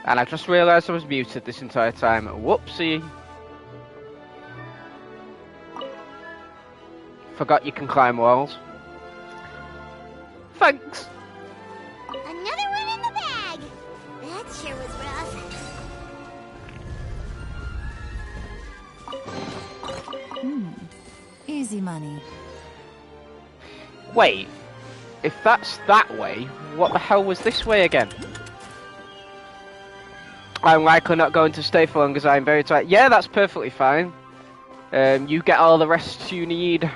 And I just realised I was muted this entire time. Whoopsie. Forgot you can climb walls. Thanks. Another one in the bag. That sure was rough. Easy money. Wait. If that's that way, what the hell was this way again? I'm likely not going to stay for long as I'm very tired. Yeah, that's perfectly fine. You get all the rest you need.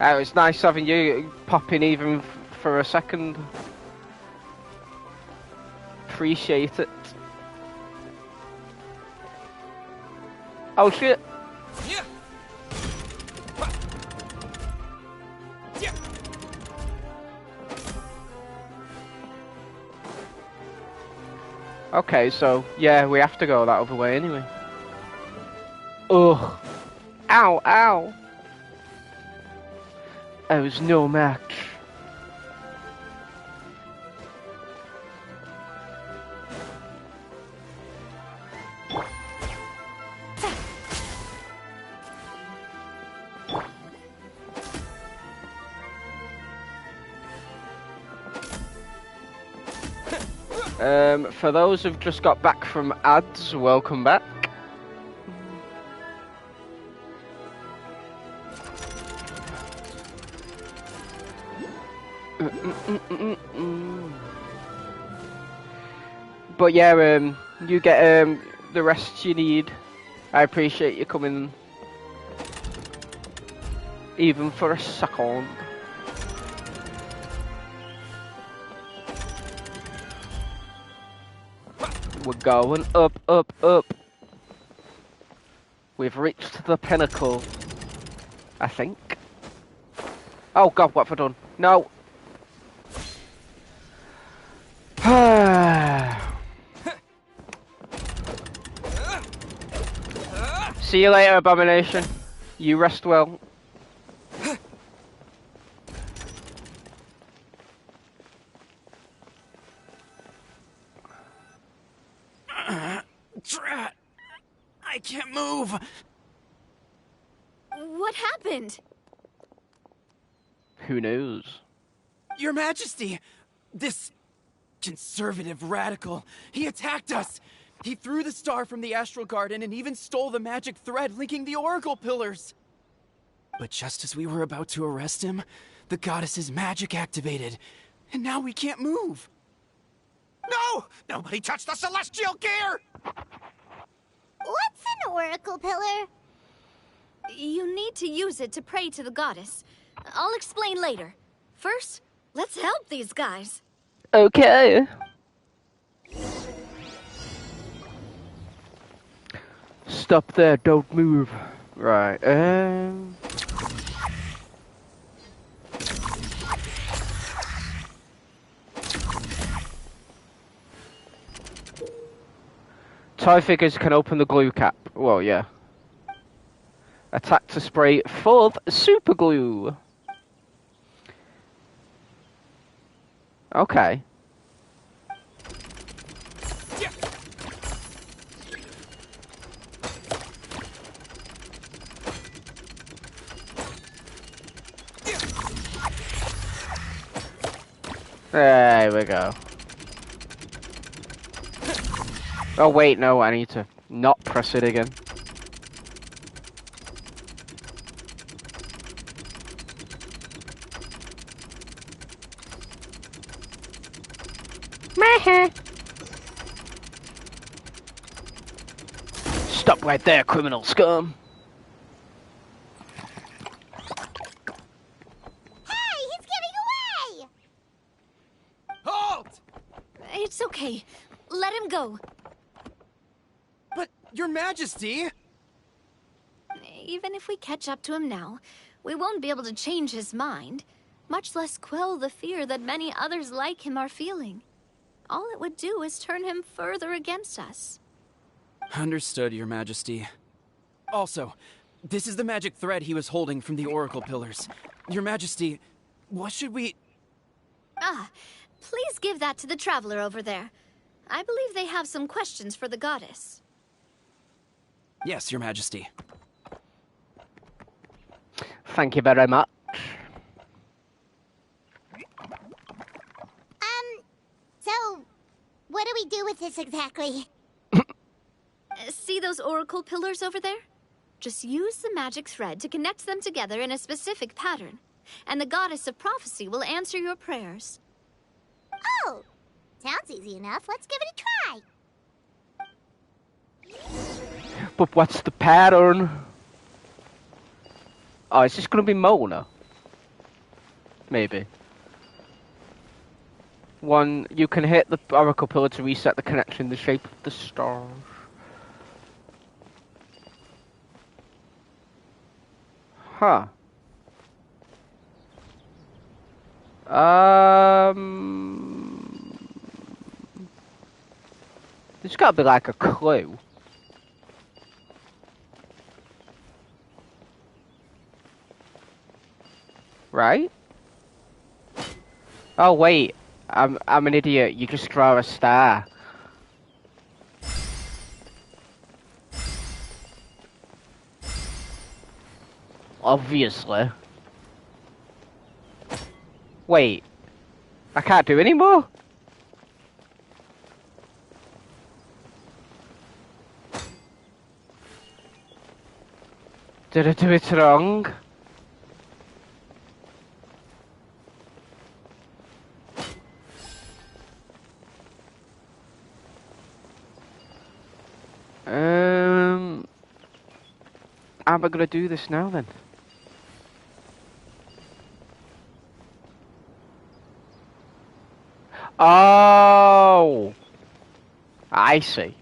It's nice having you pop in even for a second. Appreciate it. Oh shit. Okay, so yeah, we have to go that other way anyway. Ugh. Ow, ow. I was no match. For those who've just got back from ads, welcome back. But yeah, you get the rest you need. I appreciate you coming, even for a second. We're going up, up, up. We've reached the pinnacle, I think. Oh god, what have I done? No. See you later, Abomination. You rest well. Drat! I can't move! What happened? Who knows? Your Majesty! This conservative radical, he attacked us! He threw the star from the Astral Garden and even stole the magic thread linking the Oracle Pillars! But just as we were about to arrest him, the goddess's magic activated, and now we can't move! No! Nobody touched the celestial gear! What's an oracle pillar? You need to use it to pray to the goddess. I'll explain later. First, let's help these guys. Okay. Stop there, don't move. Right, Toy figures can open the glue cap. Well, yeah. Attack to spray fourth super glue. Okay. There we go. Oh wait, no, I need to not press it again. Stop right there, criminal scum. Hey, he's getting away! Halt! It's okay. Let him go. But, Your Majesty! Even if we catch up to him now, we won't be able to change his mind, much less quell the fear that many others like him are feeling. All it would do is turn him further against us. Understood, Your Majesty. Also, this is the magic thread he was holding from the Oracle Pillars. Your Majesty, what should we... Ah, Please give that to the traveler over there. I believe they have some questions for the goddess. Yes, Your Majesty. Thank you very much. So, what do we do with this exactly? See those oracle pillars over there? Just use the magic thread to connect them together in a specific pattern, and the goddess of prophecy will answer your prayers. Oh, sounds easy enough. Let's give it a try. But what's the pattern? Oh, is this gonna be Mona? Maybe. One, you can hit the oracle pillar to reset the connection in the shape of the stars. Huh. There's gotta be like a clue. Right? Oh wait, I'm an idiot. You just draw a star. Obviously. Wait, I can't do any more? Did I do it wrong? How am I gonna do this now then? Oh, I see.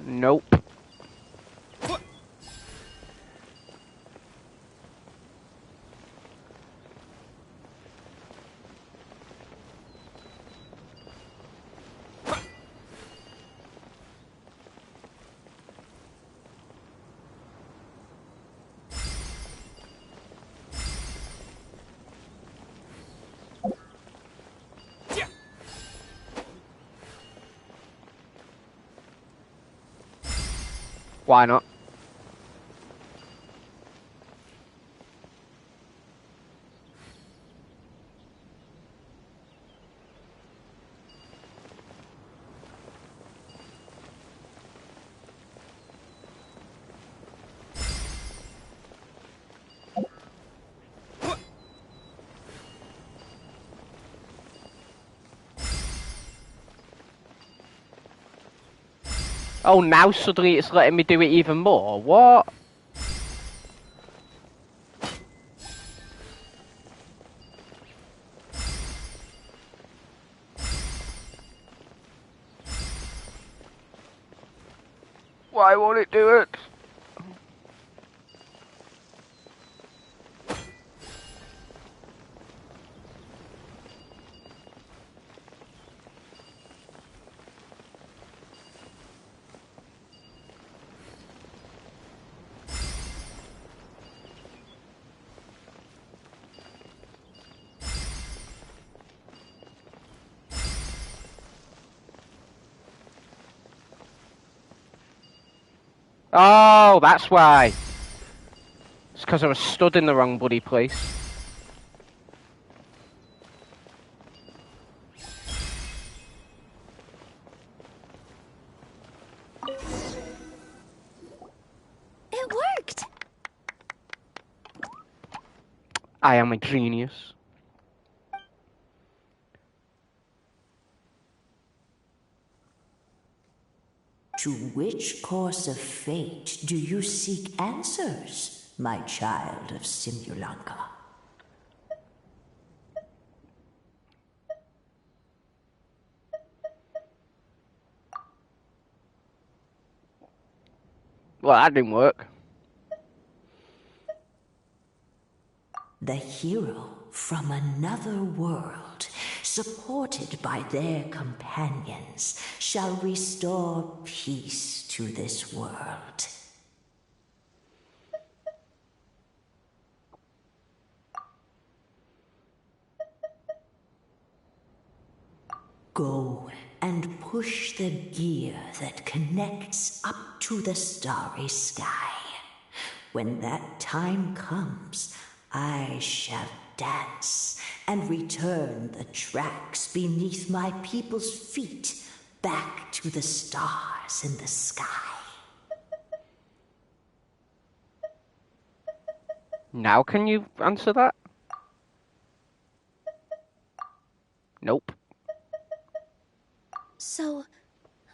Nope. Why not? Oh, now suddenly it's letting me do it even more. What? Why won't it do it? Oh, that's why. It's because I was stood in the wrong bloody place. It worked! I am a genius. To which course of fate do you seek answers, my child of Simulanka? Well, that didn't work. The hero from another world supported by their companions, shall restore peace to this world. Go and push the gear that connects up to the starry sky. When that time comes, I shall dance and return the tracks beneath my people's feet back to the stars in the sky. Now can you answer that? Nope. So,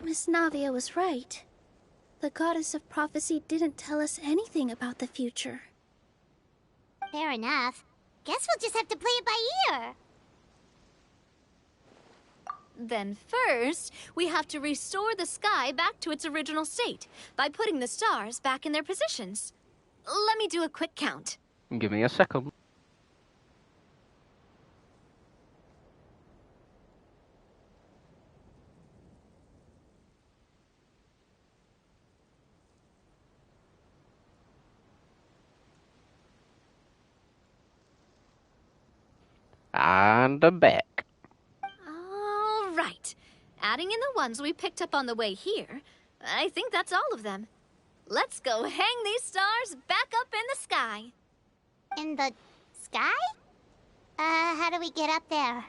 Miss Navia was right. The goddess of prophecy didn't tell us anything about the future. Fair enough. Guess we'll just have to play it by ear. Then first, we have to restore the sky back to its original state by putting the stars back in their positions. Let me do a quick count. Give me a second. And I'm back. All right. Adding in the ones we picked up on the way here, I think that's all of them. Let's go hang these stars back up in the sky. In the sky? How do we get up there?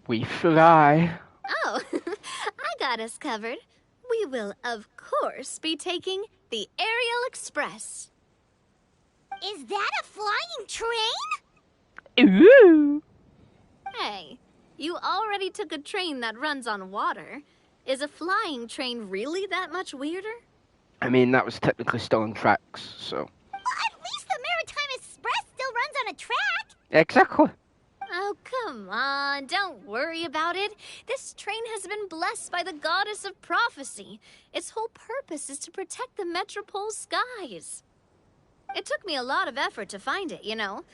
We fly. Oh, I got us covered. We will, of course, be taking the Aerial Express. Is that a flying train? Ooh. Hey, you already took a train that runs on water. Is a flying train really that much weirder? I mean, that was technically still on tracks, so. Well, at least the Maritime Express still runs on a track. Exactly. Oh, come on, don't worry about it. This train has been blessed by the goddess of prophecy. Its whole purpose is to protect the Metropole skies. It took me a lot of effort to find it, you know.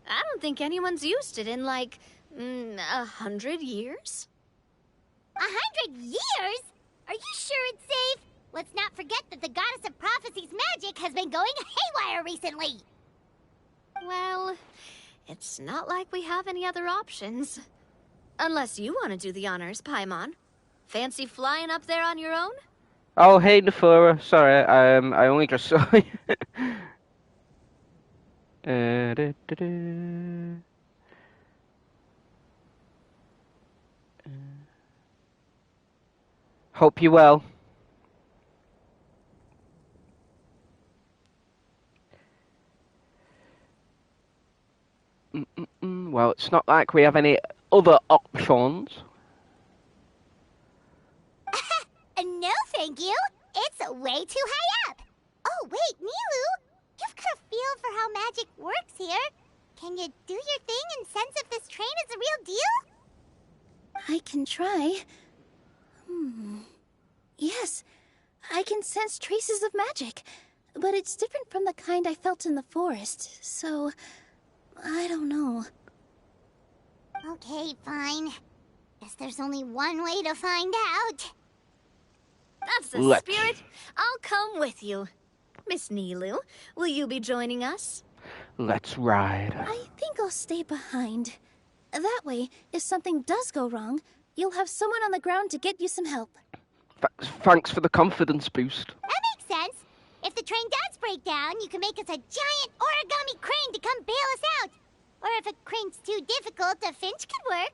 I don't think anyone's used it in, like, 100 years? 100 years? Are you sure it's safe? Let's not forget that the goddess of prophecy's magic has been going haywire recently. Well, it's not like we have any other options. Unless you want to do the honors, Paimon. Fancy flying up there on your own? Oh, hey, Nefura. Sorry, I only just saw you. Hope you well. Well, it's not like we have any other options. No, thank you. It's way too high up. Oh, wait, Nilu. You've got a feel for how magic works here. Can you do your thing and sense if this train is the real deal? I can try. Yes, I can sense traces of magic, but it's different from the kind I felt in the forest, so I don't know. Okay, fine. Guess there's only one way to find out. That's the Let's. spirit. I'll come with you. Miss Nilu, will you be joining us? Let's ride. I think I'll stay behind. That way, if something does go wrong, you'll have someone on the ground to get you some help. Thanks for the confidence boost. That makes sense. If the train does break down, you can make us a giant origami crane to come bail us out. Or if a crane's too difficult, a finch could work.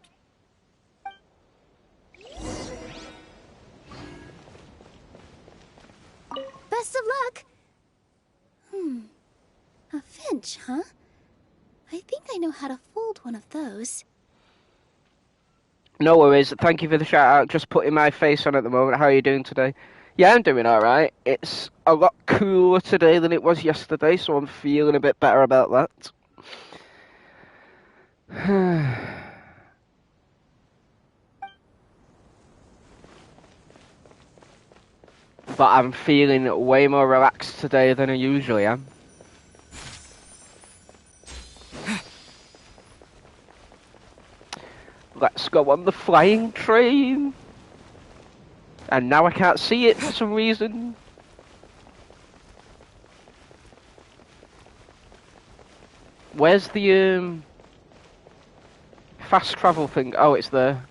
Best of luck! A finch, huh? I think I know how to fold one of those. No worries. Thank you for the shout out. Just putting my face on at the moment. How are you doing today? Yeah, I'm doing alright. It's a lot cooler today than it was yesterday, so I'm feeling a bit better about that. But I'm feeling way more relaxed today than I usually am. Let's go on the flying train. And now I can't see it for some reason. Where's the fast travel thing? Oh, it's there.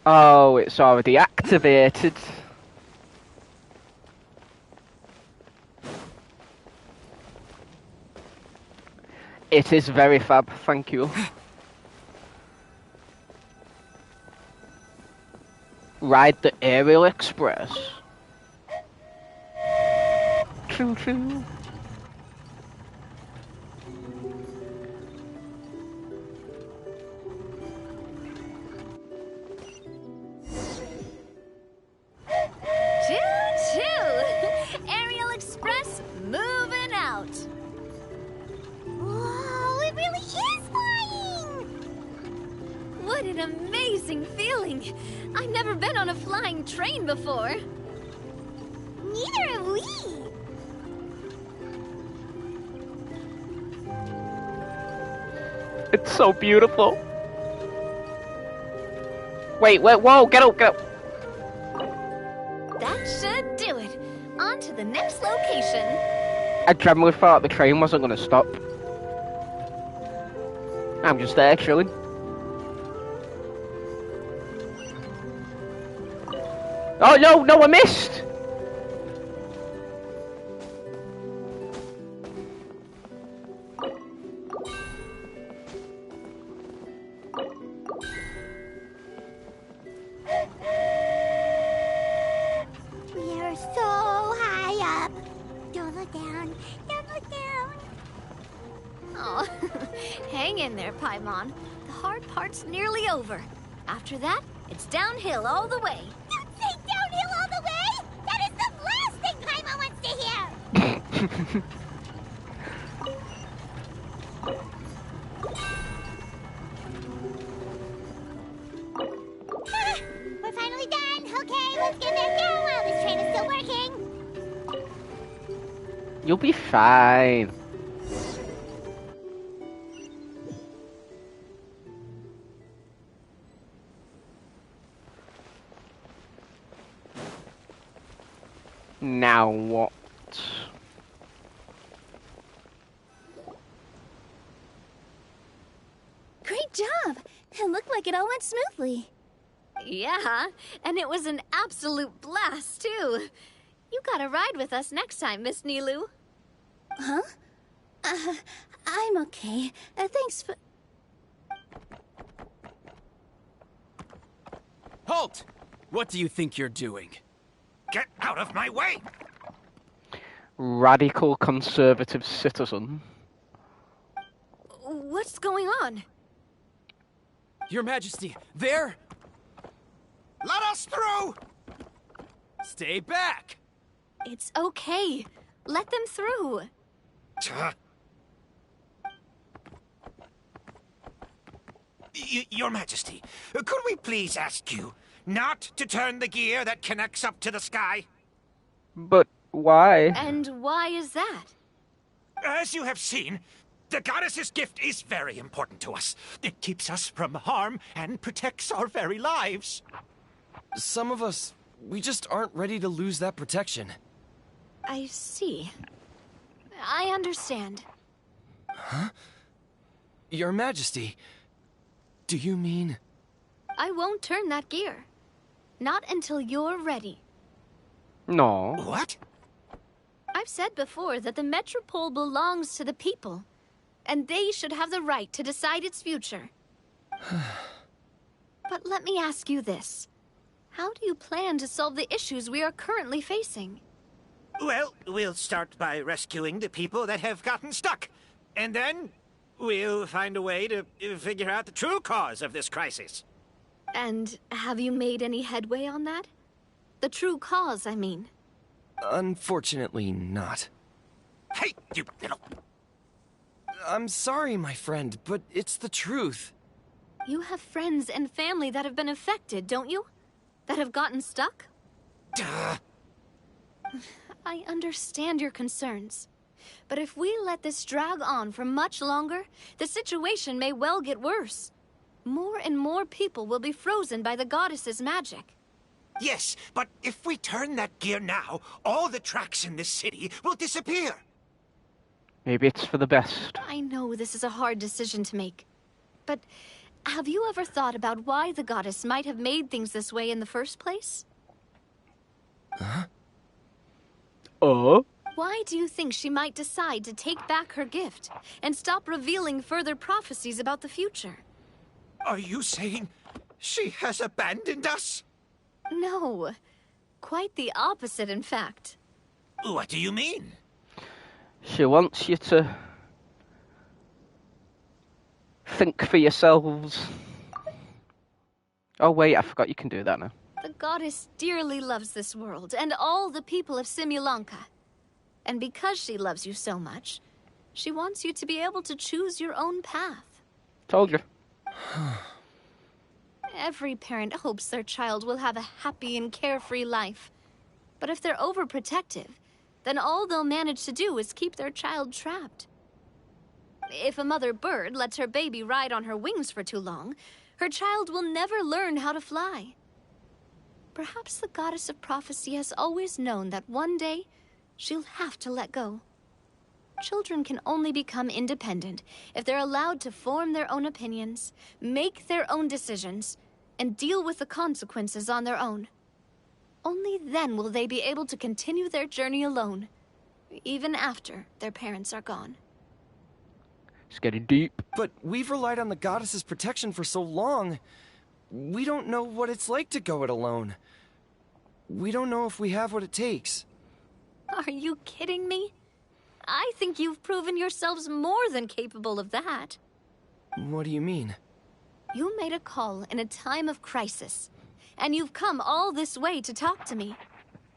Oh, it's already activated. It is very fab, thank you. Ride the Aerial Express. Choo choo. Choo-choo! Aerial Express moving out. Whoa, it really is flying! What an amazing feeling! I've never been on a flying train before. Neither have we. It's so beautiful. Wait, whoa, get up. That should do it. On to the next location. I genuinely thought the train wasn't going to stop. I'm just there chilling. Oh no, I missed! We are so high up. Don't look down. Don't look down. Oh, hang in there, Paimon. The hard part's nearly over. After that, it's downhill all the way. Don't say downhill all the way. That is the last thing Paimon wants to hear. We're finally done. Okay, let's get back down while this train is still working. You'll be fine. Now what? Great job! It looked like it all went smoothly. Yeah, and it was an absolute blast, too. You gotta ride with us next time, Miss Nilu. Huh? I'm okay. Thanks for... Halt! What do you think you're doing? Get out of my way! Radical conservative citizen. What's going on? Your Majesty, there! Let us through! Stay back! It's okay. Let them through. Tuh. Your Majesty, could we please ask you not to turn the gear that connects up to the sky? But why? And why is that? As you have seen, the goddess's gift is very important to us. It keeps us from harm and protects our very lives. Some of us, we just aren't ready to lose that protection. I see. I understand. Your Majesty, do you mean... I won't turn that gear. Not until you're ready. No. What? I've said before that the Metropole belongs to the people, and they should have the right to decide its future. But let me ask you this. How do you plan to solve the issues we are currently facing? Well, we'll start by rescuing the people that have gotten stuck. And then we'll find a way to figure out the true cause of this crisis. And have you made any headway on that? The true cause, I mean. Unfortunately not. Hey, you little... I'm sorry, my friend, but it's the truth. You have friends and family that have been affected, don't you? That have gotten stuck? Duh. I understand your concerns. But if we let this drag on for much longer, the situation may well get worse. More and more people will be frozen by the goddess's magic. Yes, but if we turn that gear now, all the tracks in this city will disappear. Maybe it's for the best. I know this is a hard decision to make. But have you ever thought about why the goddess might have made things this way in the first place? Huh? Oh? Why do you think she might decide to take back her gift and stop revealing further prophecies about the future? Are you saying she has abandoned us? No. Quite the opposite, in fact. What do you mean? She wants you to think for yourselves. Oh wait, I forgot you can do that now. The goddess dearly loves this world and all the people of Simulanka. And because she loves you so much, she wants you to be able to choose your own path. Told you. Every parent hopes their child will have a happy and carefree life. But if they're overprotective, then all they'll manage to do is keep their child trapped. If a mother bird lets her baby ride on her wings for too long, her child will never learn how to fly. Perhaps the goddess of prophecy has always known that one day she'll have to let go. Children can only become independent if they're allowed to form their own opinions, make their own decisions, and deal with the consequences on their own. Only then will they be able to continue their journey alone, even after their parents are gone. It's getting deep. But we've relied on the goddess's protection for so long. We don't know what it's like to go it alone. We don't know if we have what it takes. Are you kidding me? I think you've proven yourselves more than capable of that. What do you mean? You made a call in a time of crisis, and you've come all this way to talk to me.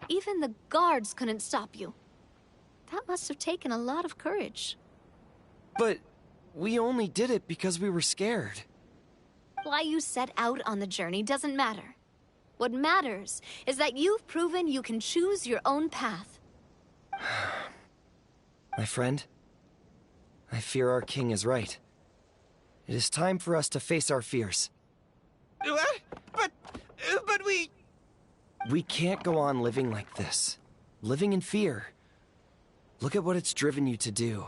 Even the guards couldn't stop you. That must have taken a lot of courage. But we only did it because we were scared. Why you set out on the journey doesn't matter. What matters is that you've proven you can choose your own path. My friend, I fear our king is right. It is time for us to face our fears. What? But we... We can't go on living like this. Living in fear. Look at what it's driven you to do.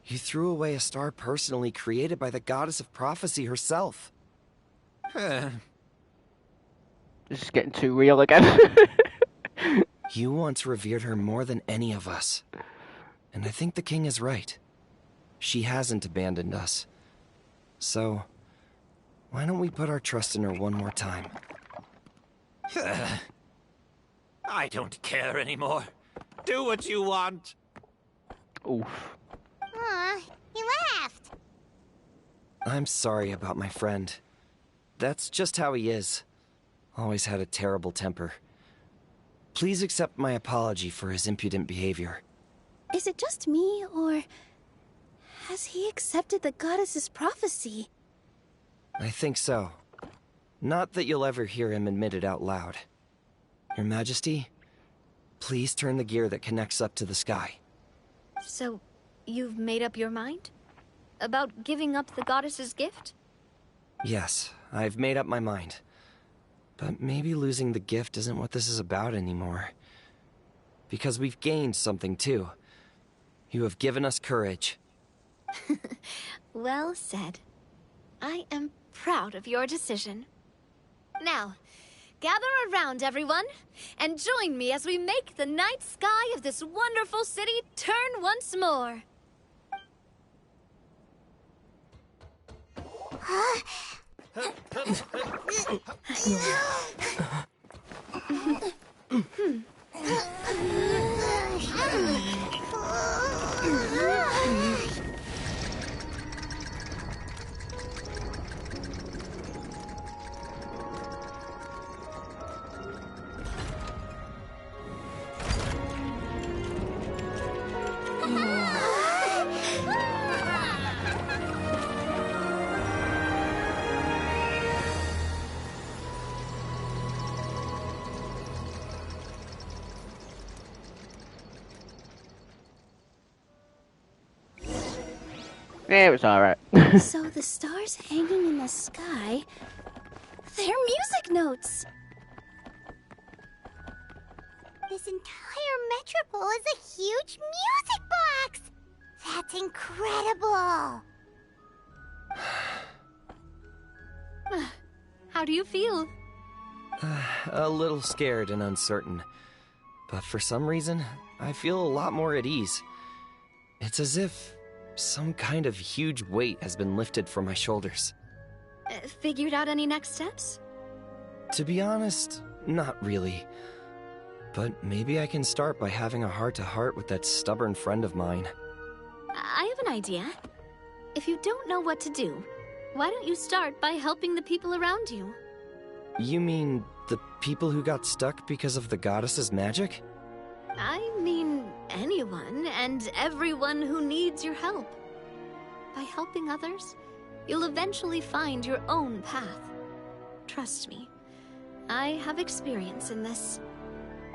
You threw away a star personally created by the goddess of prophecy herself. This is getting too real again. You once revered her more than any of us. And I think the king is right. She hasn't abandoned us. So, why don't we put our trust in her one more time? I don't care anymore. Do what you want. Oof. Aw, he laughed. I'm sorry about my friend. That's just how he is. Always had a terrible temper. Please accept my apology for his impudent behavior. Is it just me, or has he accepted the goddess's prophecy? I think so. Not that you'll ever hear him admit it out loud. Your Majesty, please turn the gear that connects up to the sky. So, you've made up your mind? About giving up the goddess's gift? Yes, I've made up my mind. But maybe losing the gift isn't what this is about anymore. Because we've gained something too. You have given us courage. Well said. I am proud of your decision. Now, gather around, everyone, and join me as we make the night sky of this wonderful city turn once more. Yeah, it was alright. So the stars hanging in the sky, they're music notes. This entire metropole is a huge music box! That's incredible! How do you feel? A little scared and uncertain. But for some reason, I feel a lot more at ease. It's as if some kind of huge weight has been lifted from my shoulders. Figured out any next steps? To be honest, not really. But maybe I can start by having a heart-to-heart with that stubborn friend of mine. I have an idea. If you don't know what to do, why don't you start by helping the people around you? You mean the people who got stuck because of the goddess's magic? I mean anyone and everyone who needs your help. By helping others, you'll eventually find your own path. Trust me, I have experience in this.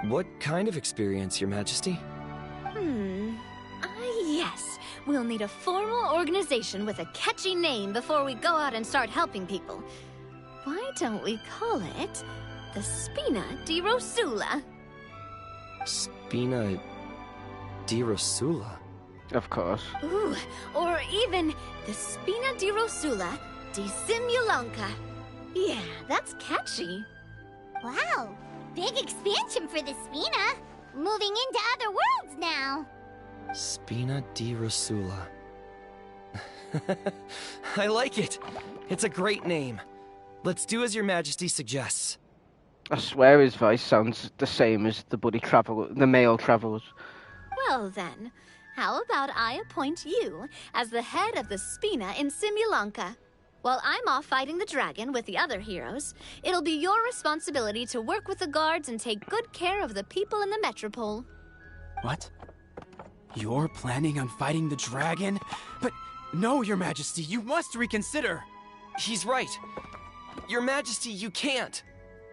What kind of experience, Your Majesty? Yes. We'll need a formal organization with a catchy name before we go out and start helping people. Why don't we call it the Spina di Rosula? Spina di Rosula? Of course. Ooh, or even the Spina di Rosula di Simulanka. Yeah, that's catchy. Wow, big expansion for the Spina. Moving into other worlds now. Spina di Rosula. I like it. It's a great name. Let's do as Your Majesty suggests. I swear his voice sounds the same as the male travelers. Well then, how about I appoint you as the head of the Spina in Simulanka? While I'm off fighting the dragon with the other heroes, it'll be your responsibility to work with the guards and take good care of the people in the metropole. What? You're planning on fighting the dragon? But no, Your Majesty, you must reconsider. He's right. Your Majesty, you can't.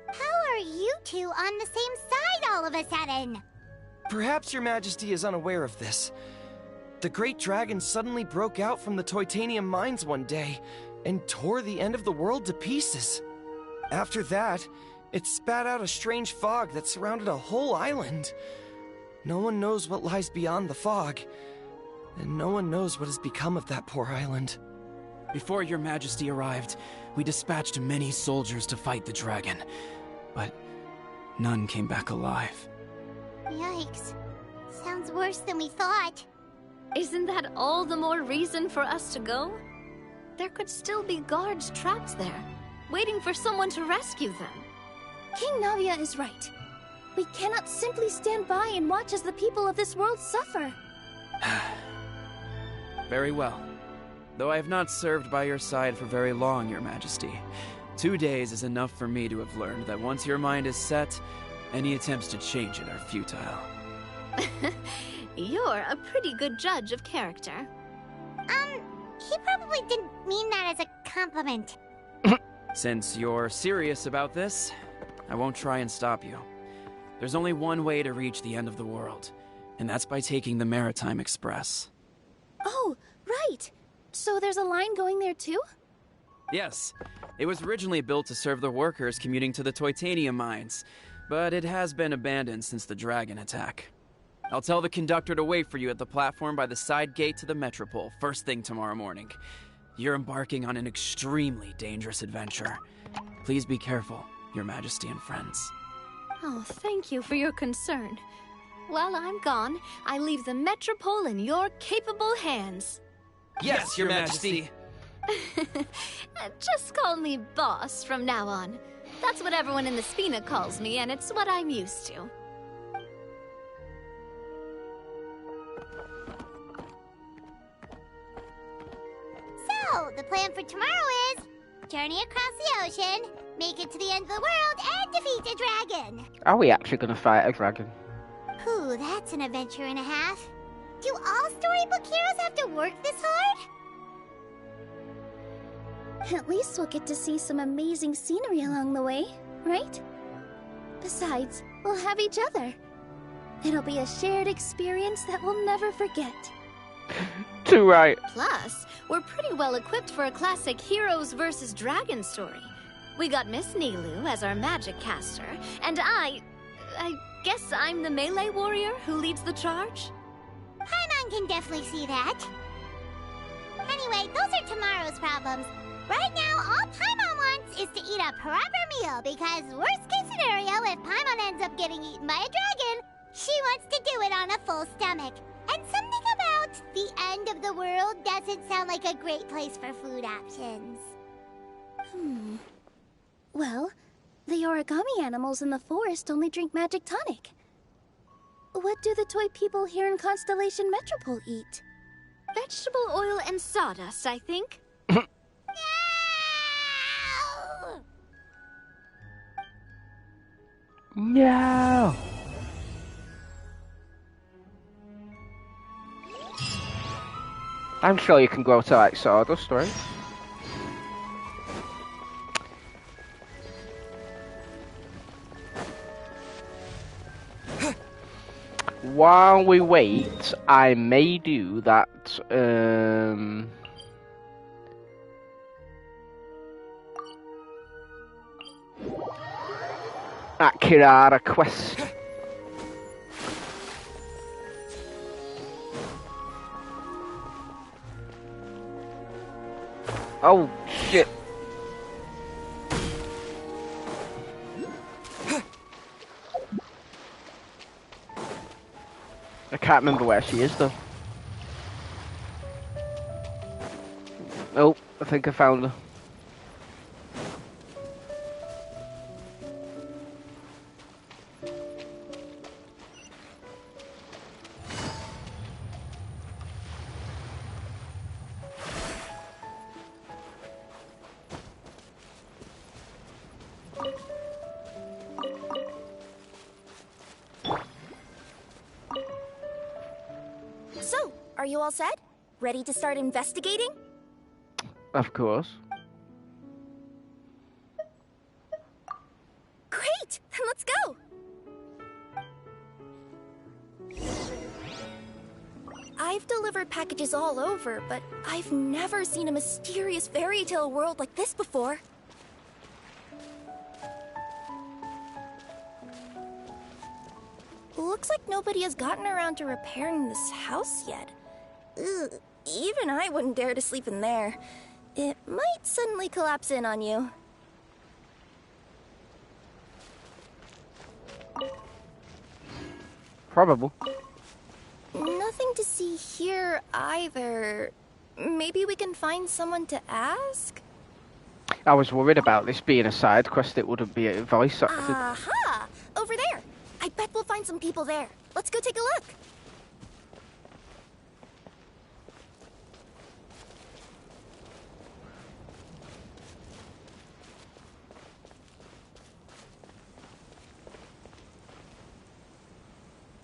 How are you two on the same side all of a sudden? Perhaps Your Majesty is unaware of this. The great dragon suddenly broke out from the Titanium mines one day and tore the end of the world to pieces. After that, it spat out a strange fog that surrounded a whole island. No one knows what lies beyond the fog, and no one knows what has become of that poor island. Before Your Majesty arrived, we dispatched many soldiers to fight the dragon, but none came back alive. Yikes. Sounds worse than we thought. Isn't that all the more reason for us to go? There could still be guards trapped there, waiting for someone to rescue them. King Navia is right. We cannot simply stand by and watch as the people of this world suffer. Very well. Though I have not served by your side for very long, Your Majesty. 2 days is enough for me to have learned that once your mind is set, any attempts to change it are futile. You're a pretty good judge of character. He probably didn't mean that as a compliment. Since you're serious about this, I won't try and stop you. There's only one way to reach the end of the world, and that's by taking the Maritime Express. Oh, right. So there's a line going there too? Yes, it was originally built to serve the workers commuting to the Titanium mines, but it has been abandoned since the dragon attack. I'll tell the conductor to wait for you at the platform by the side gate to the Metropole first thing tomorrow morning. You're embarking on an extremely dangerous adventure. Please be careful, Your Majesty and friends. Oh, thank you for your concern. While I'm gone, I leave the Metropole in your capable hands. Yes, Your Majesty. Just call me boss from now on. That's what everyone in the Spina calls me, and it's what I'm used to. So, the plan for tomorrow is journey across the ocean, make it to the end of the world, and defeat a dragon. Are we actually going to fight a dragon? Whew, that's an adventure and a half. Do all storybook heroes have to work this hard? At least we'll get to see some amazing scenery along the way, right? Besides, we'll have each other. It'll be a shared experience that we'll never forget. Too right. Plus, we're pretty well equipped for a classic heroes versus dragons story. We got Miss Nilu as our magic caster, and I guess I'm the melee warrior who leads the charge? Paimon can definitely see that. Anyway, those are tomorrow's problems. Right now, all Paimon wants is to eat a proper meal, because worst case scenario, if Paimon ends up getting eaten by a dragon, she wants to do it on a full stomach. And something about the end of the world doesn't sound like a great place for food options. Well, the origami animals in the forest only drink magic tonic. What do the toy people here in Constellation Metropole eat? Vegetable oil and sawdust, I think. No! No. I'm sure you can grow to like sawdust, right? While we wait, I may do that, that Kirara quest. Oh, shit. I can't remember where she is, though. Oh, I think I found her. So, are you all set? Ready to start investigating? Of course. Great! Then let's go! I've delivered packages all over, but I've never seen a mysterious fairy tale world like this before. Looks like nobody has gotten around to repairing this house yet. Ugh, even I wouldn't dare to sleep in there. It might suddenly collapse in on you. Probable. Nothing to see here either. Maybe we can find someone to ask? I was worried about this being a side quest, it wouldn't be voice acted. Aha! Over there! I bet we'll find some people there. Let's go take a look.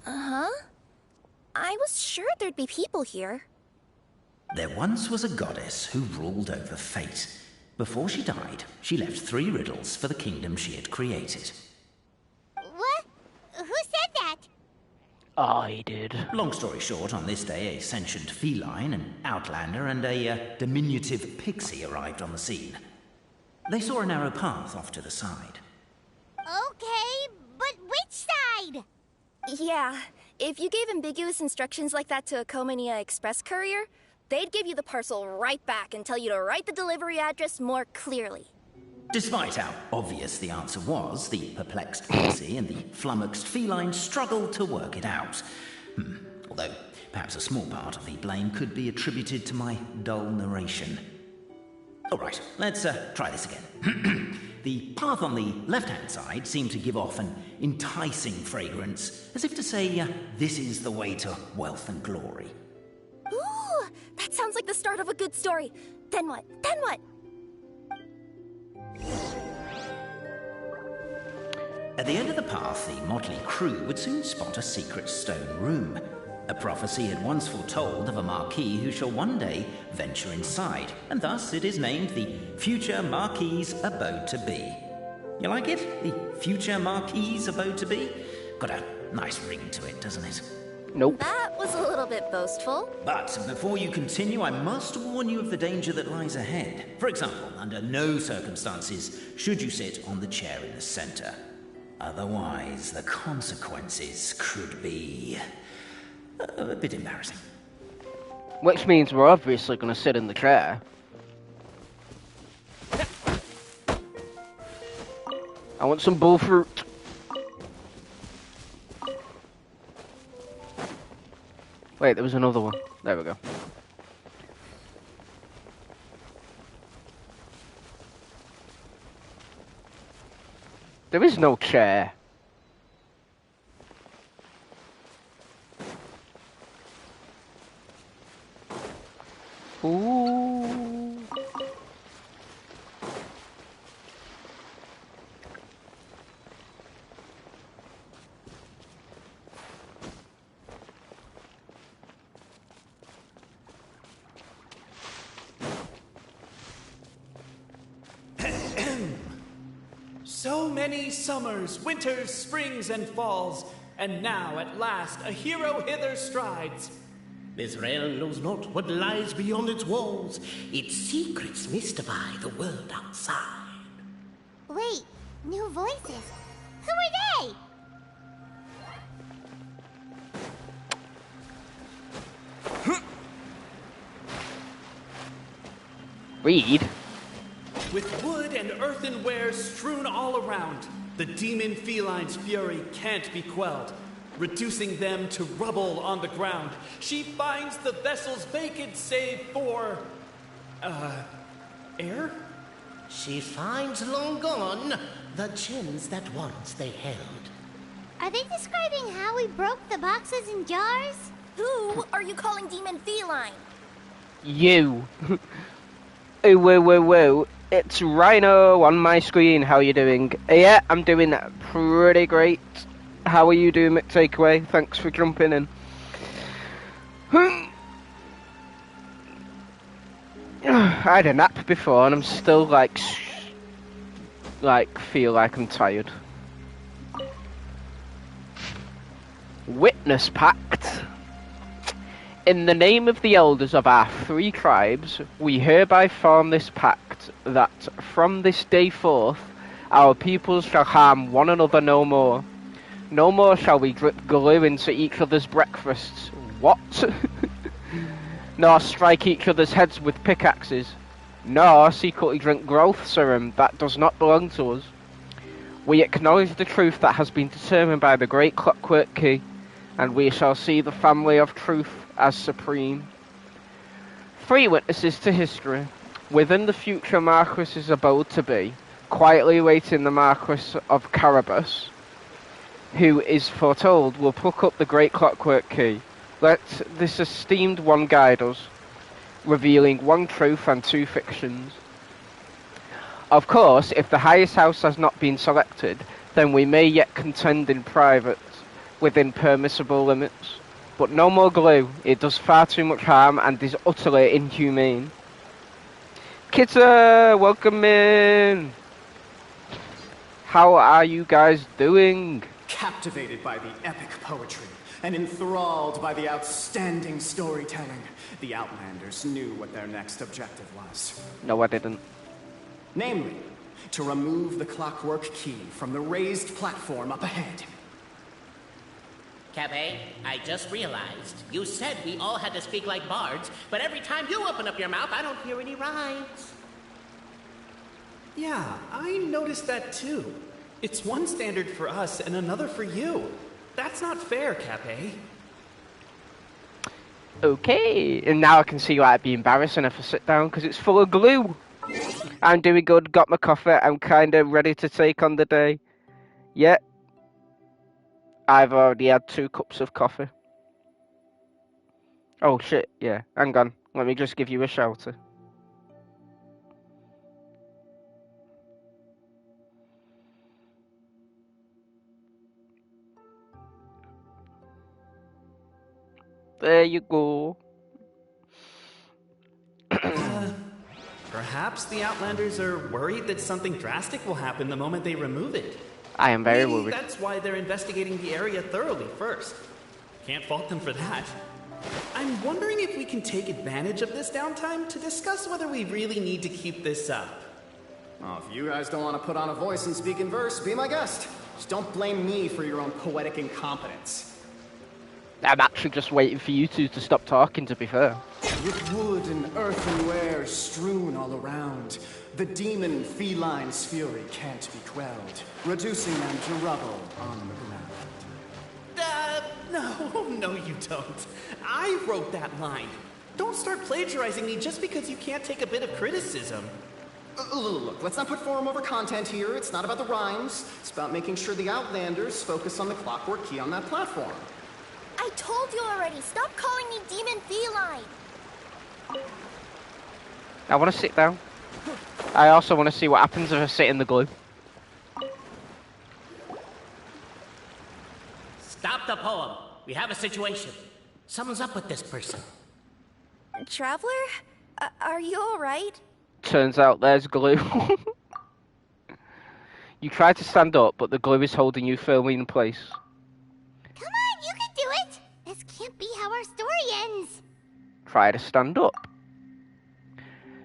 Uh-huh. I was sure there'd be people here. There once was a goddess who ruled over fate. Before she died, she left 3 riddles for the kingdom she had created. What? Who said that? I did. Long story short, on this day, a sentient feline, an outlander, and a diminutive pixie arrived on the scene. They saw a narrow path off to the side. Okay, but which side? Yeah, if you gave ambiguous instructions like that to a Komania Express courier, they'd give you the parcel right back and tell you to write the delivery address more clearly. Despite how obvious the answer was, the perplexed pixie and the flummoxed feline struggled to work it out. Although, perhaps a small part of the blame could be attributed to my dull narration. Alright, let's try this again. The path on the left-hand side seemed to give off an enticing fragrance, as if to say, this is the way to wealth and glory. Ooh, that sounds like the start of a good story. Then what? Then what? At the end of the path, the motley crew would soon spot a secret stone room. A prophecy had once foretold of a Marquis who shall one day venture inside, and thus it is named the Future Marquis's Abode to Be. You like it? The Future Marquis's Abode to Be? Got a nice ring to it, doesn't it? Nope. That was a little bit boastful. But before you continue, I must warn you of the danger that lies ahead. For example, under no circumstances should you sit on the chair in the center. Otherwise, the consequences could be a bit embarrassing. Which means we're obviously going to sit in the chair. I want some bull fruit. Wait, there was another one. There we go. There is no chair. Ooh. So many summers, winters, springs, and falls, and now at last a hero hither strides. This realm knows not what lies beyond its walls. Its secrets mystify the world outside. Wait, new voices. Who are they? Read. With wood and earthenware strewn all around, the demon feline's fury can't be quelled. Reducing them to rubble on the ground, she finds the vessels vacant save for... air? She finds long gone the gems that once they held. Are they describing how we broke the boxes and jars? Who are you calling demon feline? You. Oh, whoa, whoa, whoa. It's Rhino on my screen. How are you doing? Yeah, I'm doing pretty great. How are you doing, McTakeaway? Thanks for jumping in. I had a nap before and I'm still like feel like I'm tired. Witness Pact. In the name of the elders of our 3 tribes, we hereby form this pact that from this day forth, our peoples shall harm one another no more. No more shall we drip glue into each other's breakfasts. What? Nor strike each other's heads with pickaxes. Nor secretly drink growth serum that does not belong to us. We acknowledge the truth that has been determined by the great clockwork key, and we shall see the family of truth as supreme. 3 witnesses to history. Within the future Marquis's abode to be, quietly awaiting the Marquis of Carabas, who is foretold will pluck up the great clockwork key. Let this esteemed one guide us, revealing 1 truth and 2 fictions. Of course, if the highest house has not been selected, then we may yet contend in private, within permissible limits. But no more glue. It does far too much harm and is utterly inhumane. Kitta, welcome in. How are you guys doing? Captivated by the epic poetry and enthralled by the outstanding storytelling, the Outlanders knew what their next objective was. No, I didn't. Namely, to remove the clockwork key from the raised platform up ahead. Cabe, I just realized. You said we all had to speak like bards, but every time you open up your mouth, I don't hear any rhymes. Yeah, I noticed that too. It's one standard for us and another for you. That's not fair, Cape. Okay, and now I can see why it'd be embarrassing if I sit down, because it's full of glue. I'm doing good, got my coffee, I'm kind of ready to take on the day. Yeah, I've already had 2 cups of coffee. Oh shit, yeah, hang on, let me just give you a shouter. There you go. Perhaps the Outlanders are worried that something drastic will happen the moment they remove it. I am very Maybe worried. that's why they're investigating the area thoroughly first. Can't fault them for that. I'm wondering if we can take advantage of this downtime to discuss whether we really need to keep this up. Well, if you guys don't want to put on a voice and speak in verse, be my guest. Just don't blame me for your own poetic incompetence. I'm actually just waiting for you two to stop talking, to be fair. With wood and earthenware strewn all around, the demon feline's fury can't be quelled, reducing them to rubble on the ground. No, you don't. I wrote that line. Don't start plagiarizing me just because you can't take a bit of criticism. Look, let's not put form over content here. It's not about the rhymes. It's about making sure the Outlanders focus on the clockwork key on that platform. I told you already. Stop calling me demon feline. I want to sit down. I also want to see what happens if I sit in the glue. Stop the poem. We have a situation. Something's up with this person. Traveler? Are you alright? Turns out there's glue. You try to stand up, but the glue is holding you firmly in place. Come on, you can do it! This can't be how our story ends. Try to stand up.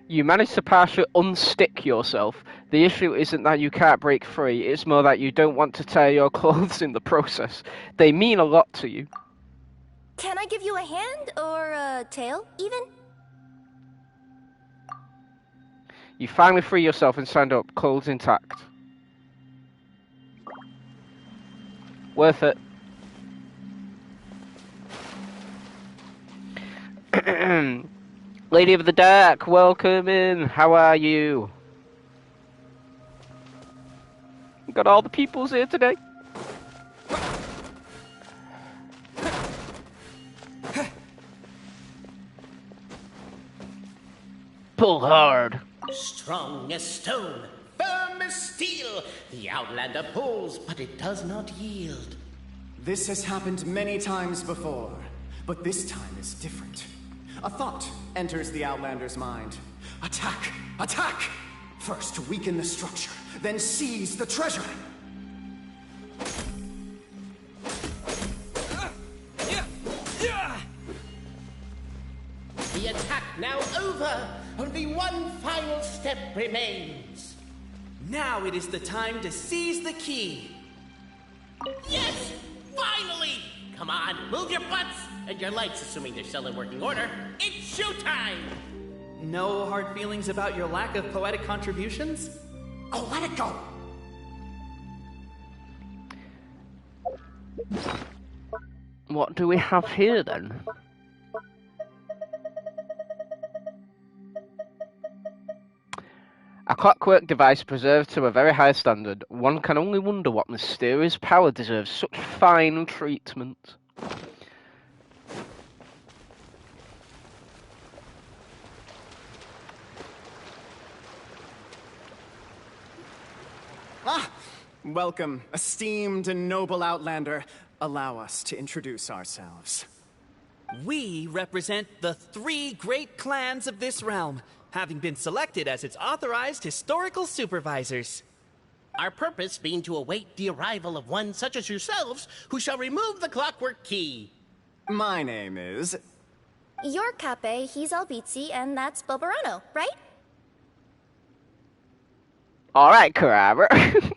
You manage to partially unstick yourself. The issue isn't that you can't break free, it's more that you don't want to tear your clothes in the process. They mean a lot to you. Can I give you a hand or a tail, even? You finally free yourself and stand up, clothes intact. Worth it. Lady of the Dark, welcome in. How are you? You got all the peoples here today. Pull hard. Strong as stone, firm as steel. The Outlander pulls, but it does not yield. This has happened many times before, but this time is different. A thought enters the Outlander's mind. Attack! Attack! First weaken the structure, then seize the treasure! The attack now over. Only one final step remains. Now it is the time to seize the key. Yes! Finally! Come on, move your butts! And your lights, assuming they're still in working order. It's showtime! No hard feelings about your lack of poetic contributions? Oh, let it go! What do we have here then? A clockwork device preserved to a very high standard. One can only wonder what mysterious power deserves such fine treatment. Ah! Welcome, esteemed and noble Outlander. Allow us to introduce ourselves. We represent the 3 great clans of this realm, having been selected as its authorized historical supervisors. Our purpose being to await the arrival of one such as yourselves, who shall remove the clockwork key. My name is... You're Cape, he's Albizzi, and that's Bobarano, right? Alright, Carabra.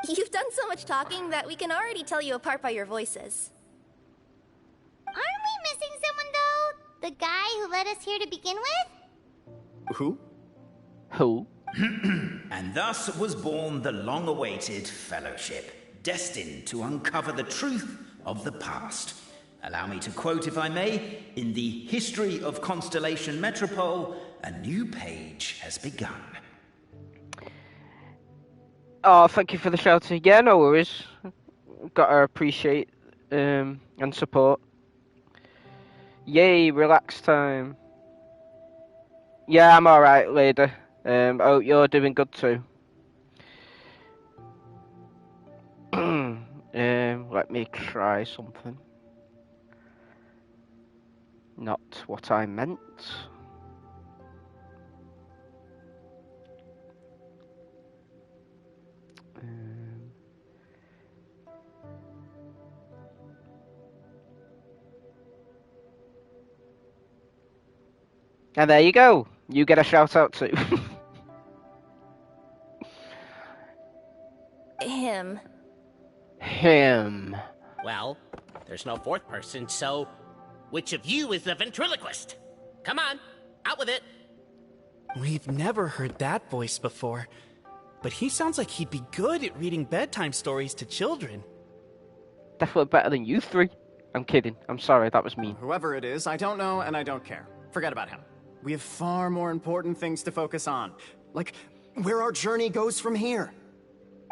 You've done so much talking that we can already tell you apart by your voices. Aren't we missing someone, though? The guy who led us here to begin with? Who? Who? And thus was born the long-awaited fellowship, destined to uncover the truth of the past. Allow me to quote, if I may, in the history of Constellation Metropole, a new page has begun. Oh, thank you for the shout. Yeah, no worries. Gotta appreciate and support. Yay, relax time. Yeah, I'm alright, lady. Oh, you're doing good too. Let me try something. Not what I meant. And there you go. You get a shout out too. Him. Him. Well, there's no fourth person, so which of you is the ventriloquist? Come on, out with it. We've never heard that voice before, but he sounds like he'd be good at reading bedtime stories to children. Definitely better than you three. I'm kidding. I'm sorry, that was mean. Whoever it is, I don't know and I don't care. Forget about him. We have far more important things to focus on. Like, where our journey goes from here.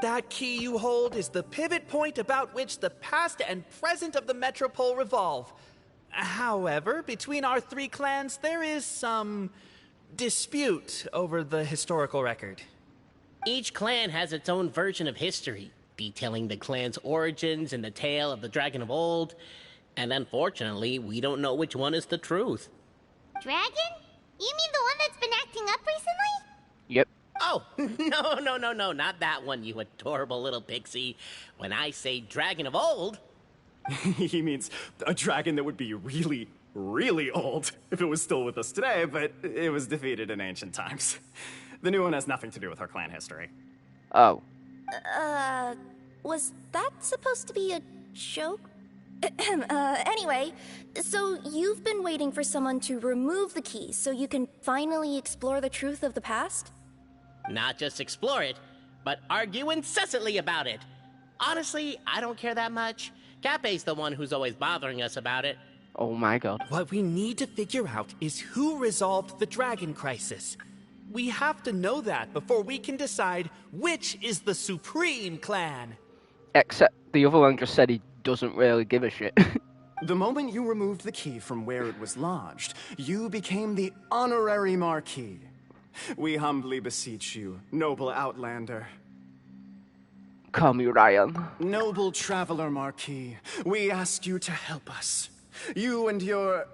That key you hold is the pivot point about which the past and present of the Metropole revolve. However, between our three clans, there is some dispute over the historical record. Each clan has its own version of history, detailing the clan's origins and the tale of the dragon of old. And unfortunately, we don't know which one is the truth. Dragon? You mean the one that's been acting up recently? Yep. Oh, no, not that one, you adorable little pixie. When I say dragon of old... He means a dragon that would be really, really old if it was still with us today, but it was defeated in ancient times. The new one has nothing to do with our clan history. Oh. Was that supposed to be a joke? Anyway, so you've been waiting for someone to remove the key so you can finally explore the truth of the past? Not just explore it, but argue incessantly about it. Honestly, I don't care that much. Cape's the one who's always bothering us about it. Oh my god. What we need to figure out is who resolved the dragon crisis. We have to know that before we can decide which is the supreme clan. Except the other one just said he doesn't really give a shit. The moment you removed the key from where it was lodged, you became the honorary Marquis. We humbly beseech you, noble Outlander. Call me Ryan. Noble Traveler Marquis, we ask you to help us. You and your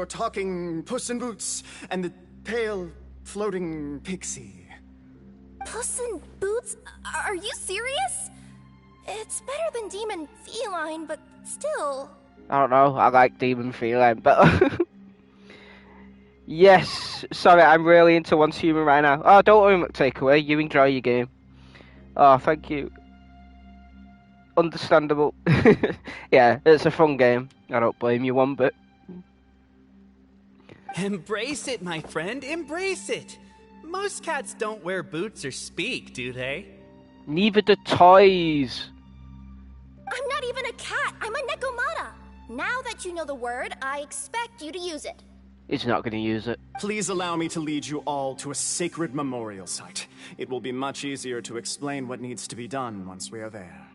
talking Puss in Boots and the pale floating pixie. Puss in Boots? Are you serious? It's better than Demon Feline, but still... I don't know, I like Demon Feline better. Yes, sorry, I'm really into Once Human right now. Oh, don't worry, McTakeaway, you enjoy your game. Oh, thank you. Understandable. Yeah, it's a fun game. I don't blame you one bit. Embrace it, my friend, embrace it. Most cats don't wear boots or speak, do they? Neither do toys. I'm not even a cat, I'm a Nekomata. Now that you know the word, I expect you to use it. He's not going to use it. Please allow me to lead you all to a sacred memorial site. It will be much easier to explain what needs to be done once we are there.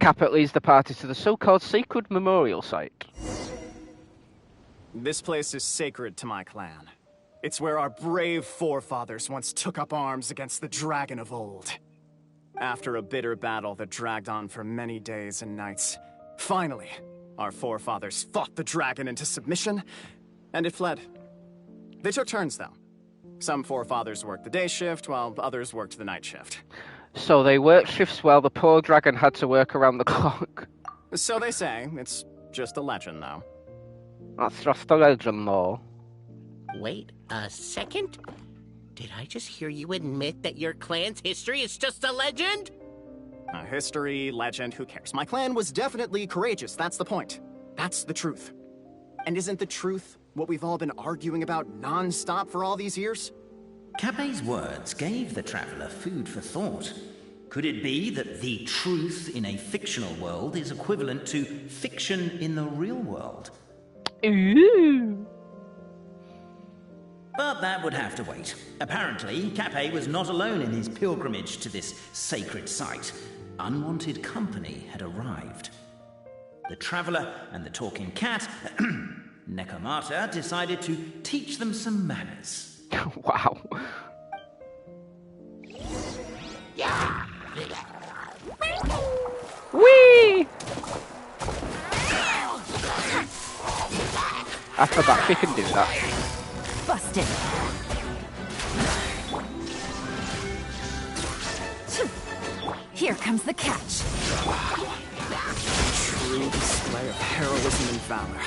Capet leads the party to the so-called sacred memorial site. This place is sacred to my clan. It's where our brave forefathers once took up arms against the dragon of old. After a bitter battle that dragged on for many days and nights, finally, our forefathers fought the dragon into submission, and it fled. They took turns, though. Some forefathers worked the day shift, while others worked the night shift. So they worked shifts while the poor dragon had to work around the clock. So they say. It's just a legend, though. That's just a legend, though. Wait a second? Did I just hear you admit that your clan's history is just a legend? History, legend, who cares? My clan was definitely courageous, that's the point. That's the truth. And isn't the truth what we've all been arguing about non-stop for all these years? Cape's words gave the traveler food for thought. Could it be that the truth in a fictional world is equivalent to fiction in the real world? Ooh. But that would have to wait. Apparently, Cape was not alone in his pilgrimage to this sacred site. Unwanted company had arrived. The traveler and the talking cat, Nekomata, decided to teach them some manners. Wow. Whee! I forgot we can do that. Busted. Here comes the catch. True stunning display of heroism and valor.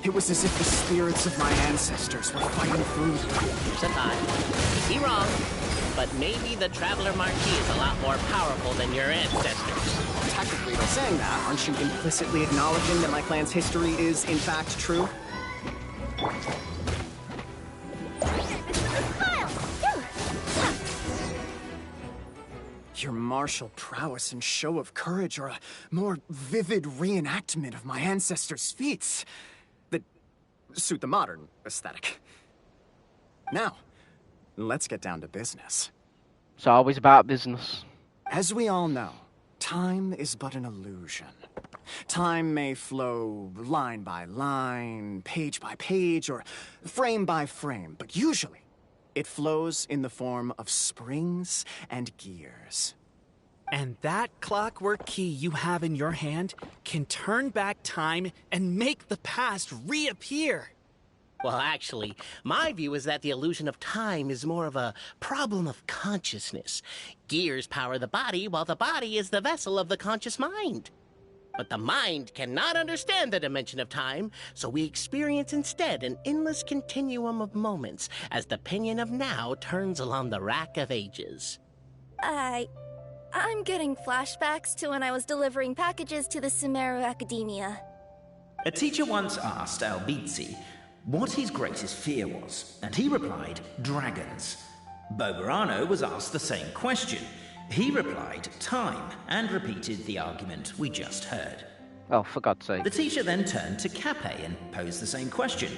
It was as if the spirits of my ancestors were fighting through them. Here's a thought. Could be wrong, but maybe the Traveler Marquis is a lot more powerful than your ancestors. Technically, by saying that, aren't you implicitly acknowledging that my clan's history is, in fact, true? Your martial prowess and show of courage are a more vivid reenactment of my ancestors' feats that suit the modern aesthetic. Now, let's get down to business. It's always about business. As we all know, time is but an illusion. Time may flow line by line, page by page, or frame by frame, but usually it flows in the form of springs and gears. And that clockwork key you have in your hand can turn back time and make the past reappear. Well, actually, my view is that the illusion of time is more of a problem of consciousness. Gears power the body, while the body is the vessel of the conscious mind. But the mind cannot understand the dimension of time, so we experience instead an endless continuum of moments as the pinion of now turns along the rack of ages. I'm getting flashbacks to when I was delivering packages to the Sumeru Academia. A teacher once asked Albizzi what his greatest fear was, and he replied, dragons. Boberano was asked the same question. He replied, time, and repeated the argument we just heard. Oh, for God's sake. The teacher then turned to Cape and posed the same question.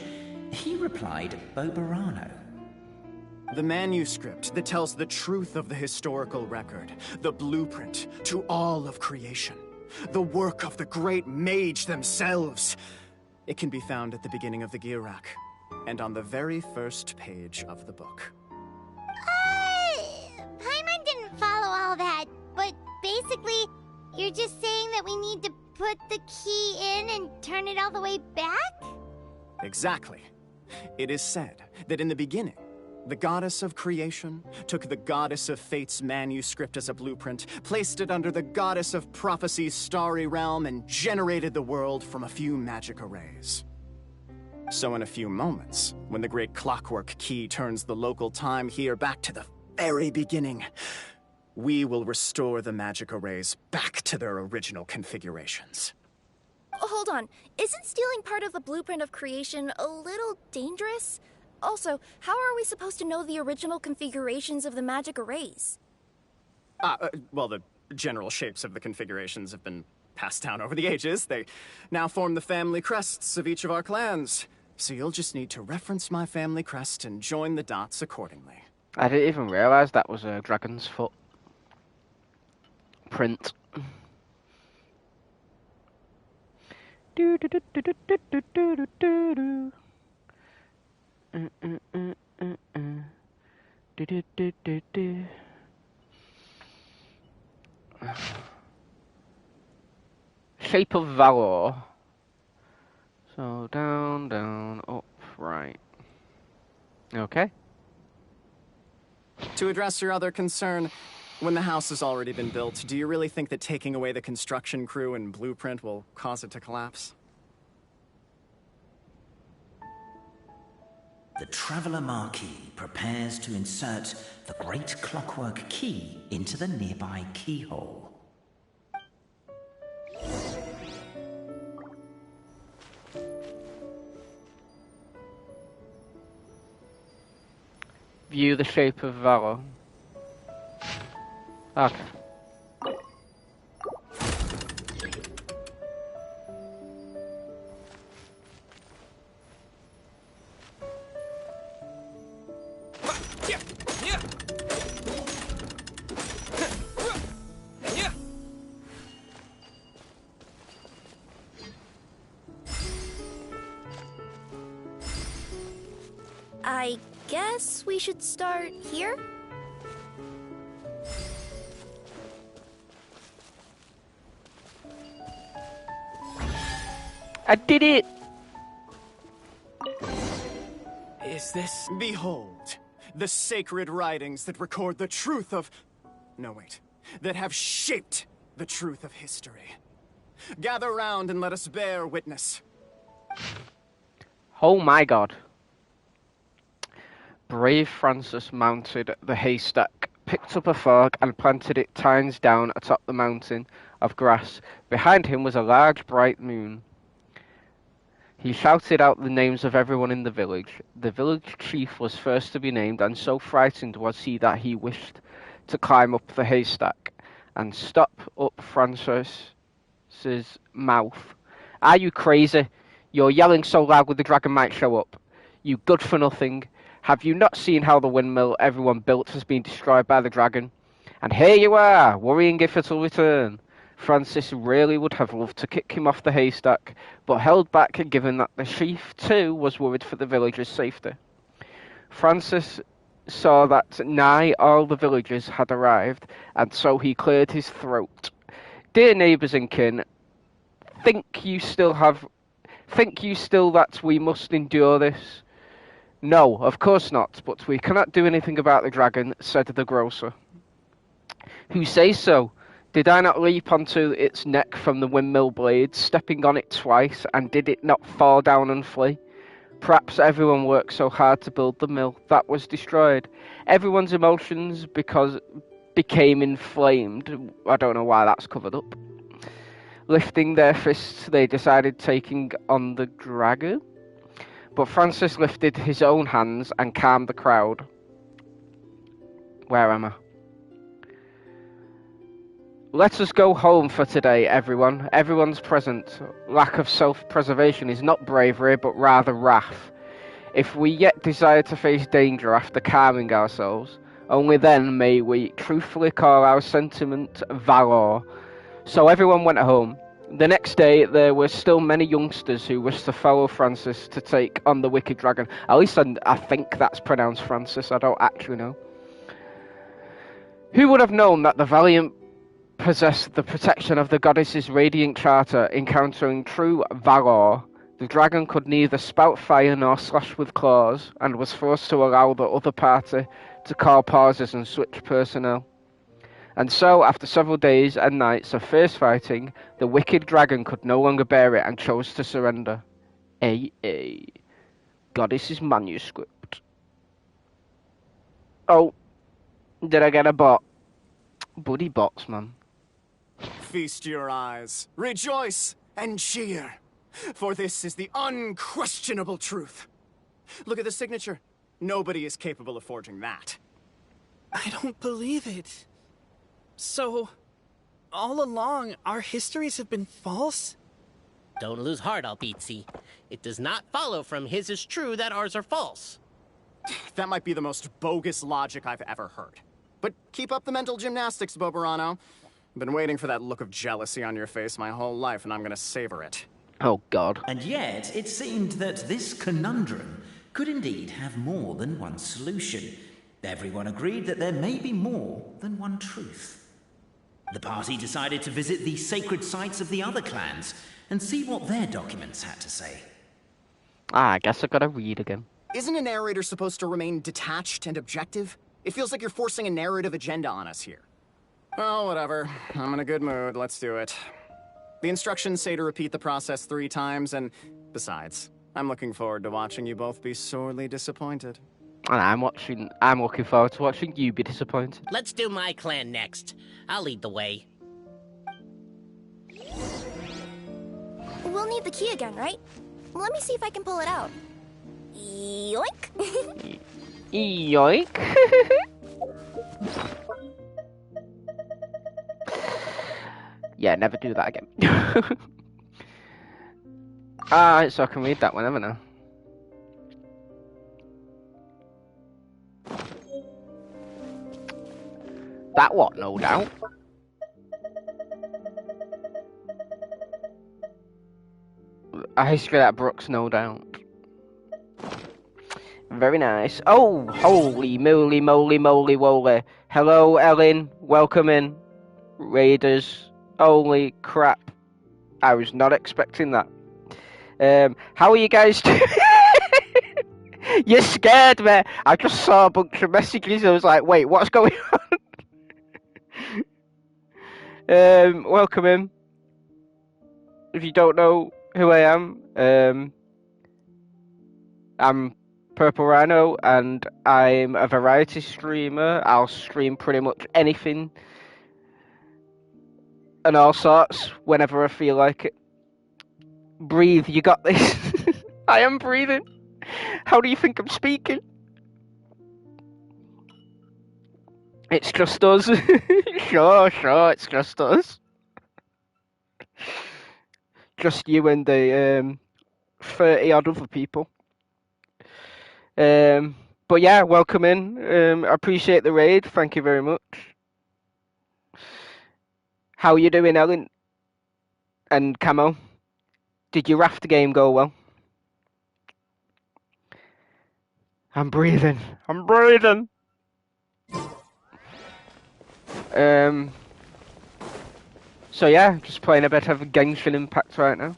He replied, Boberano. The manuscript that tells the truth of the historical record, the blueprint to all of creation, the work of the great mage themselves. It can be found at the beginning of the gear rack, and on the very first page of the book. Paimon didn't follow all that, but basically, you're just saying that we need to put the key in and turn it all the way back? Exactly. It is said that in the beginning, the goddess of creation took the goddess of fate's manuscript as a blueprint, placed it under the goddess of prophecy's starry realm, and generated the world from a few magic arrays. So in a few moments, when the great clockwork key turns the local time here back to the very beginning, we will restore the magic arrays back to their original configurations. Hold on, isn't stealing part of the blueprint of creation a little dangerous? Also, how are we supposed to know the original configurations of the magic arrays? Well, the general shapes of the configurations have been passed down over the ages. They now form the family crests of each of our clans. So you'll just need to reference my family crest and join the dots accordingly. I didn't even realise that was a dragon's foot print. Do do do do do do do do do do. Do do do do do. Shape of Valor. So down, down, up, right. Okay. To address your other concern, when the house has already been built, do you really think that taking away the construction crew and blueprint will cause it to collapse? The Traveler Marquis prepares to insert the great clockwork key into the nearby keyhole. View the shape of Valor. Okay. I guess we should start here? I did it! Is this... Behold, the sacred writings that record the truth of... No, wait. That have shaped the truth of history. Gather round and let us bear witness. Oh my god. Brave Francis mounted the haystack, picked up a fork and planted it tines down atop the mountain of grass. Behind him was a large bright moon. He shouted out the names of everyone in the village. The village chief was first to be named, and so frightened was he that he wished to climb up the haystack and stop up Francis's mouth. Are you crazy? You're yelling so loudly the dragon might show up. You good for nothing. Have you not seen how the windmill everyone built has been destroyed by the dragon? And here you are, worrying if it'll return. Francis really would have loved to kick him off the haystack, but held back given that the chief too was worried for the villagers' safety. Francis saw that nigh all the villagers had arrived, and so he cleared his throat. Dear neighbours and kin, think you still that we must endure this? No, of course not, but we cannot do anything about the dragon, said the grocer. Who says so? Did I not leap onto its neck from the windmill blade, stepping on it twice, and did it not fall down and flee? Perhaps everyone worked so hard to build the mill that was destroyed. Everyone's emotions became inflamed. I don't know why that's covered up. Lifting their fists, they decided taking on the dragon. But Francis lifted his own hands and calmed the crowd. Where am I? Let us go home for today, everyone. Everyone's present. Lack of self-preservation is not bravery, but rather wrath. If we yet desire to face danger after calming ourselves, only then may we truthfully call our sentiment valor. So everyone went home. The next day, there were still many youngsters who wished to follow Francis to take on the wicked dragon. At least I think that's pronounced Francis. I don't actually know. Who would have known that the valiant possessed the protection of the goddess's radiant charter, encountering true valor? The dragon could neither spout fire nor slash with claws, and was forced to allow the other party to call pauses and switch personnel. And so, after several days and nights of fierce fighting, the wicked dragon could no longer bear it and chose to surrender. A.A. Goddess's manuscript. Oh, did I get a bot? Bloody bots, man. Feast your eyes, rejoice, and cheer, for this is the unquestionable truth. Look at the signature. Nobody is capable of forging that. I don't believe it. So, all along, our histories have been false? Don't lose heart, Alpizzi. It does not follow from his is true that ours are false. That might be the most bogus logic I've ever heard. But keep up the mental gymnastics, Boberano. I've been waiting for that look of jealousy on your face my whole life, and I'm gonna savor it. Oh, God. And yet, it seemed that this conundrum could indeed have more than one solution. Everyone agreed that there may be more than one truth. The party decided to visit the sacred sites of the other clans and see what their documents had to say. I guess I gotta read again. Isn't a narrator supposed to remain detached and objective? It feels like you're forcing a narrative agenda on us here. Well, whatever. I'm in a good mood. Let's do it. The instructions say to repeat the process 3 times, and besides, I'm looking forward to watching you both be sorely disappointed. And I'm looking forward to watching you be disappointed. Let's do my clan next. I'll lead the way. We'll need the key again, right? Let me see if I can pull it out. Yoink! Yoink. Yeah, never do that again. Alright, so I can read that whenever now. That what, no doubt. A history that Brooks, no doubt. Very nice. Oh, holy moly, moly, moly, woly. Hello, Ellen. Welcome in. Raiders. Holy crap. I was not expecting that. How are you guys doing? You scared me. I just saw a bunch of messages. I was like, wait, what's going on? Welcome in. if you don't know who I am, I'm Purple Rhino, and I'm a variety streamer. I'll stream pretty much anything and all sorts whenever I feel like it. Breathe, you got this. I am breathing. How do you think I'm speaking? It's just us. Sure, it's just us. Just you and the 30 odd other people. But yeah, welcome in. I appreciate the raid. Thank you very much. How are you doing, Ellen? And Camo? Did your raft game go well? I'm breathing. So yeah, just playing a bit of Genshin Impact right now.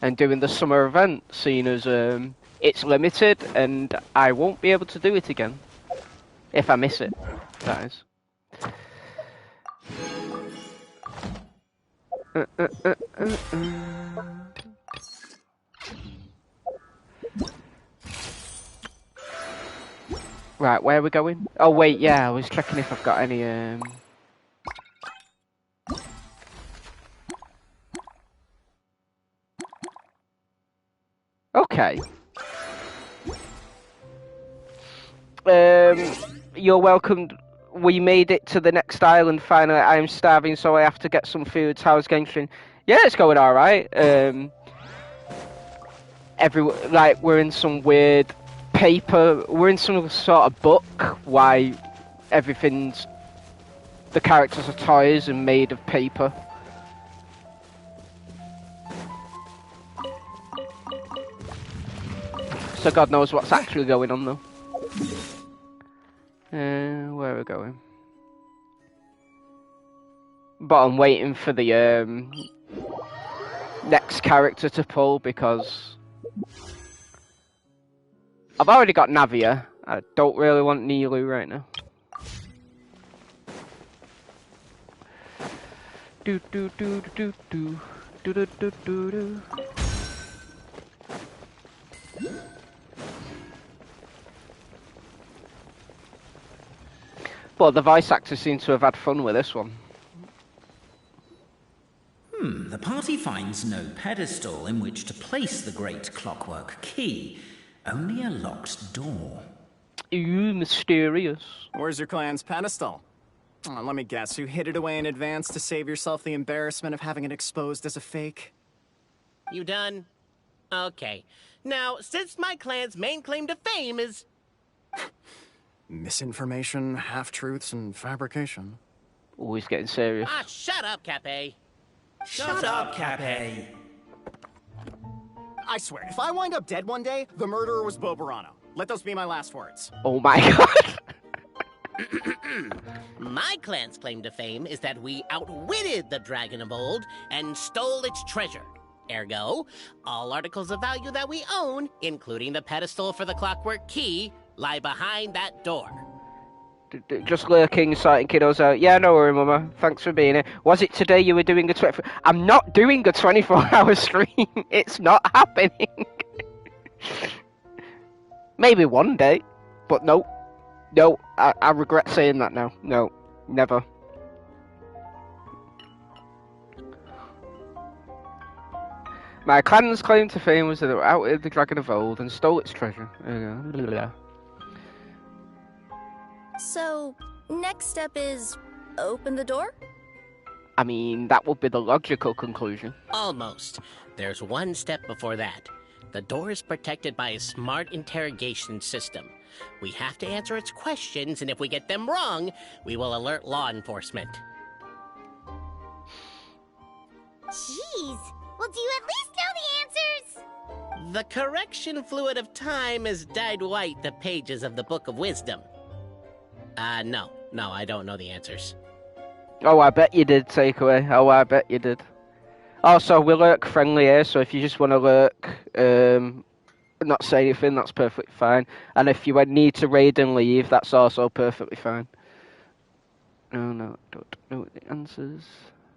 And doing the summer event, seeing as it's limited and I won't be able to do it again. If I miss it, that is. Right, where are we going? Oh wait, yeah, I was checking if I've got any Okay. You're welcome. We made it to the next island finally. I'm starving, so I have to get some food. How's Genshin? Yeah, it's going alright. We're in some weird paper. We're in some sort of book. Why the characters are toys and made of paper. So God knows what's actually going on though. Where are we going? But I'm waiting for the next character to pull because I've already got Navia. I don't really want Nilu right now. Do do do do do do do do do do. Well, the voice actors seem to have had fun with this one. The party finds no pedestal in which to place the great clockwork key, only a locked door. Ooh, mysterious. Where's your clan's pedestal? Let me guess, you hid it away in advance to save yourself the embarrassment of having it exposed as a fake? You done? Okay. Now, since my clan's main claim to fame is... Misinformation, half-truths, and fabrication. Oh, he's getting serious. Ah, shut up, Cape. Shut up, Cape. I swear, if I wind up dead one day, the murderer was Bobarano. Let those be my last words. Oh my god. My clan's claim to fame is that we outwitted the Dragon of Old and stole its treasure. Ergo, all articles of value that we own, including the pedestal for the clockwork key, lie behind that door. Just lurking, sorting kiddos out. Yeah, no worry, Mama. Thanks for being here. Was it today you were doing a 24... I'm not doing a 24-hour stream. It's not happening. Maybe one day, but no. No, I regret saying that now. No, never. My clan's claim to fame was that they outwitted the Dragon of Old and stole its treasure. So, next step is open the door? I mean, that would be the logical conclusion. Almost. There's one step before that. The door is protected by a smart interrogation system. We have to answer its questions, and if we get them wrong, we will alert law enforcement. Jeez. Well, do you at least know the answers? The correction fluid of time has dyed white the pages of the Book of Wisdom. No, I don't know the answers. Oh, I bet you did, Takeaway. Oh, I bet you did. Also, we lurk friendly here, so if you just want to lurk, not say anything, that's perfectly fine. And if you need to raid and leave, that's also perfectly fine. Oh, no, don't know the answers.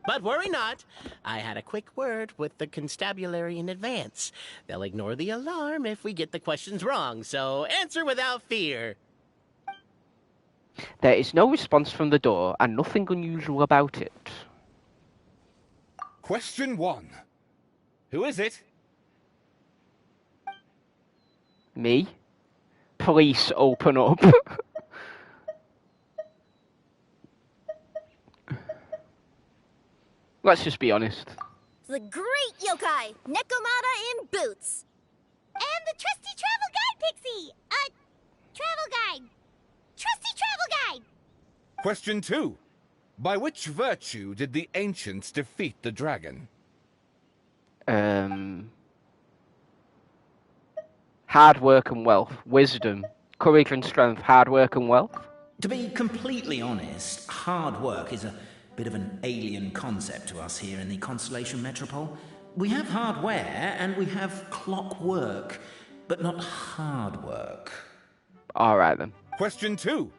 But worry not. I had a quick word with the constabulary in advance. They'll ignore the alarm if we get the questions wrong, so answer without fear. There is no response from the door, and nothing unusual about it. Question 1. Who is it? Me? Police, open up. Let's just be honest. The great yokai, Nekomata in boots. And the trusty travel guide, Pixie! Travel guide. Trusty travel guide! Question 2. By which virtue did the ancients defeat the dragon? Hard work and wealth. Wisdom. Courage and strength. Hard work and wealth. To be completely honest, hard work is a bit of an alien concept to us here in the Constellation Metropole. We have hardware and we have clockwork, but not hard work. Alright then. Question 2.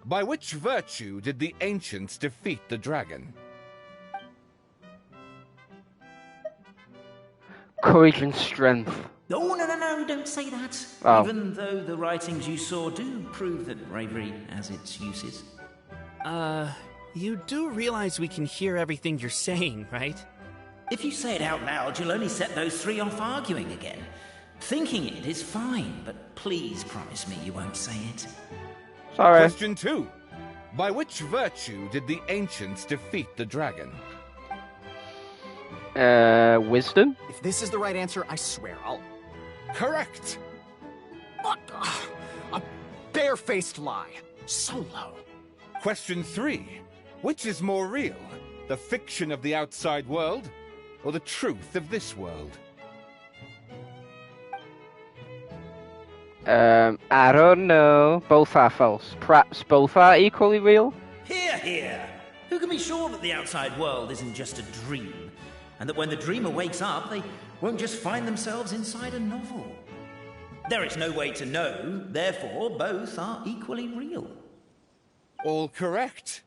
By which virtue did the ancients defeat the dragon? Courage and strength. Oh, no, don't say that. Oh. Even though the writings you saw do prove that bravery has its uses. You do realize we can hear everything you're saying, right? If you say it out loud, you'll only set those three off arguing again. Thinking it is fine, but please promise me you won't say it. Sorry. Question 2. By which virtue did the ancients defeat the dragon? Wisdom? If this is the right answer, I swear I'll... Correct! What? A barefaced lie. So low. Question 3. Which is more real? The fiction of the outside world, or the truth of this world? I don't know. Both are false. Perhaps both are equally real? Hear, hear! Who can be sure that the outside world isn't just a dream? And that when the dreamer wakes up, they won't just find themselves inside a novel? There is no way to know, therefore both are equally real. All correct.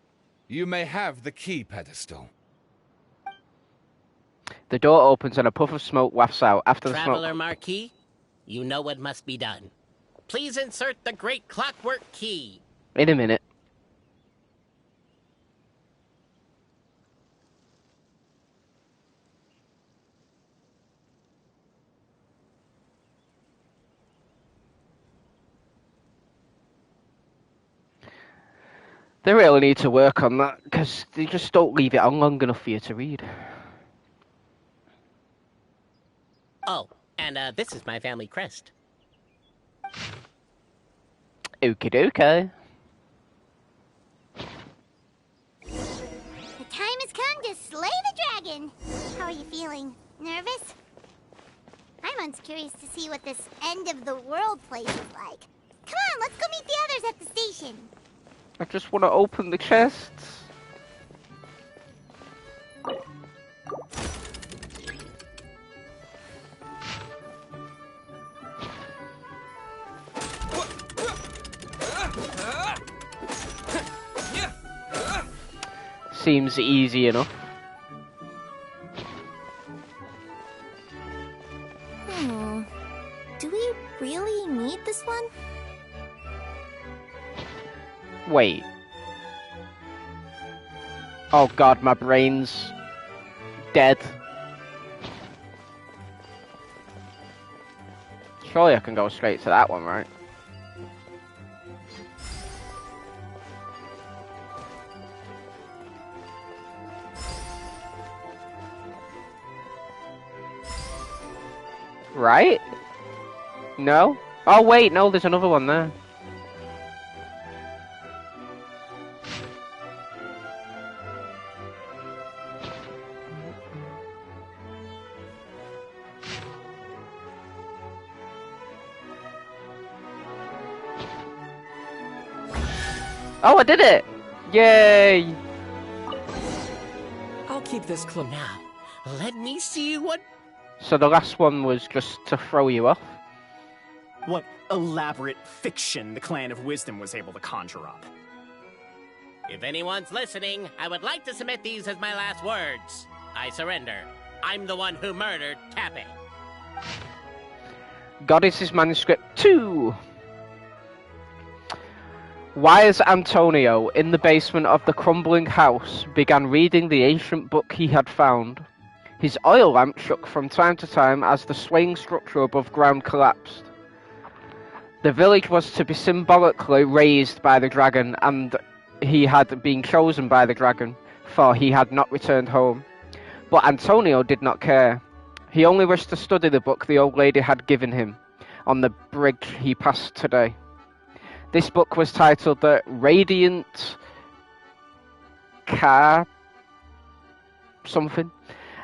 You may have the key pedestal. The door opens and a puff of smoke wafts out. After the Traveler smoke... Marquis, you know what must be done. Please insert the great clockwork key. In a minute. They really need to work on that, because they just don't leave it on long enough for you to read. Oh, and this is my family crest. Okie dokie. The time has come to slay the dragon. How are you feeling? Nervous? I'm curious to see what this end of the world place is like. Come on, let's go meet the others at the station. I just want to open the chests. Seems easy enough. Do we really need this one? Wait. Oh god, my brain's dead. Surely I can go straight to that one, right? Right? No? Oh wait, no, there's another one there. Oh, I did it! Yay! I'll keep this close. Now, let me see what... So the last one was just to throw you off? What elaborate fiction the Clan of Wisdom was able to conjure up. If anyone's listening, I would like to submit these as my last words. I surrender. I'm the one who murdered Tappy. Goddess's Manuscript 2. Wise Antonio, in the basement of the crumbling house, began reading the ancient book he had found. His oil lamp shook from time to time as the swaying structure above ground collapsed. The village was to be symbolically raised by the dragon, and he had been chosen by the dragon, for he had not returned home. But Antonio did not care. He only wished to study the book the old lady had given him on the bridge he passed today. This book was titled The Radiant Car something,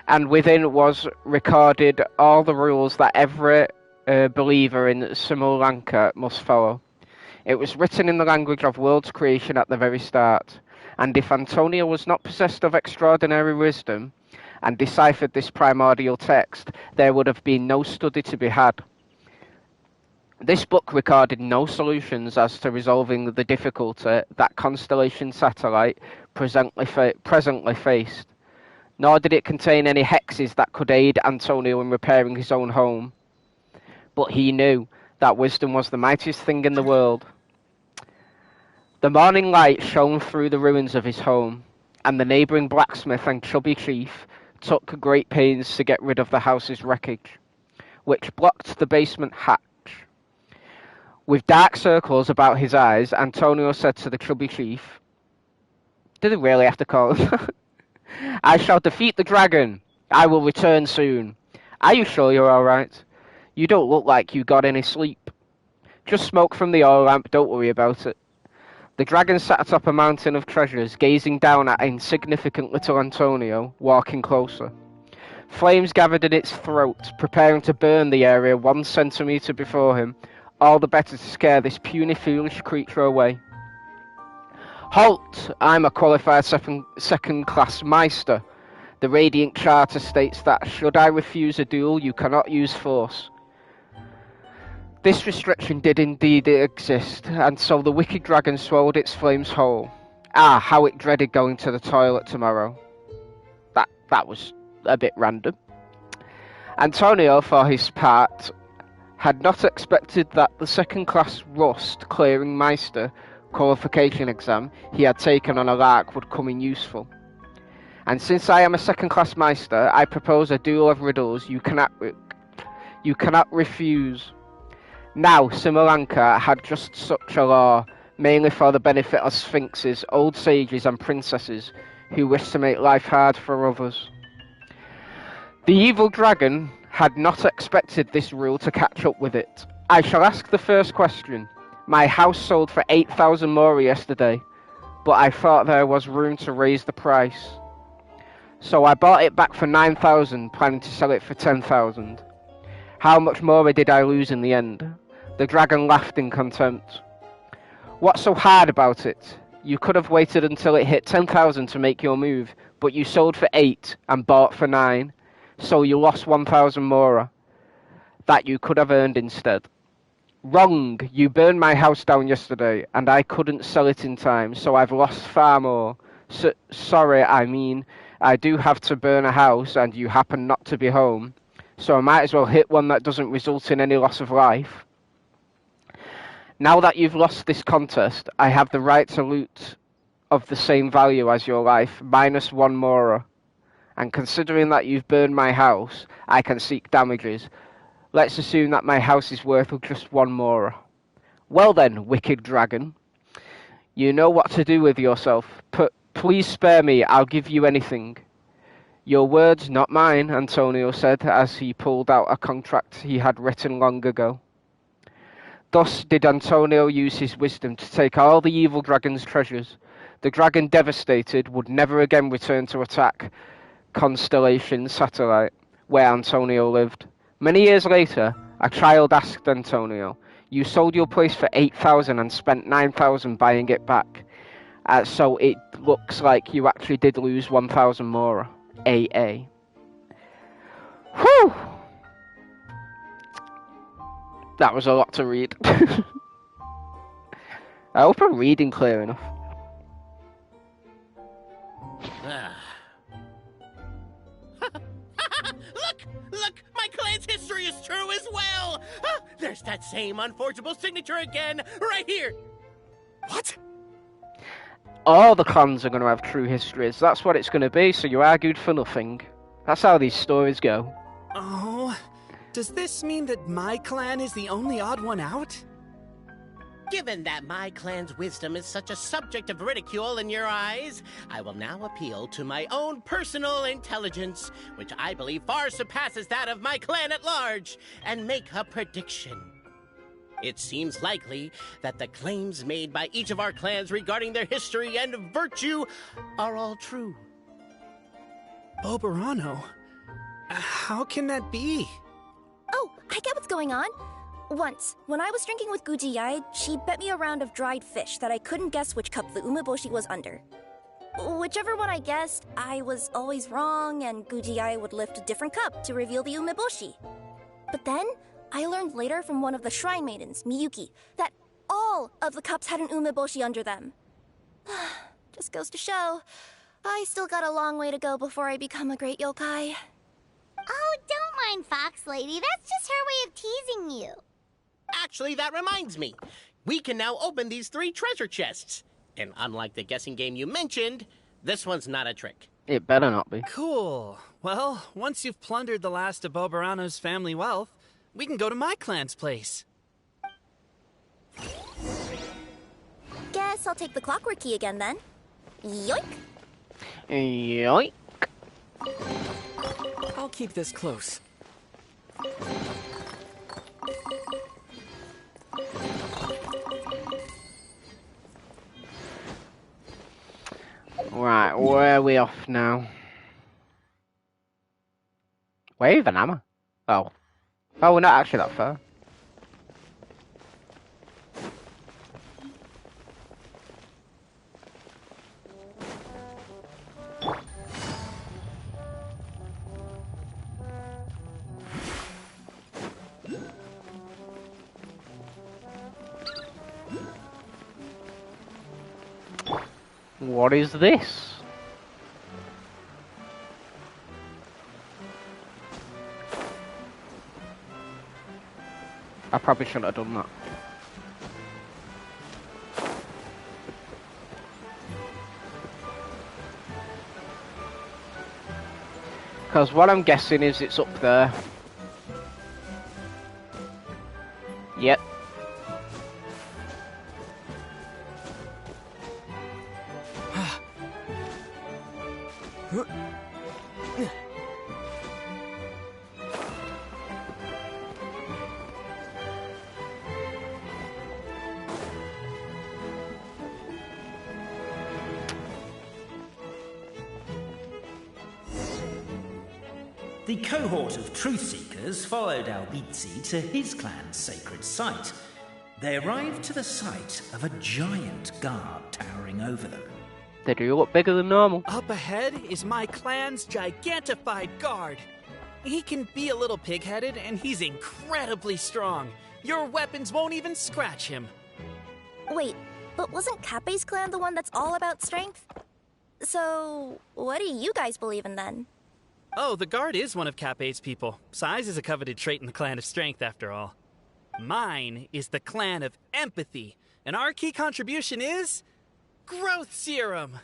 and within was recorded all the rules that every believer in Sri Lanka must follow. It was written in the language of world's creation at the very start, and if Antonio was not possessed of extraordinary wisdom and deciphered this primordial text, there would have been no study to be had. This book recorded no solutions as to resolving the difficulty that Constellation Satellite presently faced, nor did it contain any hexes that could aid Antonio in repairing his own home. But he knew that wisdom was the mightiest thing in the world. The morning light shone through the ruins of his home, and the neighbouring blacksmith and chubby chief took great pains to get rid of the house's wreckage, which blocked the basement hatch. With dark circles about his eyes, Antonio said to the chubby chief, did he really have to call him? I shall defeat the dragon. I will return soon. Are you sure you're alright? You don't look like you got any sleep. Just smoke from the oil lamp, don't worry about it. The dragon sat atop a mountain of treasures, gazing down at insignificant little Antonio, walking closer. Flames gathered in its throat, preparing to burn the area 1 centimetre before him, all the better to scare this puny, foolish creature away. Halt! I'm a qualified second-class Meister. The Radiant Charter states that should I refuse a duel, you cannot use force. This restriction did indeed exist, and so the wicked dragon swallowed its flames whole. Ah, how it dreaded going to the toilet tomorrow. That was a bit random. Antonio, for his part, had not expected that the second-class rust clearing Meister qualification exam he had taken on a lark would come in useful. And since I am a second-class Meister, I propose a duel of riddles you cannot refuse. Now, Sri Lanka had just such a law, mainly for the benefit of sphinxes, old sages and princesses who wish to make life hard for others. The evil dragon had not expected this rule to catch up with it. I shall ask the first question. My house sold for 8,000 more yesterday, but I thought there was room to raise the price. So I bought it back for 9,000, planning to sell it for 10,000. How much more did I lose in the end? The dragon laughed in contempt. What's so hard about it? You could have waited until it hit 10,000 to make your move, but you sold for 8 and bought for 9. So you lost 1,000 more that you could have earned instead. Wrong! You burned my house down yesterday, and I couldn't sell it in time, so I've lost far more. Sorry, I mean, I do have to burn a house, and you happen not to be home, so I might as well hit one that doesn't result in any loss of life. Now that you've lost this contest, I have the right to loot of the same value as your life, minus 1 more. And considering that you've burned my house, I can seek damages. Let's assume that my house is worth just 1 more. Well then, wicked dragon, you know what to do with yourself. Please spare me, I'll give you anything. Your words, not mine, Antonio said as he pulled out a contract he had written long ago. Thus did Antonio use his wisdom to take all the evil dragon's treasures. The dragon, devastated, would never again return to attack Constellation Satellite, where Antonio lived. Many years later, a child asked Antonio, you sold your place for 8,000 and spent 9,000 buying it back. So it looks like you actually did lose 1,000 more. AA. Whew! That was a lot to read. I hope I'm reading clear enough. Look! My clan's history is true as well! There's that same unforgeable signature again, right here! What? All the clans are going to have true histories. That's what it's going to be, so you argued for nothing. That's how these stories go. Oh, does this mean that my clan is the only odd one out? Given that my clan's wisdom is such a subject of ridicule in your eyes, I will now appeal to my own personal intelligence, which I believe far surpasses that of my clan at large, and make a prediction. It seems likely that the claims made by each of our clans regarding their history and virtue are all true. Boberano? How can that be? Oh, I get what's going on. Once, when I was drinking with Gujiyai, she bet me a round of dried fish that I couldn't guess which cup the umeboshi was under. Whichever one I guessed, I was always wrong, and Gujiyai would lift a different cup to reveal the umeboshi. But then, I learned later from one of the shrine maidens, Miyuki, that all of the cups had an umeboshi under them. Just goes to show, I still got a long way to go before I become a great yokai. Oh, don't mind Fox Lady. That's just her way of teasing you. Actually, that reminds me. We can now open these 3 treasure chests. And unlike the guessing game you mentioned, this one's not a trick. It better not be. Cool. Well, once you've plundered the last of Boberano's family wealth, we can go to my clan's place. Guess I'll take the clockwork key again then. Yoink! Yoink. I'll keep this close. Right, where are we off now? Where even am I? Oh. Oh, we're not actually that far. What is this? I probably shouldn't have done that. Because what I'm guessing is it's up there. Yep. The cohort of truth-seekers followed Albizzi to his clan's sacred site. They arrived to the site of a giant guard towering over them. They do look bigger than normal. Up ahead is my clan's gigantified guard. He can be a little pig-headed, and he's incredibly strong. Your weapons won't even scratch him. Wait, but wasn't Kappei's clan the one that's all about strength? So, what do you guys believe in then? Oh, the guard is one of Kappei's people. Size is a coveted trait in the clan of strength, after all. Mine is the clan of empathy, and our key contribution is... growth serum!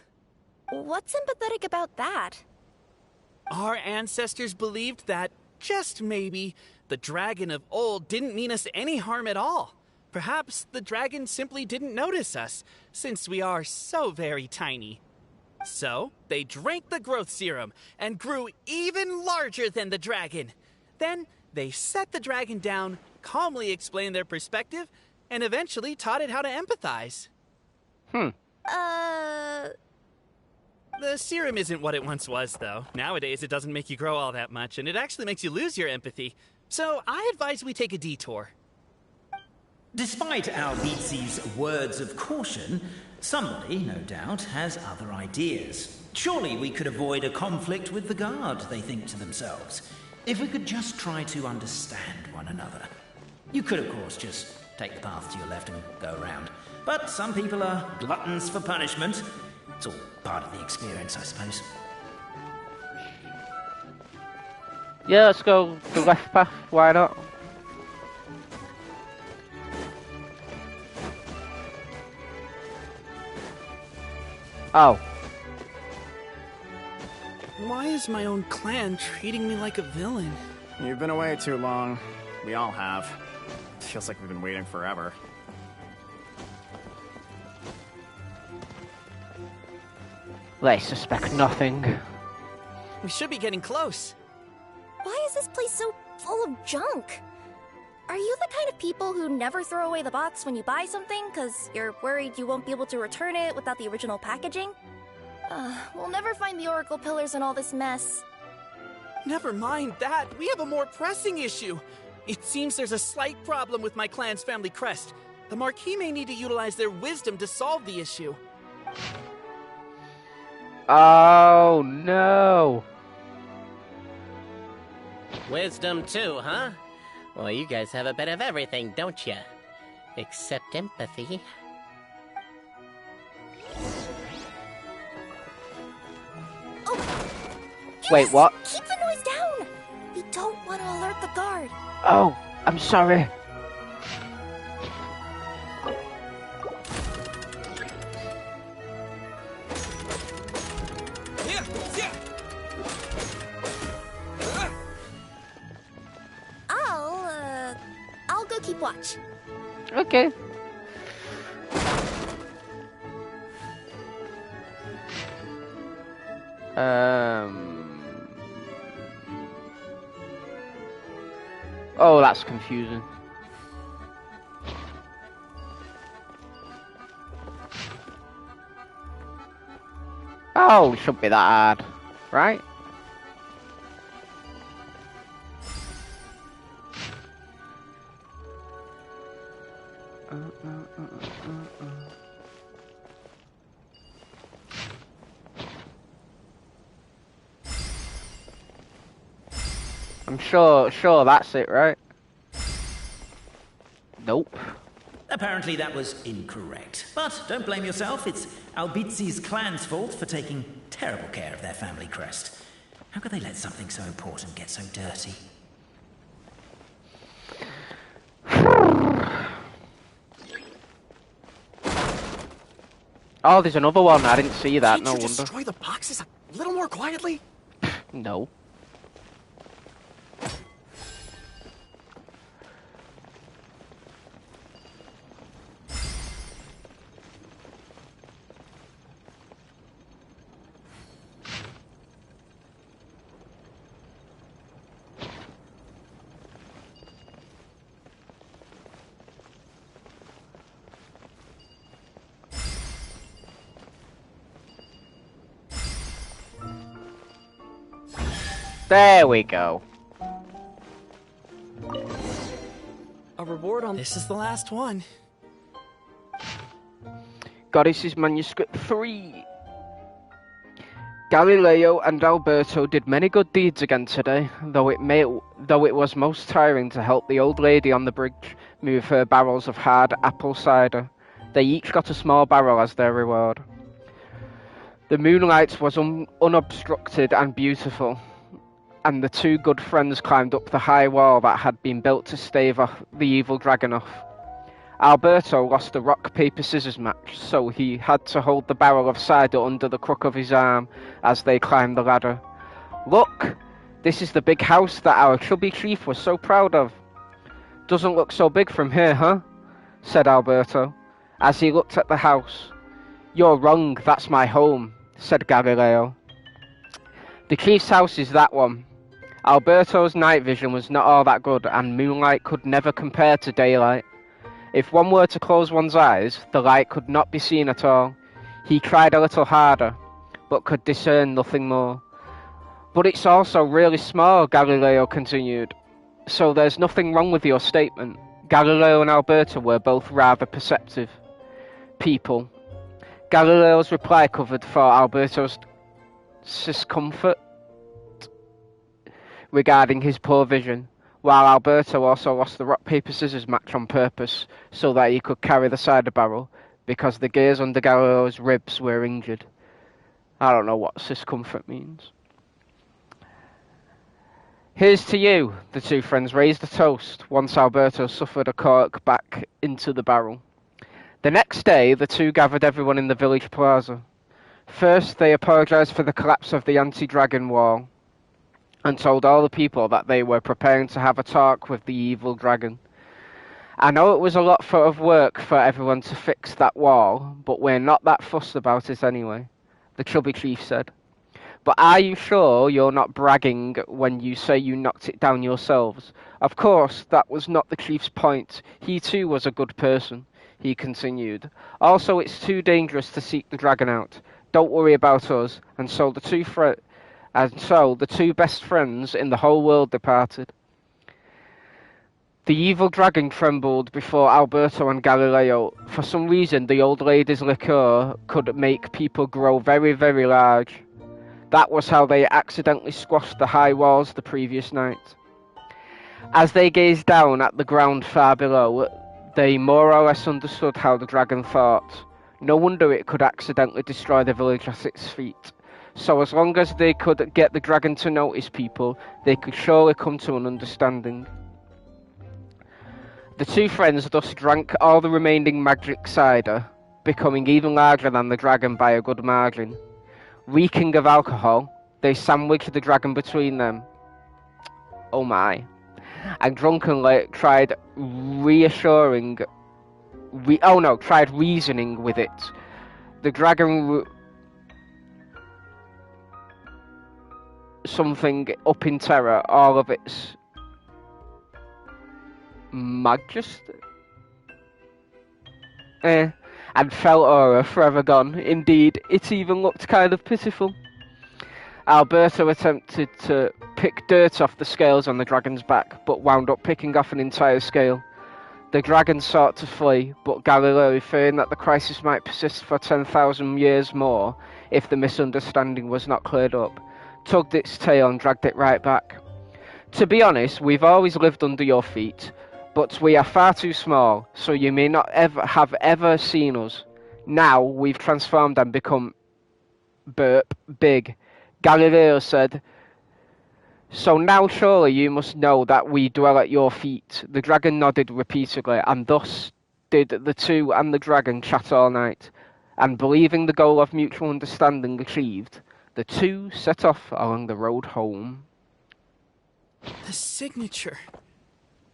What's empathetic about that? Our ancestors believed that, just maybe, the dragon of old didn't mean us any harm at all. Perhaps the dragon simply didn't notice us, since we are so very tiny. So, they drank the growth serum and grew even larger than the dragon. Then, they set the dragon down, calmly explained their perspective, and eventually taught it how to empathize. The serum isn't what it once was, though. Nowadays, it doesn't make you grow all that much, and it actually makes you lose your empathy. So, I advise we take a detour. Despite Albizzi's words of caution, somebody, no doubt, has other ideas. Surely we could avoid a conflict with the guard, they think to themselves, if we could just try to understand one another. You could, of course, just take the path to your left and go around. But some people are gluttons for punishment. It's all part of the experience, I suppose. Yeah, let's go the left path. Why not? Oh. Why is my own clan treating me like a villain? You've been away too long. We all have. Feels like we've been waiting forever. They suspect nothing. We should be getting close. Why is this place so full of junk? Are you the kind of people who never throw away the box when you buy something because you're worried you won't be able to return it without the original packaging? We'll never find the Oracle Pillars in all this mess. Never mind that. We have a more pressing issue. It seems there's a slight problem with my clan's family crest. The Marquis may need to utilize their wisdom to solve the issue. Oh, no. Wisdom too, huh? Well, you guys have a bit of everything, don't you? Except empathy. Wait, what? Keep the noise down! We don't want to alert the guard. Oh, I'm sorry. I'll go keep watch. Okay. Oh, that's confusing. Oh, it shouldn't be that hard, right? I'm sure that's it, right? Nope. Apparently that was incorrect. But don't blame yourself, it's Albizi's clan's fault for taking terrible care of their family crest. How could they let something so important get so dirty? Oh, there's another one. I didn't see that. Can't No you wonder. destroy the boxes a little more quietly? No. There we go. A reward on this is the last one. Goddess's Manuscript 3. Galileo and Alberto did many good deeds again today, though it was most tiring to help the old lady on the bridge move her barrels of hard apple cider. They each got a small barrel as their reward. The moonlight was unobstructed and beautiful, and the two good friends climbed up the high wall that had been built to stave the evil dragon off. Alberto lost the rock-paper-scissors match, so he had to hold the barrel of cider under the crook of his arm as they climbed the ladder. Look! This is the big house that our chubby chief was so proud of. Doesn't look so big from here, huh? Said Alberto, as he looked at the house. You're wrong, that's my home, said Galileo. The chief's house is that one. Alberto's night vision was not all that good, and moonlight could never compare to daylight. If one were to close one's eyes, the light could not be seen at all. He tried a little harder, but could discern nothing more. But it's also really small, Galileo continued. So there's nothing wrong with your statement. Galileo and Alberto were both rather perceptive people. Galileo's reply covered for Alberto's discomfort regarding his poor vision, while Alberto also lost the rock-paper-scissors match on purpose so that he could carry the cider barrel, because the gears under Galileo's ribs were injured. I don't know what discomfort means. Here's to you, the two friends raised a toast once Alberto suffered a cork back into the barrel. The next day, the two gathered everyone in the village plaza. First, they apologized for the collapse of the anti-dragon wall and told all the people that they were preparing to have a talk with the evil dragon. I know it was a lot of work for everyone to fix that wall, but we're not that fussed about it anyway, the chubby chief said. But are you sure you're not bragging when you say you knocked it down yourselves? Of course, that was not the chief's point. He too was a good person, he continued. Also, it's too dangerous to seek the dragon out. Don't worry about us. And so the two best friends in the whole world departed. The evil dragon trembled before Alberto and Galileo. For some reason, the old lady's liqueur could make people grow very, very large. That was how they accidentally squashed the high walls the previous night. As they gazed down at the ground far below, they more or less understood how the dragon thought. No wonder it could accidentally destroy the village at its feet. So as long as they could get the dragon to notice people, they could surely come to an understanding. The two friends thus drank all the remaining magic cider, becoming even larger than the dragon by a good margin. Reeking of alcohol, they sandwiched the dragon between them. Oh my. And drunkenly tried reasoning with it. The dragon something up in terror, all of its majesty. And felt aura forever gone. Indeed, it even looked kind of pitiful. Alberto attempted to pick dirt off the scales on the dragon's back, but wound up picking off an entire scale. The dragon sought to flee, but Galileo, fearing that the crisis might persist for 10,000 years more if the misunderstanding was not cleared up, tugged its tail and dragged it right back. To be honest, we've always lived under your feet, but we are far too small, so you may not have ever seen us. Now we've transformed and become big. Galileo said, so now surely you must know that we dwell at your feet. The dragon nodded repeatedly, and thus did the two and the dragon chat all night. And believing the goal of mutual understanding achieved, the two set off along the road home. The signature.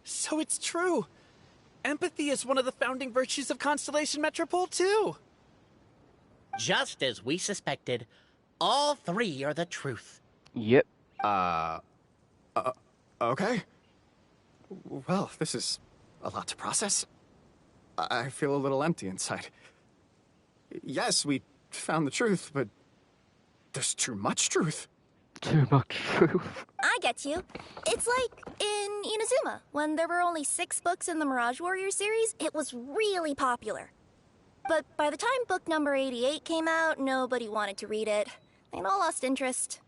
So it's true. Empathy is one of the founding virtues of Constellation Metropole, too. Just as we suspected, all three are the truth. Yep. Okay. Well, this is a lot to process. I feel a little empty inside. Yes, we found the truth, but there's too much truth. Too much truth. I get you. It's like in Inazuma, when there were only 6 books in the Mirage Warrior series, it was really popular. But by the time book number 88 came out, nobody wanted to read it. They'd all lost interest.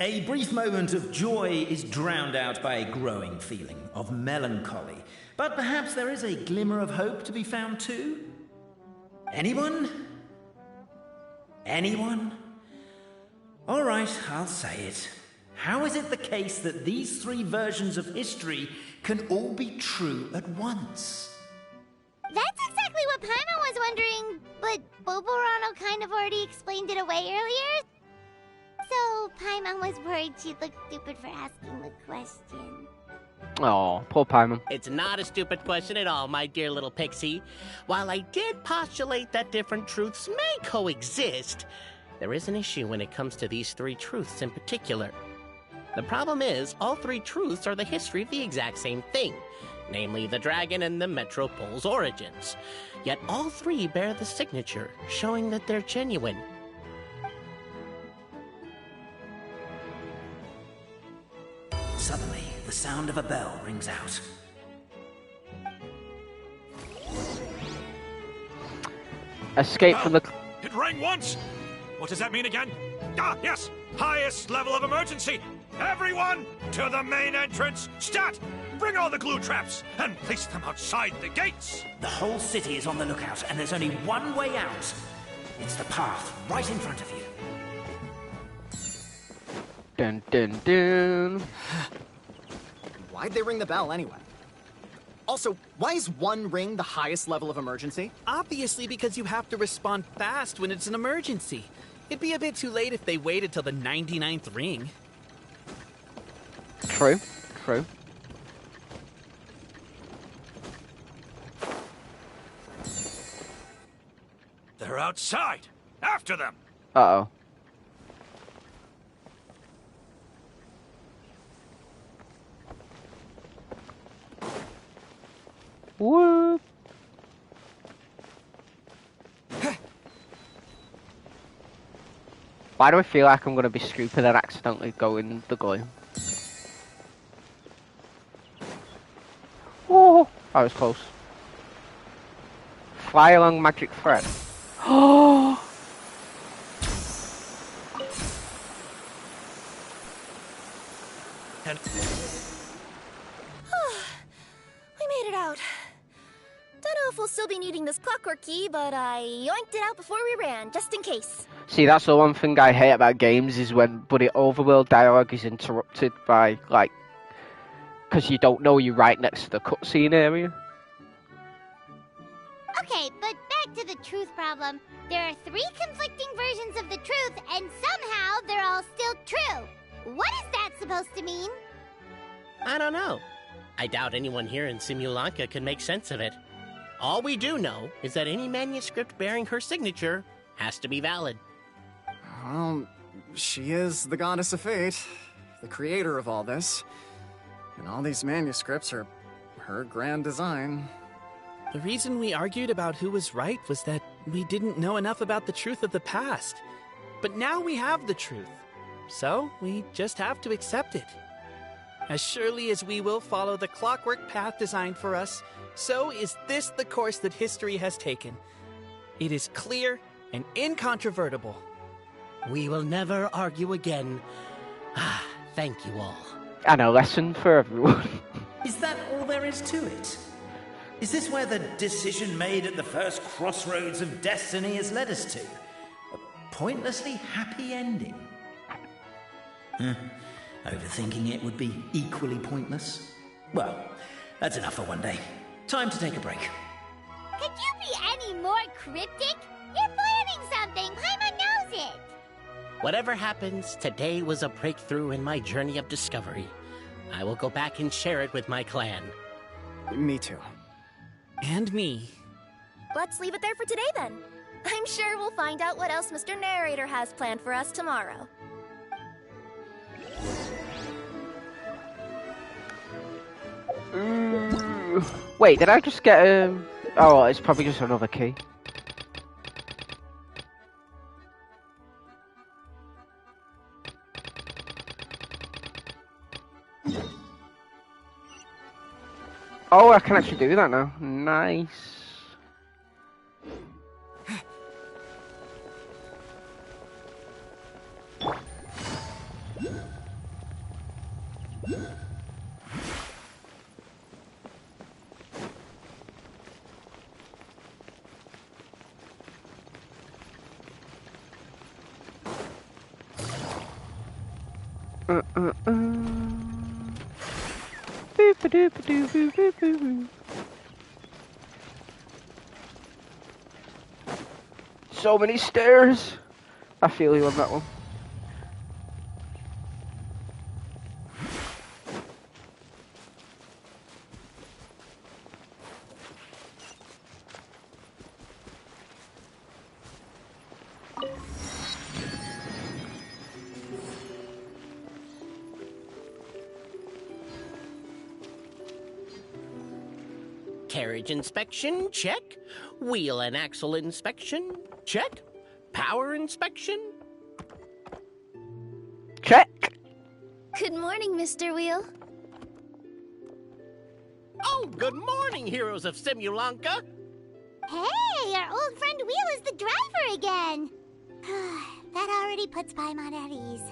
A brief moment of joy is drowned out by a growing feeling of melancholy. But perhaps there is a glimmer of hope to be found too? Anyone? Anyone? All right, I'll say it. How is it the case that these 3 versions of history can all be true at once? That's exactly what Paimon was wondering, but Boborano kind of already explained it away earlier. So Paimon was worried she'd look stupid for asking the question. Oh, poor Paimon. It's not a stupid question at all, my dear little pixie. While I did postulate that different truths may coexist, there is an issue when it comes to these 3 truths in particular. The problem is, all 3 truths are the history of the exact same thing, namely the dragon and the Metropole's origins. Yet all 3 bear the signature, showing that they're genuine. Suddenly, the sound of a bell rings out. Escape from the... It rang once! What does that mean again? Ah, yes! Highest level of emergency! Everyone, to the main entrance! Stat! Bring all the glue traps, and place them outside the gates! The whole city is on the lookout, and there's only one way out. It's the path right in front of you. Dun dun dun. Why'd they ring the bell anyway? Also, why is 1 ring the highest level of emergency? Obviously because you have to respond fast when it's an emergency. It'd be a bit too late if they waited till the 99th ring. True. True. They're outside. After them. Uh-oh. What? Why do I feel like I'm going to be stupid and accidentally go in the gully? Oh, I was close. Fly along magic thread. Oh! And We made it out. Don't know if we'll still be needing this clockwork key, but I yoinked it out before we ran, just in case. See, that's the one thing I hate about games is when bloody overworld dialogue is interrupted by, like, because you don't know you're right next to the cutscene area. Okay, but back to the truth problem. There are 3 conflicting versions of the truth, and somehow they're all still true. What is that supposed to mean? I don't know. I doubt anyone here in Simulanka can make sense of it. All we do know is that any manuscript bearing her signature has to be valid. Well, she is the goddess of fate, the creator of all this. And all these manuscripts are her grand design. The reason we argued about who was right was that we didn't know enough about the truth of the past. But now we have the truth. So we just have to accept it. As surely as we will follow the clockwork path designed for us, so is this the course that history has taken. It is clear and incontrovertible. We will never argue again. Ah, thank you all. And a lesson for everyone. Is that all there is to it? Is this where the decision made at the first crossroads of destiny has led us to? A pointlessly happy ending? Overthinking it would be equally pointless. Well, that's enough for one day. Time to take a break. Could you be any more cryptic? You're planning something. Paimon knows it. Whatever happens, today was a breakthrough in my journey of discovery. I will go back and share it with my clan. Me too. And me. Let's leave it there for today then. I'm sure we'll find out what else Mr. Narrator has planned for us tomorrow. Wait, did I just get oh, it's probably just another key. Oh, I can actually do that now. Nice. So many stairs. I feel you on that one. Carriage inspection, check. Wheel and axle inspection, check. Power inspection. Check. Good morning, Mr. Wheel. Oh, good morning, heroes of Simulanka. Hey, our old friend Wheel is the driver again. That already puts Paimon at ease.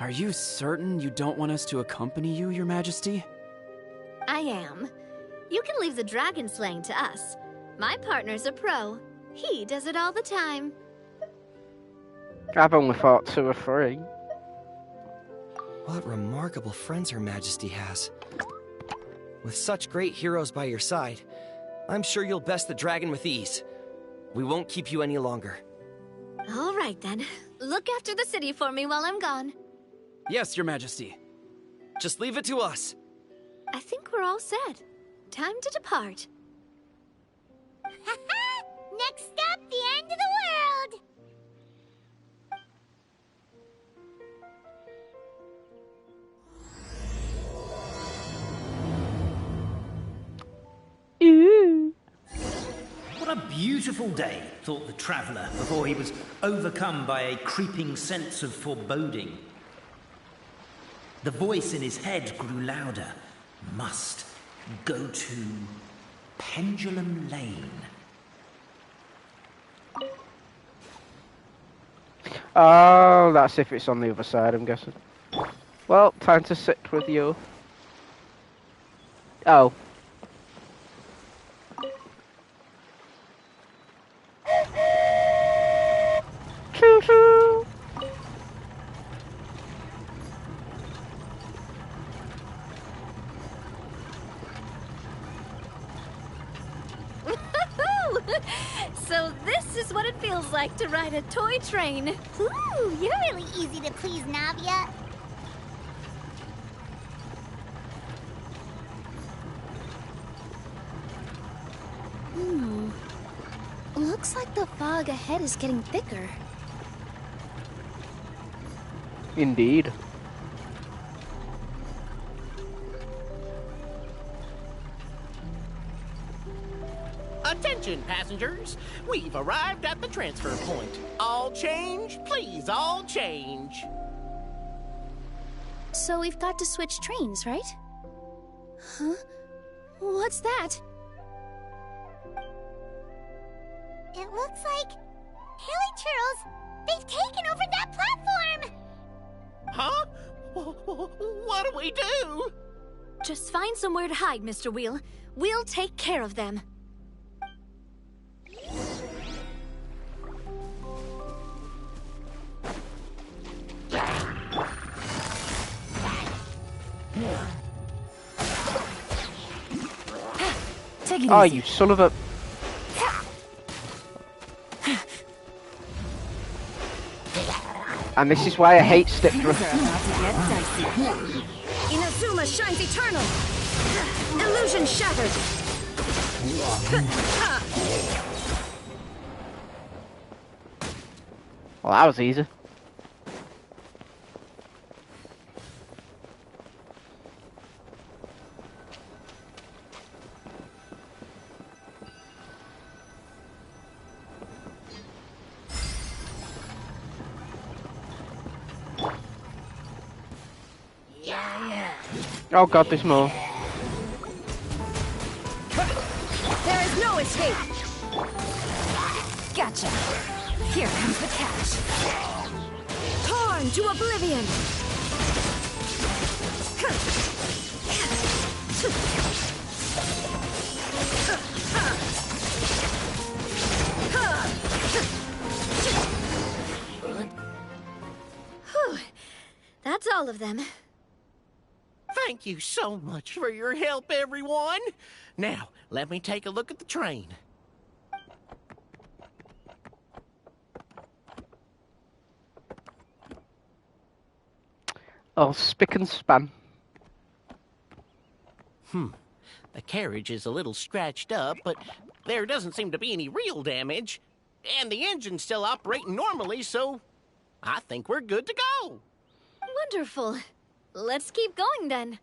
Are you certain you don't want us to accompany you, Your Majesty? I am. You can leave the dragon slaying to us. My partner's a pro. He does it all the time. I've only fought 2 or 3. What remarkable friends Her Majesty has. With such great heroes by your side, I'm sure you'll best the dragon with ease. We won't keep you any longer. All right, then. Look after the city for me while I'm gone. Yes, Your Majesty. Just leave it to us. I think we're all set. Time to depart. Next stop, the end of the world! What a beautiful day, thought the traveller, before he was overcome by a creeping sense of foreboding. The voice in his head grew louder. Must go to Pendulum Lane. Oh, that's if it's on the other side, I'm guessing. Well, time to sit with you. Oh. Choo-choo! So this is what it feels like to ride a toy train. Ooh, you're really easy to please, Navia. Looks like the fog ahead is getting thicker. Indeed. Attention, passengers. We've arrived at the transfer point. All change, please, all change. So we've got to switch trains, right? Huh? What's that? It looks like... Haley Churls, they've taken over that platform! Huh? What do we do? Just find somewhere to hide, Mr. Wheel. We'll take care of them. Take it Oh, easy. you son of a... And this is why I hate stick drift. Inazuma shines eternal! Illusion shattered! Well, that was easy. Oh god, there's more. There is no escape! Gotcha! Here comes the catch! Torn to oblivion! Whew. That's all of them. Thank you so much for your help, everyone. Now, let me take a look at the train. Oh, spick and span. The carriage is a little scratched up, but there doesn't seem to be any real damage. And the engine's still operating normally, so I think we're good to go. Wonderful. Let's keep going then.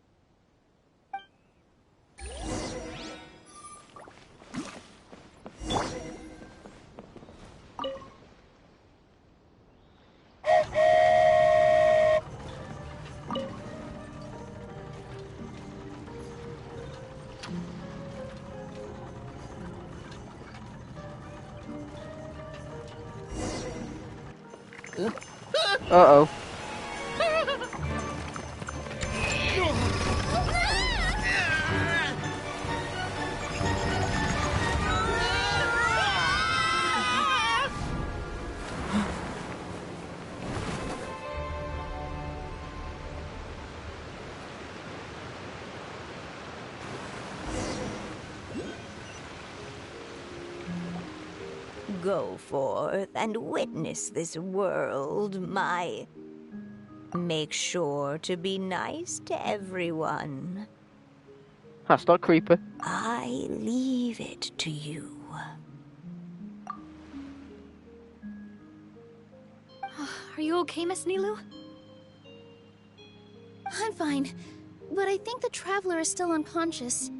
Uh-oh. Go forth and witness this world, my... Make sure to be nice to everyone. That's not creepy. I leave it to you. Are you okay, Miss Nilu? I'm fine, but I think the Traveler is still unconscious.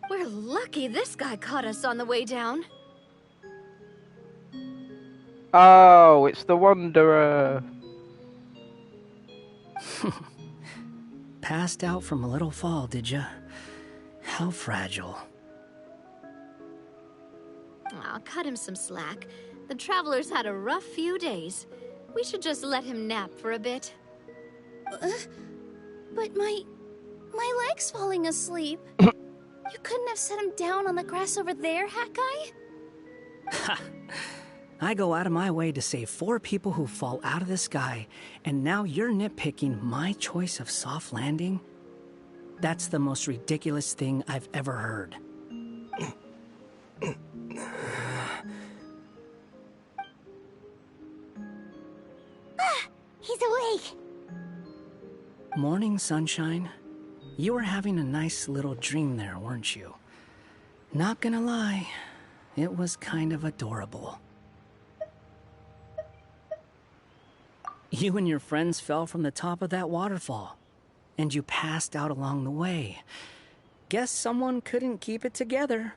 We're lucky this guy caught us on the way down. Oh, it's the Wanderer. Passed out from a little fall, did ya? How fragile. Aw, cut him some slack. The Traveler's had a rough few days. We should just let him nap for a bit. But my leg's falling asleep. You couldn't have set him down on the grass over there, Hat Guy? Ha! I go out of my way to save 4 people who fall out of the sky, and now you're nitpicking my choice of soft landing? That's the most ridiculous thing I've ever heard. He's awake. Morning, sunshine. You were having a nice little dream there, weren't you? Not gonna lie, it was kind of adorable. You and your friends fell from the top of that waterfall, and you passed out along the way. Guess someone couldn't keep it together.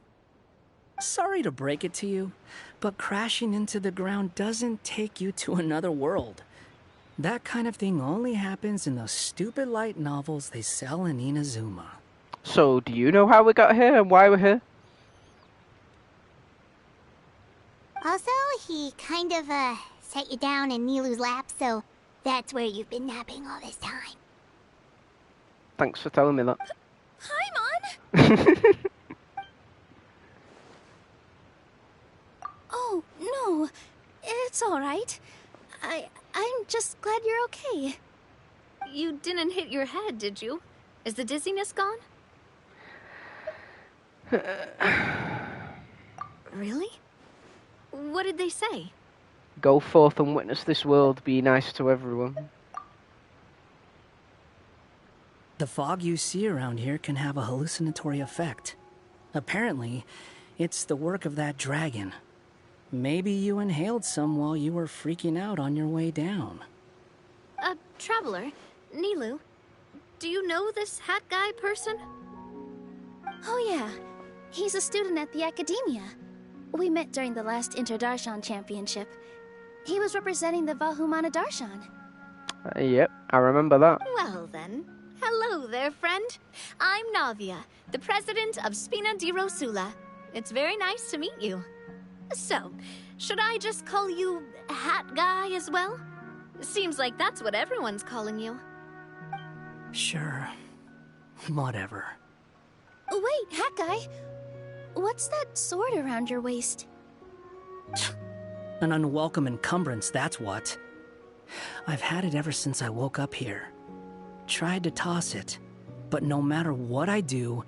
Sorry to break it to you, but crashing into the ground doesn't take you to another world. That kind of thing only happens in those stupid light novels they sell in Inazuma. So, do you know how we got here and why we're here? Also, he kind of, set you down in Nilu's lap, so that's where you've been napping all this time. Thanks for telling me that. Hi, Mon! Oh, no. It's alright. I'm just glad you're okay. You didn't hit your head, did you? Is the dizziness gone? Really? What did they say? Go forth and witness this world, be nice to everyone. The fog you see around here can have a hallucinatory effect. Apparently, it's the work of that dragon. Maybe you inhaled some while you were freaking out on your way down. Traveler, Nilu, do you know this hat guy person? Oh yeah, he's a student at the Academia. We met during the last Inter-Darshan Championship. He was representing the Vahumana Darshan. Yep, I remember that. Well then, hello there, friend. I'm Navia, the president of Spina di Rosula. It's very nice to meet you. So, should I just call you Hat Guy as well? Seems like that's what everyone's calling you. Sure. Whatever. Wait, Hat Guy. What's that sword around your waist? An unwelcome encumbrance, that's what. I've had it ever since I woke up here. Tried to toss it, but no matter what I do,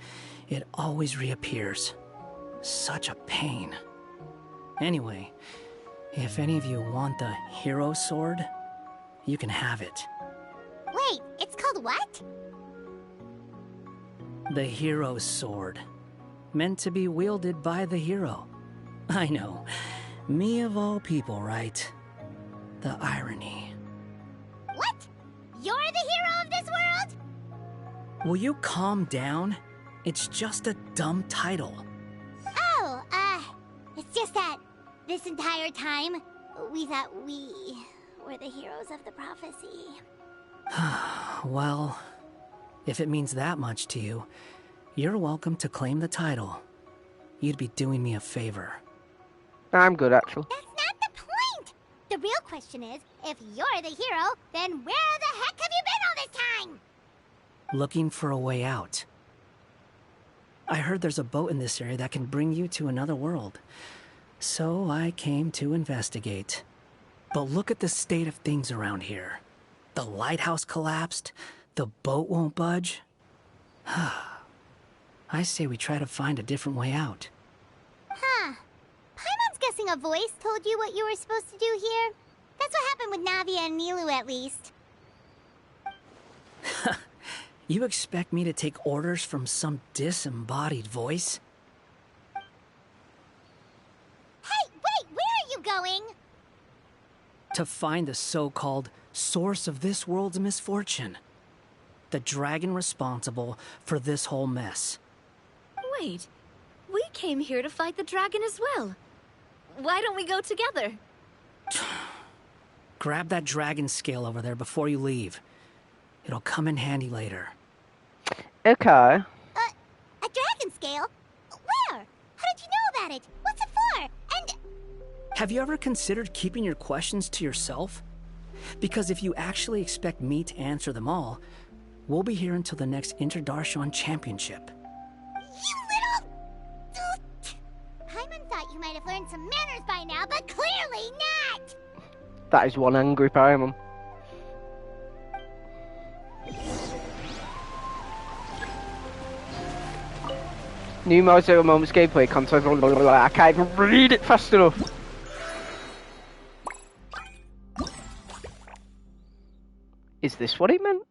it always reappears. Such a pain. Anyway, if any of you want the hero sword, you can have it. Wait, it's called what? The hero sword. Meant to be wielded by the hero. I know. Me of all people, right? The irony. What? You're the hero of this world? Will you calm down? It's just a dumb title. Oh, it's just that this entire time, we thought we were the heroes of the prophecy. Well, if it means that much to you, you're welcome to claim the title. You'd be doing me a favor. I'm good, actually. That's not the point! The real question is, if you're the hero, then where the heck have you been all this time? Looking for a way out. I heard there's a boat in this area that can bring you to another world. So I came to investigate. But look at the state of things around here. The lighthouse collapsed. The boat won't budge. I say we try to find a different way out. Huh. Paimon's guessing a voice told you what you were supposed to do here. That's what happened with Navia and Nilu, at least. You expect me to take orders from some disembodied voice? Hey, wait, where are you going? To find the so-called source of this world's misfortune. The dragon responsible for this whole mess. Wait, we came here to fight the dragon as well. Why don't we go together? Grab that dragon scale over there before you leave. It'll come in handy later. Okay. A dragon scale? Where? How did you know about it? What's it for? And... Have you ever considered keeping your questions to yourself? Because if you actually expect me to answer them all, we'll be here until the next Interdarshan Championship. You little... Paimon thought you might have learned some manners by now, but clearly not! That is one angry Paimon. New Mode 0 Moments gameplay content. I can't even read it fast enough. Is this what he meant?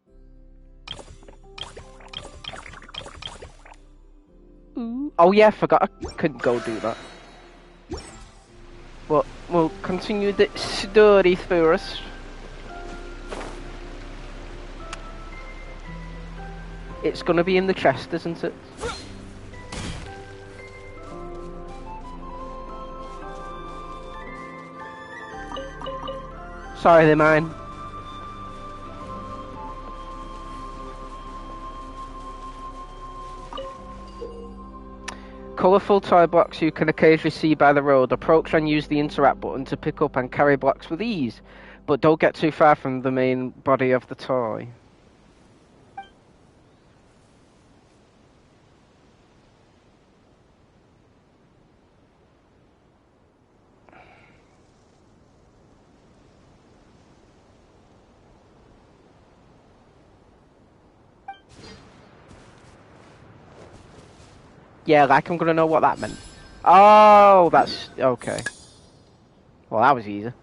Ooh. Oh yeah, I forgot I couldn't go do that. Well, we'll continue the story first. It's gonna be in the chest, isn't it? Sorry, they're mine. Colourful toy blocks you can occasionally see by the road. Approach and use the interact button to pick up and carry blocks with ease, but don't get too far from the main body of the toy. Yeah, like I'm gonna know what that meant. Oh, that's okay. Well, that was easy.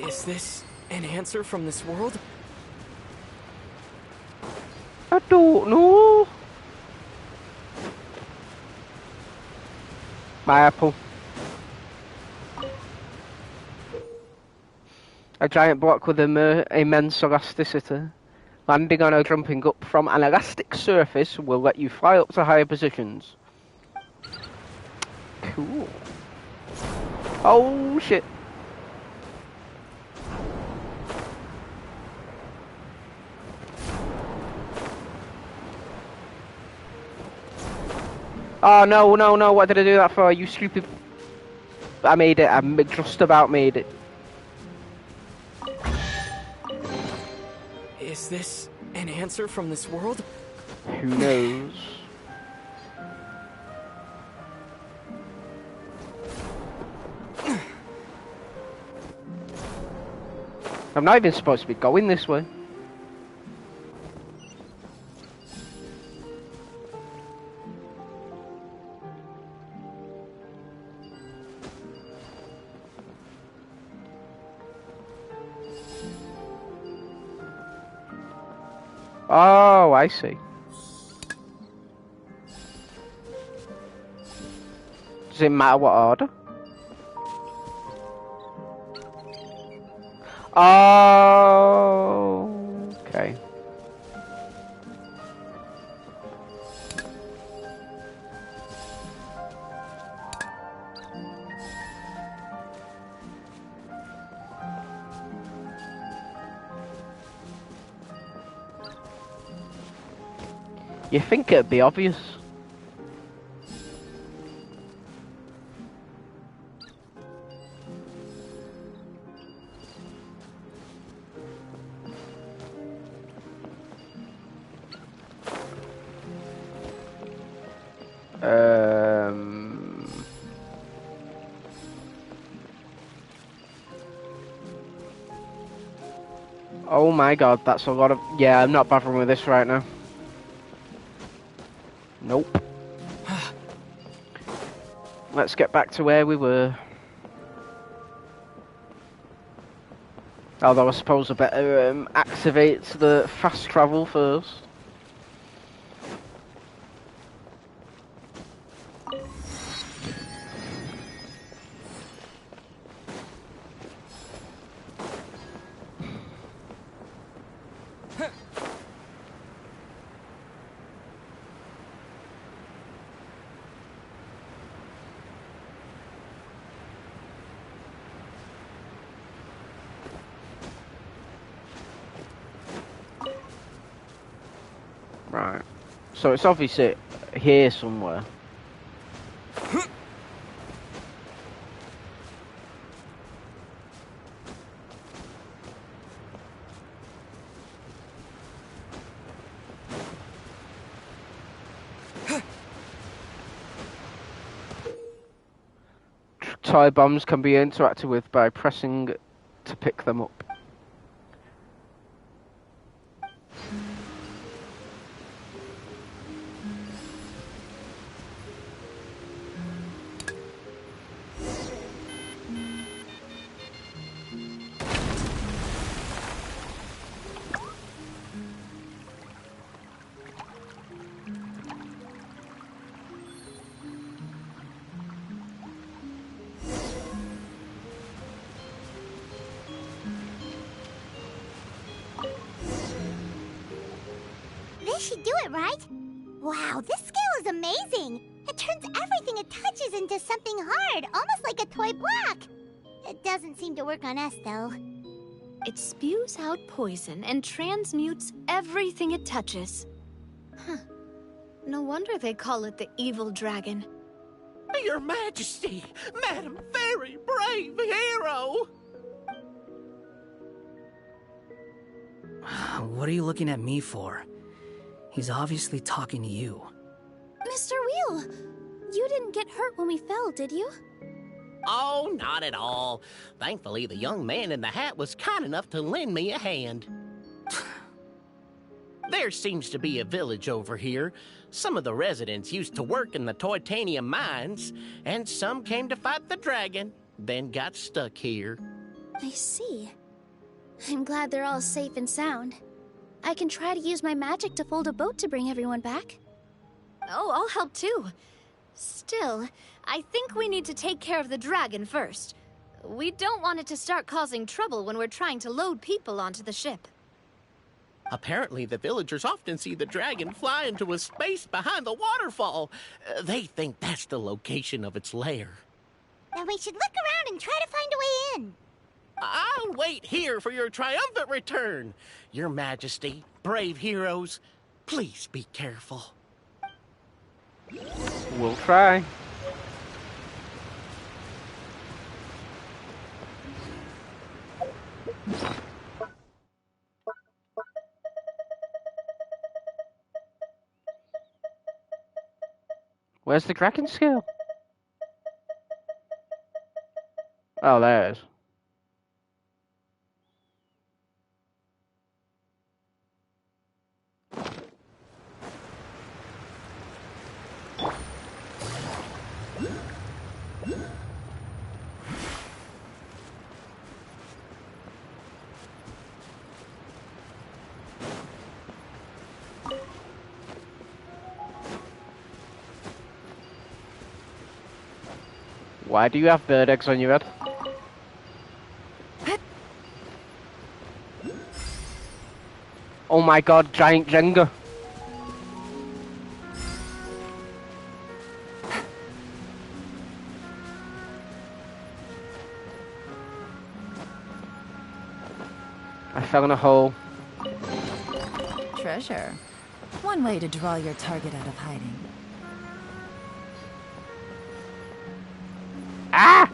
Is this an answer from this world? I don't know. My apple. A giant block with immense elasticity. Landing on or jumping up from an elastic surface will let you fly up to higher positions. Cool. Oh shit. Oh no, no, no, what did I do that for? You stupid... I made it, I just about made it. Is this an answer from this world? Who knows? I'm not even supposed to be going this way. Oh, I see. Does it matter what order? Oh, okay. You think it'd be obvious? Oh my god, that's a lot of... Yeah, I'm not bothering with this right now. Nope. let's get back to where we were. Although I suppose I better activate the fast travel first. Right, so it's obviously here somewhere. Toy bombs can be interacted with by pressing to pick them up. This should do it, right? Wow, this scale is amazing! It turns everything it touches into something hard, almost like a toy block! It doesn't seem to work on us, though. It spews out poison and transmutes everything it touches. Huh. No wonder they call it the evil dragon. Your Majesty, Madam Very Brave Hero! What are you looking at me for? He's obviously talking to you. Mr. Wheel, you didn't get hurt when we fell, did you? Oh, not at all. Thankfully, the young man in the hat was kind enough to lend me a hand. There seems to be a village over here. Some of the residents used to work in the titanium mines, and some came to fight the dragon, then got stuck here. I see. I'm glad they're all safe and sound. I can try to use my magic to fold a boat to bring everyone back. Oh, I'll help too. Still, I think we need to take care of the dragon first. We don't want it to start causing trouble when we're trying to load people onto the ship. Apparently, the villagers often see the dragon fly into a space behind the waterfall. They think that's the location of its lair. Then we should look around and try to find a way in. I'll wait here for your triumphant return. Your Majesty, brave heroes, please be careful. We'll try. Where's the dragon scale? Oh, there it is. Why do you have bird eggs on your head? Oh my god, giant Jenga. I fell in a hole. Treasure. One way to draw your target out of hiding. Ah!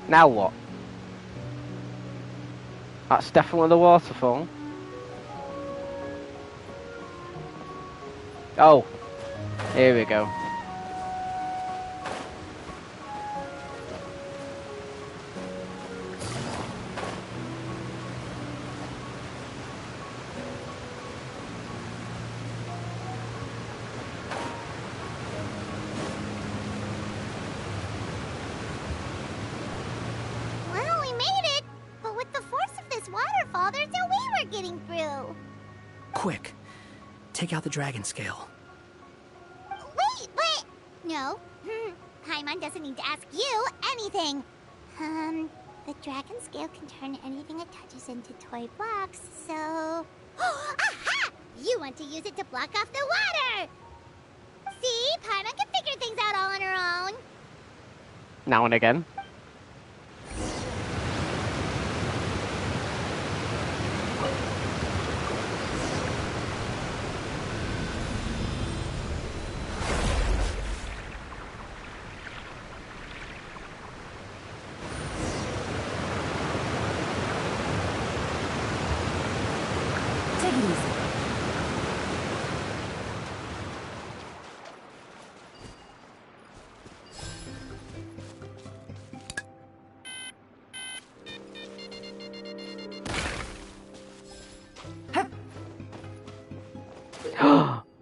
Now what? That's definitely the waterfall. Oh, here we go. Well, we made it! But with the force of this waterfall, there's no way we're getting through. Quick, take out the dragon scale. Wait, but... No. Paimon doesn't need to ask you anything. The dragon scale can turn anything it touches into toy blocks, so... Aha! You want to use it to block off the water! See? Paimon can figure things out all on her own. Now and again. Take it easy.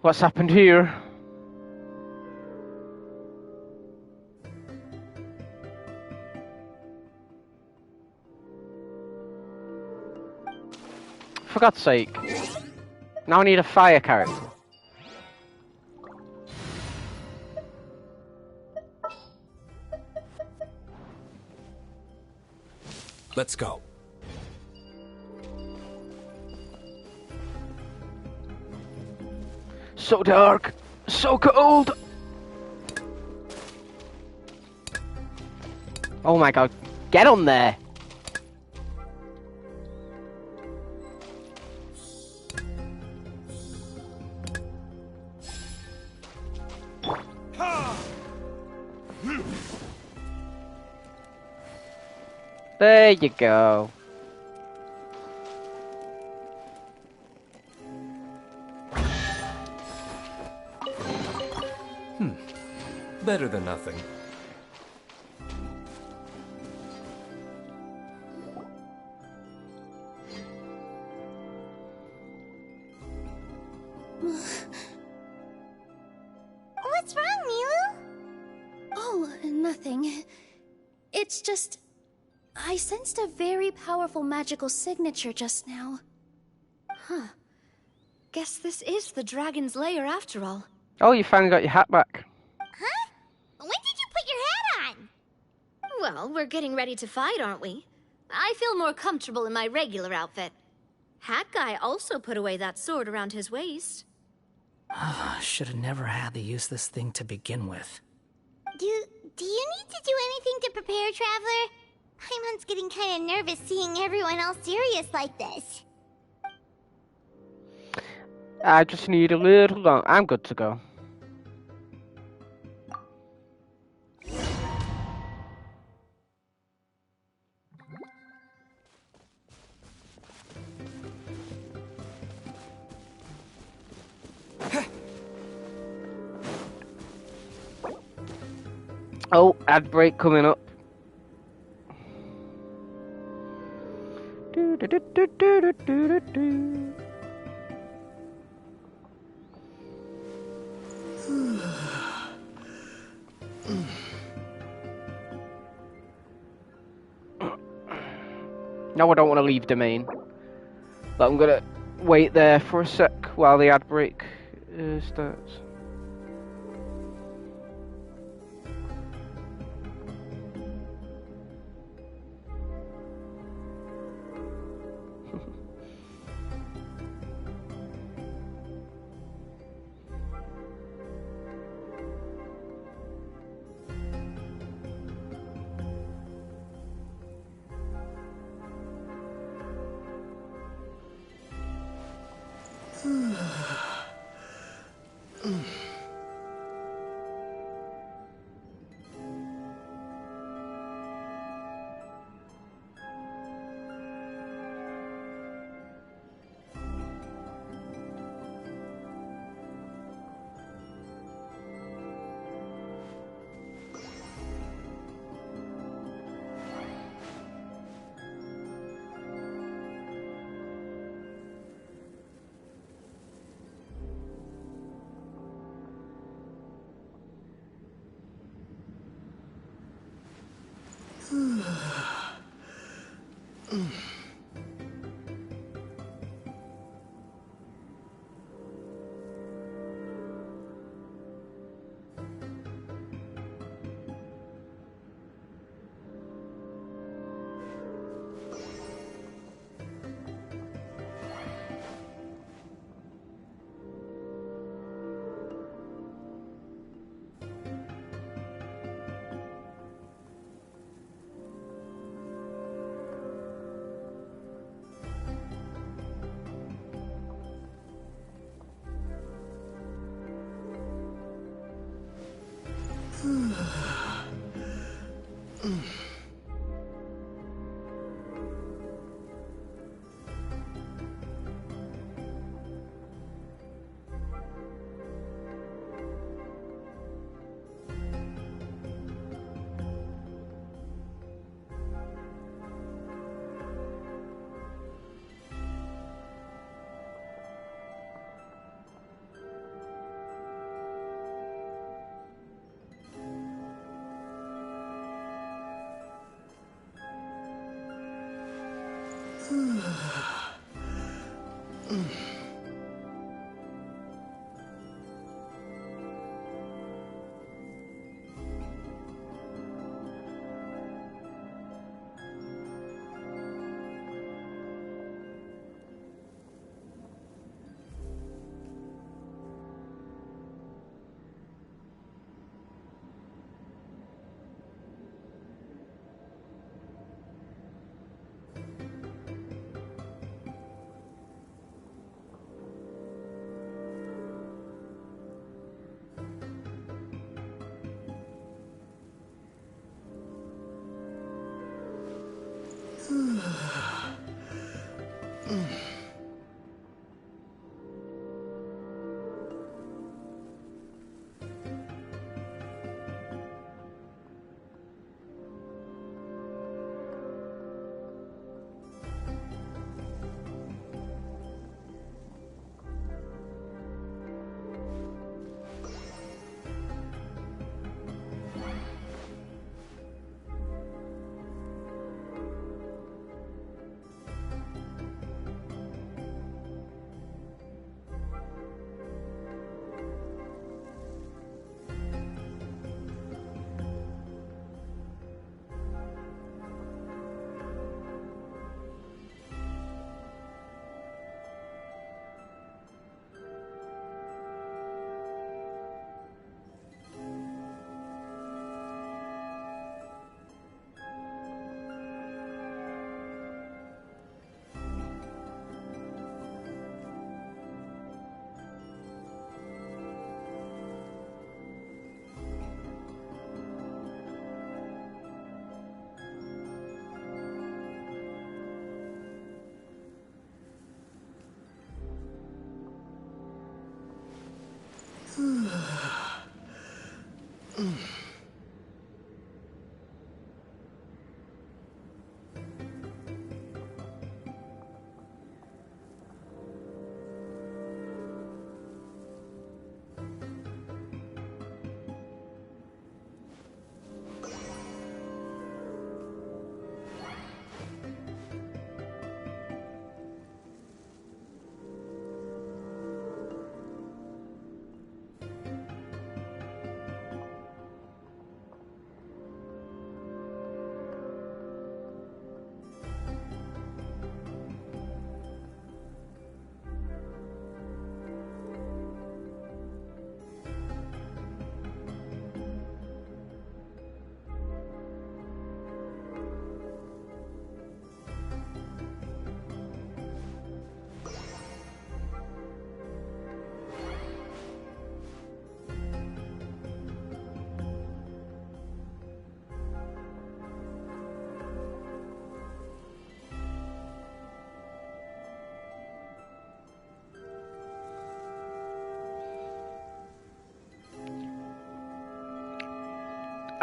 What's happened here? For God's sake. Now I need a fire character. Let's go. So dark, so cold. Oh my god, get on there. There you go. Better than nothing. What's wrong, Milu? Oh, nothing. It's just... I sensed a very powerful magical signature just now. Huh. Guess this is the dragon's lair after all. Oh, you finally got your hat back. Huh? When did you put your hat on? Well, we're getting ready to fight, aren't we? I feel more comfortable in my regular outfit. Hat Guy also put away that sword around his waist. Should have never had to use this thing to begin with. Do you need to do anything to prepare, Traveler? Paimon's getting kind of nervous seeing everyone else serious like this. I just need a little long. I'm good to go. Oh, ad break coming up. Do, do, do, do, do, do, do, do. No, I don't want to leave domain, but I'm gonna wait there for a sec while the ad break starts.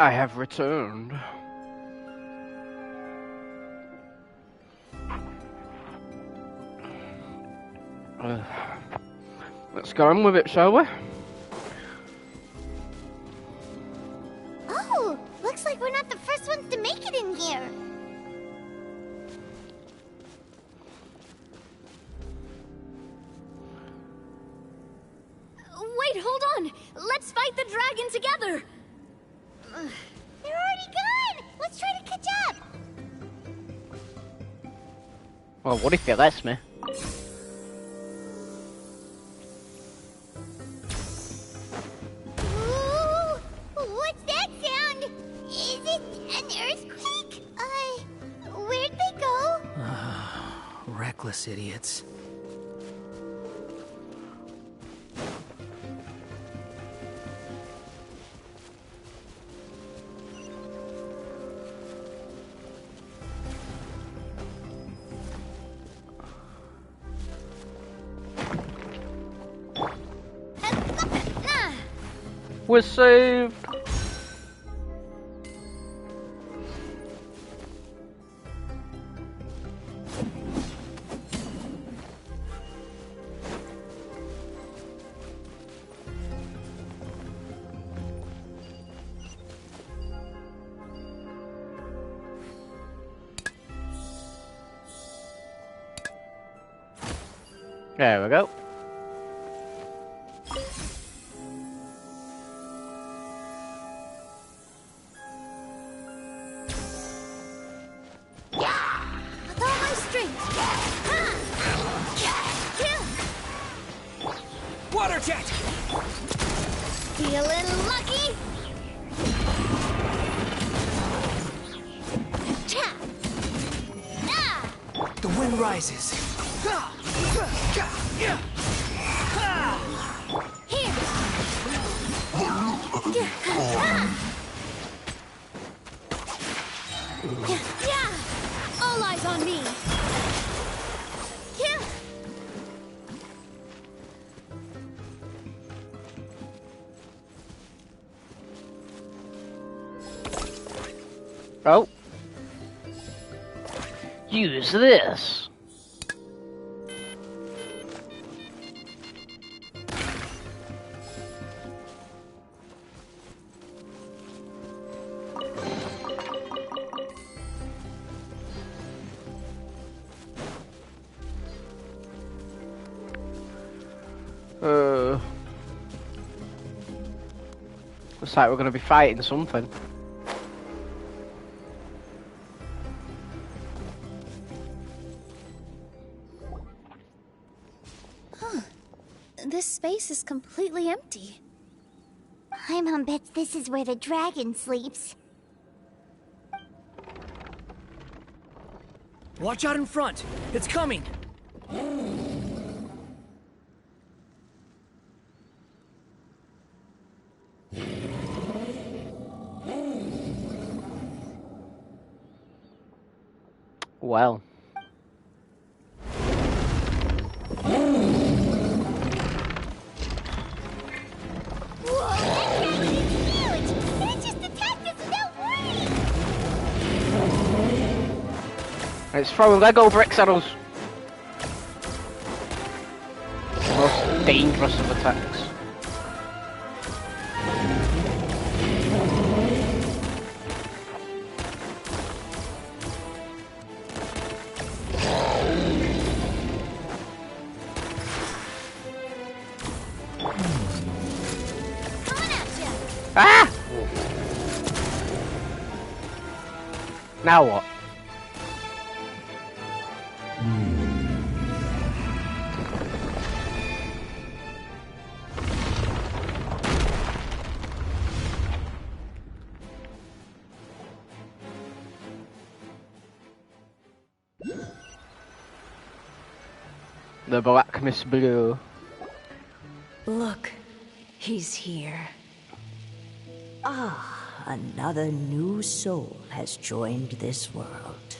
I have returned. Let's go on with it, shall we? Oh, looks like we're not the first ones to make it in here. Wait, hold on! Let's fight the dragon together! They're already gone! Let's try to catch up! Well, what if he lets me? Ooh, what's that sound? Is it an earthquake? Where'd they go? Reckless idiots. We're saved! There we go. With all my strength. Water jet! Feeling lucky? The wind rises. All eyes on me. Oh. Use this. Looks like we're going to be fighting something. Huh. This space is completely empty. My mom bets this is where the dragon sleeps. Watch out in front. It's coming. Well. Whoa, that dragon is huge! And it just attacked us without warning! It's throwing Lego bricks at us. Most dangerous of attacks. Ah! Now what? The Black Miss Blue. Look, he's here. Ah, another new soul has joined this world.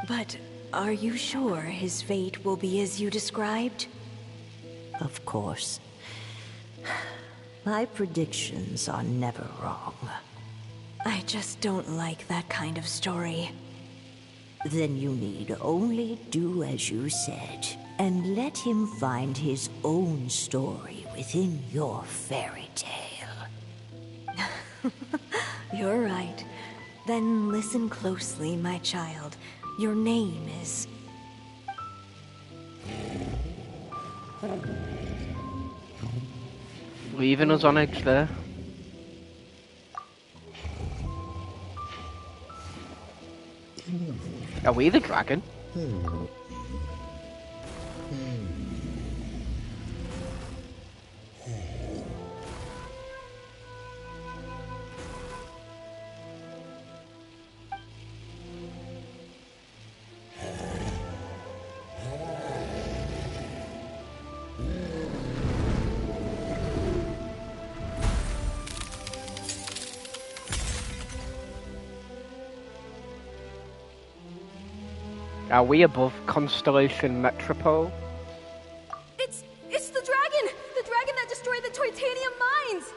But are you sure his fate will be as you described? Of course. My predictions are never wrong. I just don't like that kind of story. Then you need only do as you said, and let him find his own story within your fairy tale. You're right. Then listen closely, my child. Your name is... Leaving us on edge there. Are we the dragon? Are we above Constellation Metropole? It's the dragon! The dragon that destroyed the titanium mines!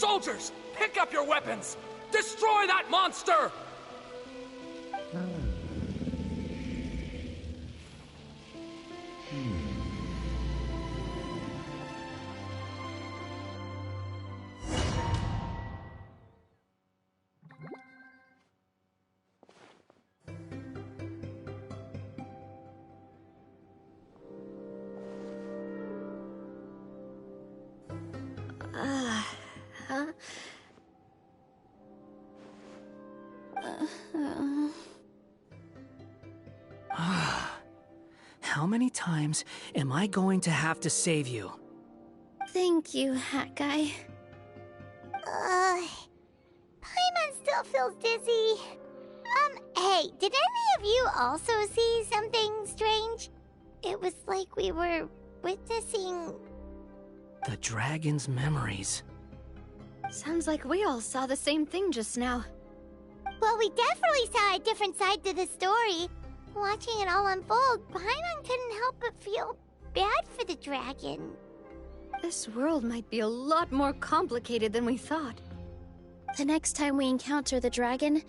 Soldiers, pick up your weapons! Destroy that monster! How many times am I going to have to save you? Thank you, Hat Guy. Paimon still feels dizzy. Hey, did any of you also see something strange? It was like we were witnessing... The dragon's memories. Sounds like we all saw the same thing just now. Well, we definitely saw a different side to the story. Watching it all unfold, Paimon couldn't help but feel bad for the dragon. This world might be a lot more complicated than we thought. The next time we encounter the dragon,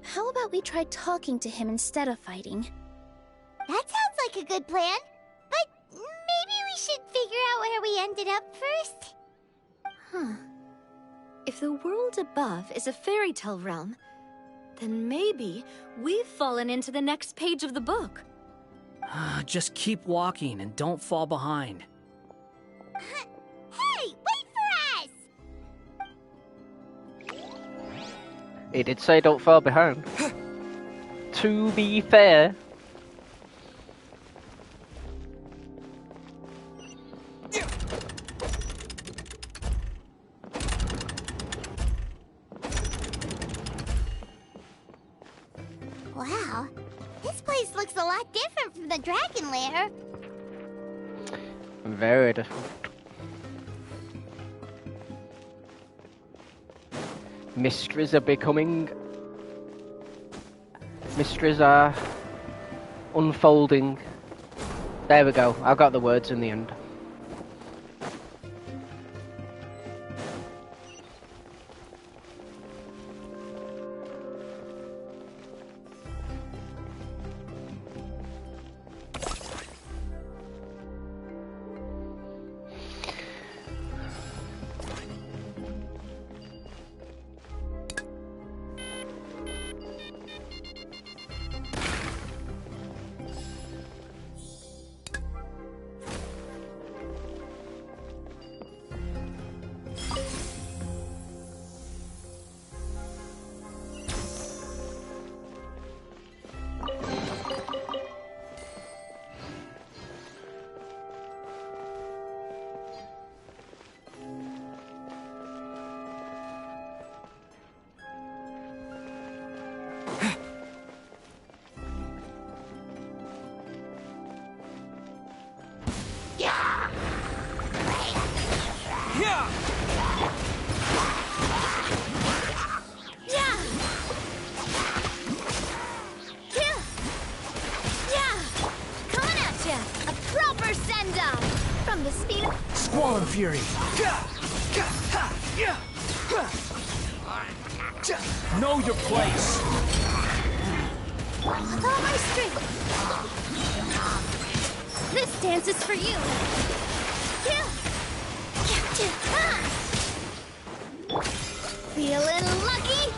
how about we try talking to him instead of fighting? That sounds like a good plan. But maybe we should figure out where we ended up first. Huh. If the world above is a fairy tale realm, then maybe we've fallen into the next page of the book. Just keep walking and don't fall behind. Hey, wait for us! He did say don't fall behind. To be fair. Wow, this place looks a lot different from the dragon lair. Very different. Mysteries are becoming... Mysteries are unfolding. There we go, I got the words in the end. Fury. Know your place. With all my strength. This dance is for you. Feeling lucky?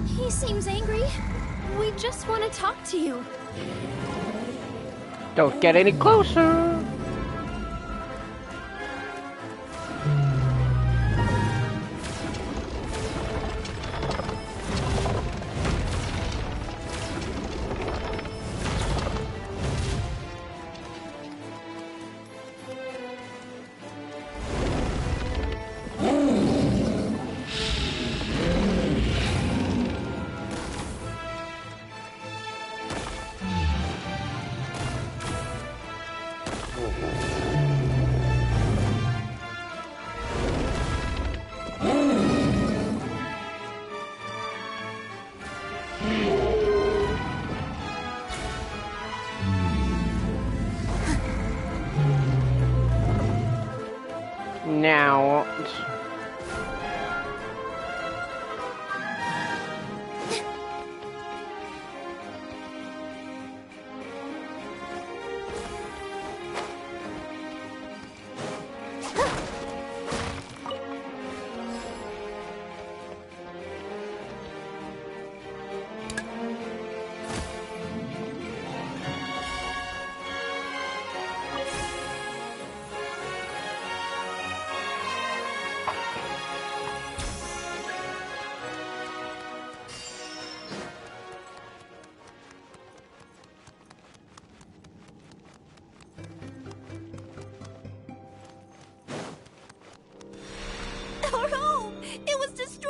He seems angry. We just want to talk to you. Don't get any closer.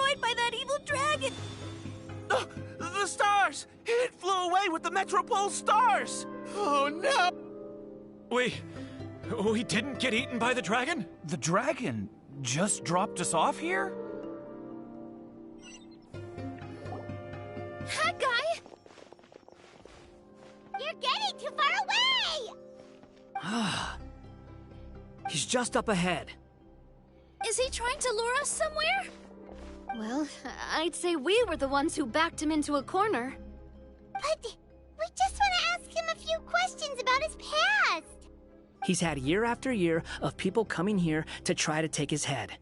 destroyed by that evil dragon! The stars! It flew away with the Metropole stars! Oh no! We didn't get eaten by the dragon? The dragon just dropped us off here? Hi, guy! You're getting too far away! He's just up ahead. Is he trying to lure us somewhere? Well, I'd say we were the ones who backed him into a corner. But we just want to ask him a few questions about his past. He's had year after year of people coming here to try to take his head.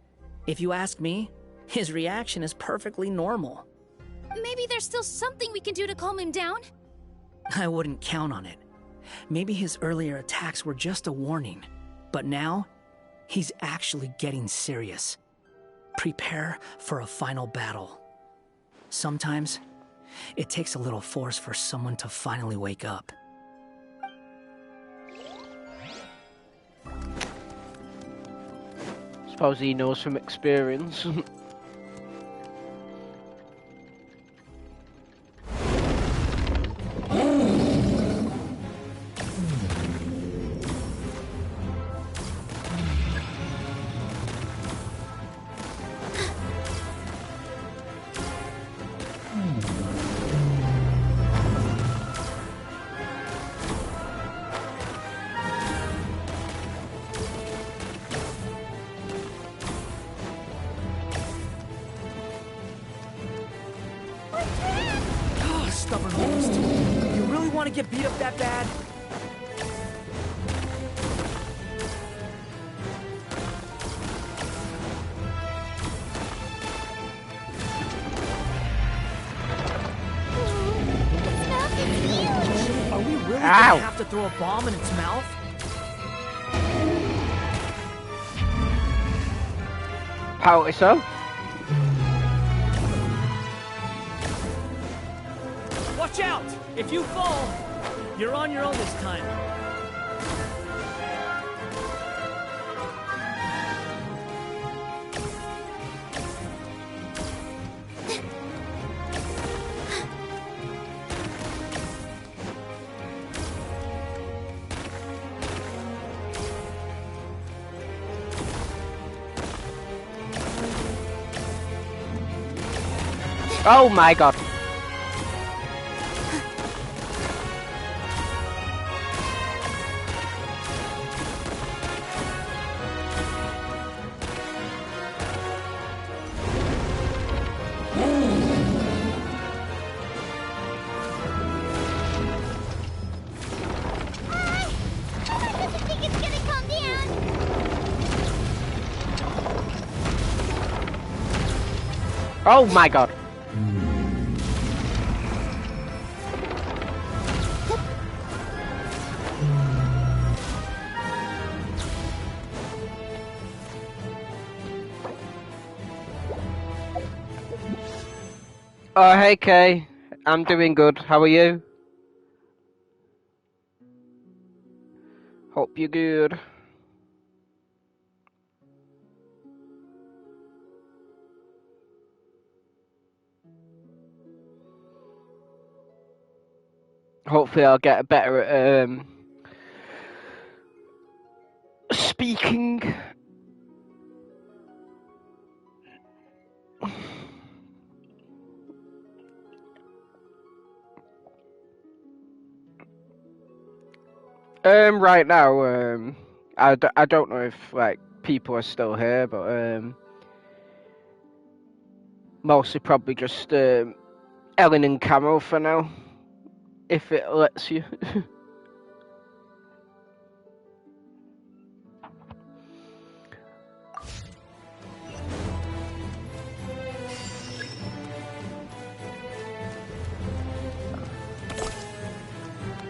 If you ask me, his reaction is perfectly normal. Maybe there's still something we can do to calm him down? I wouldn't count on it. Maybe his earlier attacks were just a warning. But now, he's actually getting serious. Prepare for a final battle. Sometimes, it takes a little force for someone to finally wake up. Suppose he knows from experience. Stubborn host. You really want to get beat up that bad? Are we really gonna have to throw a bomb in its mouth? Apparently so. Watch out! If you fall, you're on your own this time. Oh my god. Oh my god. Oh, hey Kay. I'm doing good. How are you? Hope you're good. Hopefully I'll get better at speaking. Right now, I don't know if like people are still here, but mostly probably just Ellen and Camo for now, if it lets you.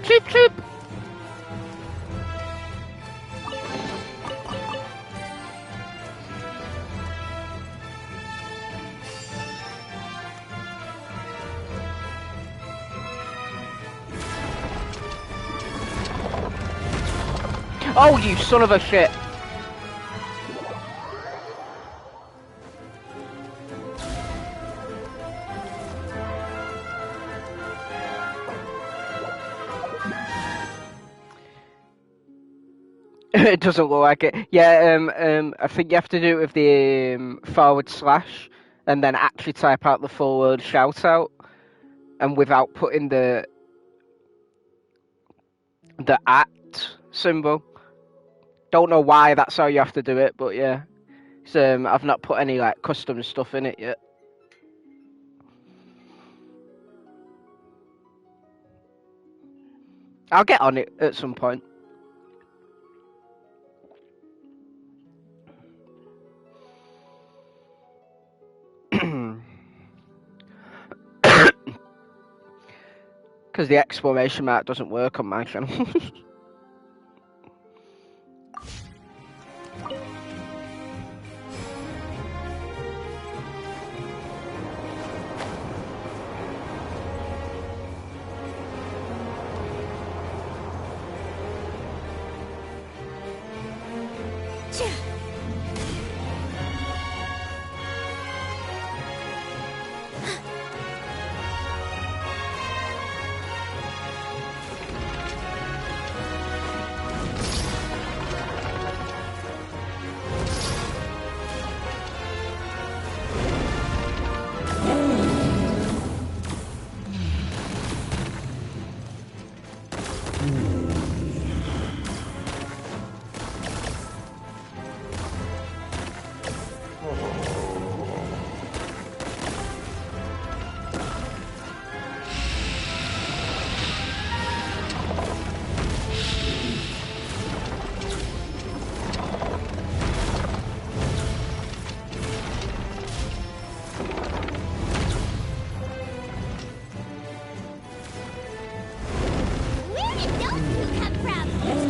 Cheep cheep. Oh, you son of a shit! It doesn't look like it. Yeah, I think you have to do it with the / and then actually type out the full word shout out, and without putting the at symbol. Don't know why that's how you have to do it, but yeah. So, I've not put any like custom stuff in it yet. I'll get on it at some point. Because the exclamation mark doesn't work on my channel.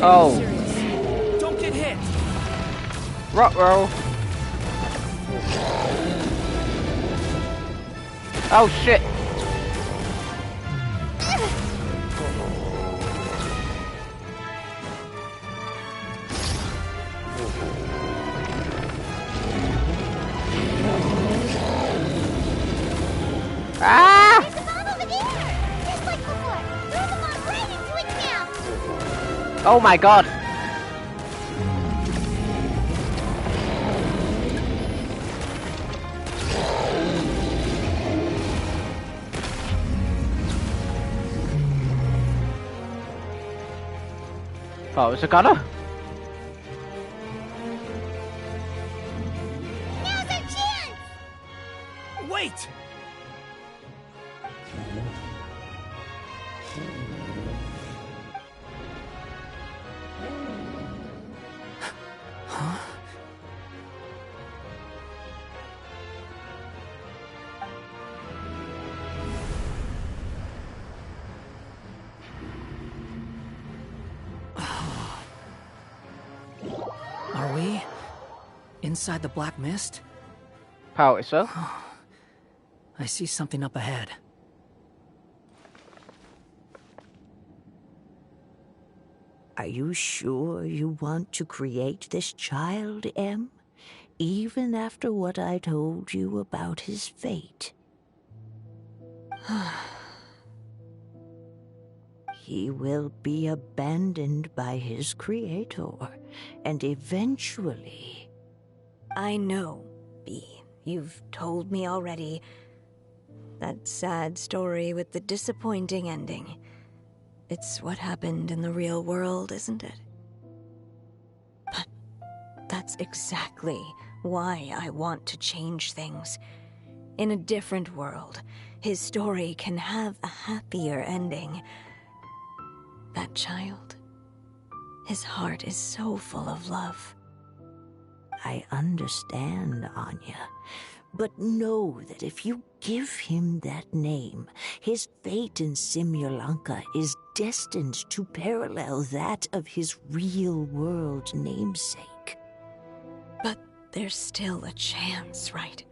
Oh. Don't get hit. Ruh-roh. Oh shit. Ah! There's a bomb over there! Just like before! Throw the bomb right into its mouth! Oh my god. Oh, is it gonna? Now's our chance! Wait! Huh? Are we inside the black mist? Power so. I see something up ahead. Are you sure you want to create this child, Em? Even after what I told you about his fate? He will be abandoned by his creator, and eventually... I know, Bee. You've told me already. That sad story with the disappointing ending. It's what happened in the real world, isn't it? But that's exactly why I want to change things. In a different world, his story can have a happier ending. That child, his heart is so full of love. I understand, Anya. But know that if you give him that name, his fate in Simulanka is destined to parallel that of his real-world namesake. But there's still a chance, right?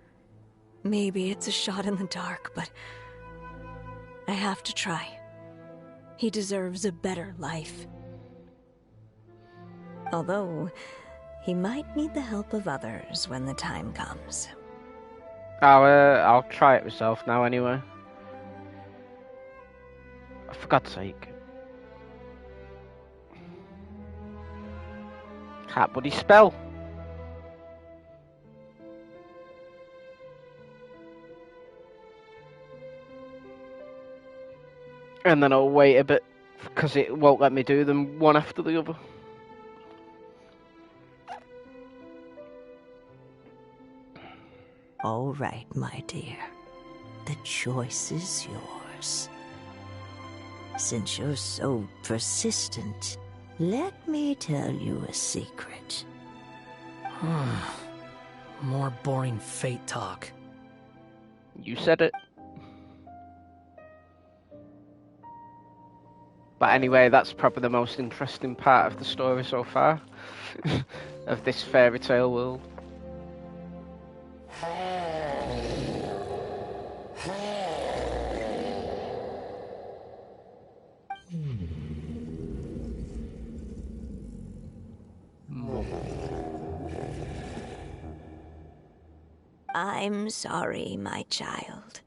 Maybe it's a shot in the dark, but I have to try. He deserves a better life. Although, he might need the help of others when the time comes. I'll try it myself now anyway. For God's sake. Can't bloody spell. And then I'll wait a bit, because it won't let me do them one after the other. All right, my dear. The choice is yours. Since you're so persistent, let me tell you a secret. More boring fate talk. You said it. But anyway, that's probably the most interesting part of the story so far. Of this fairy tale world. I'm sorry, my child.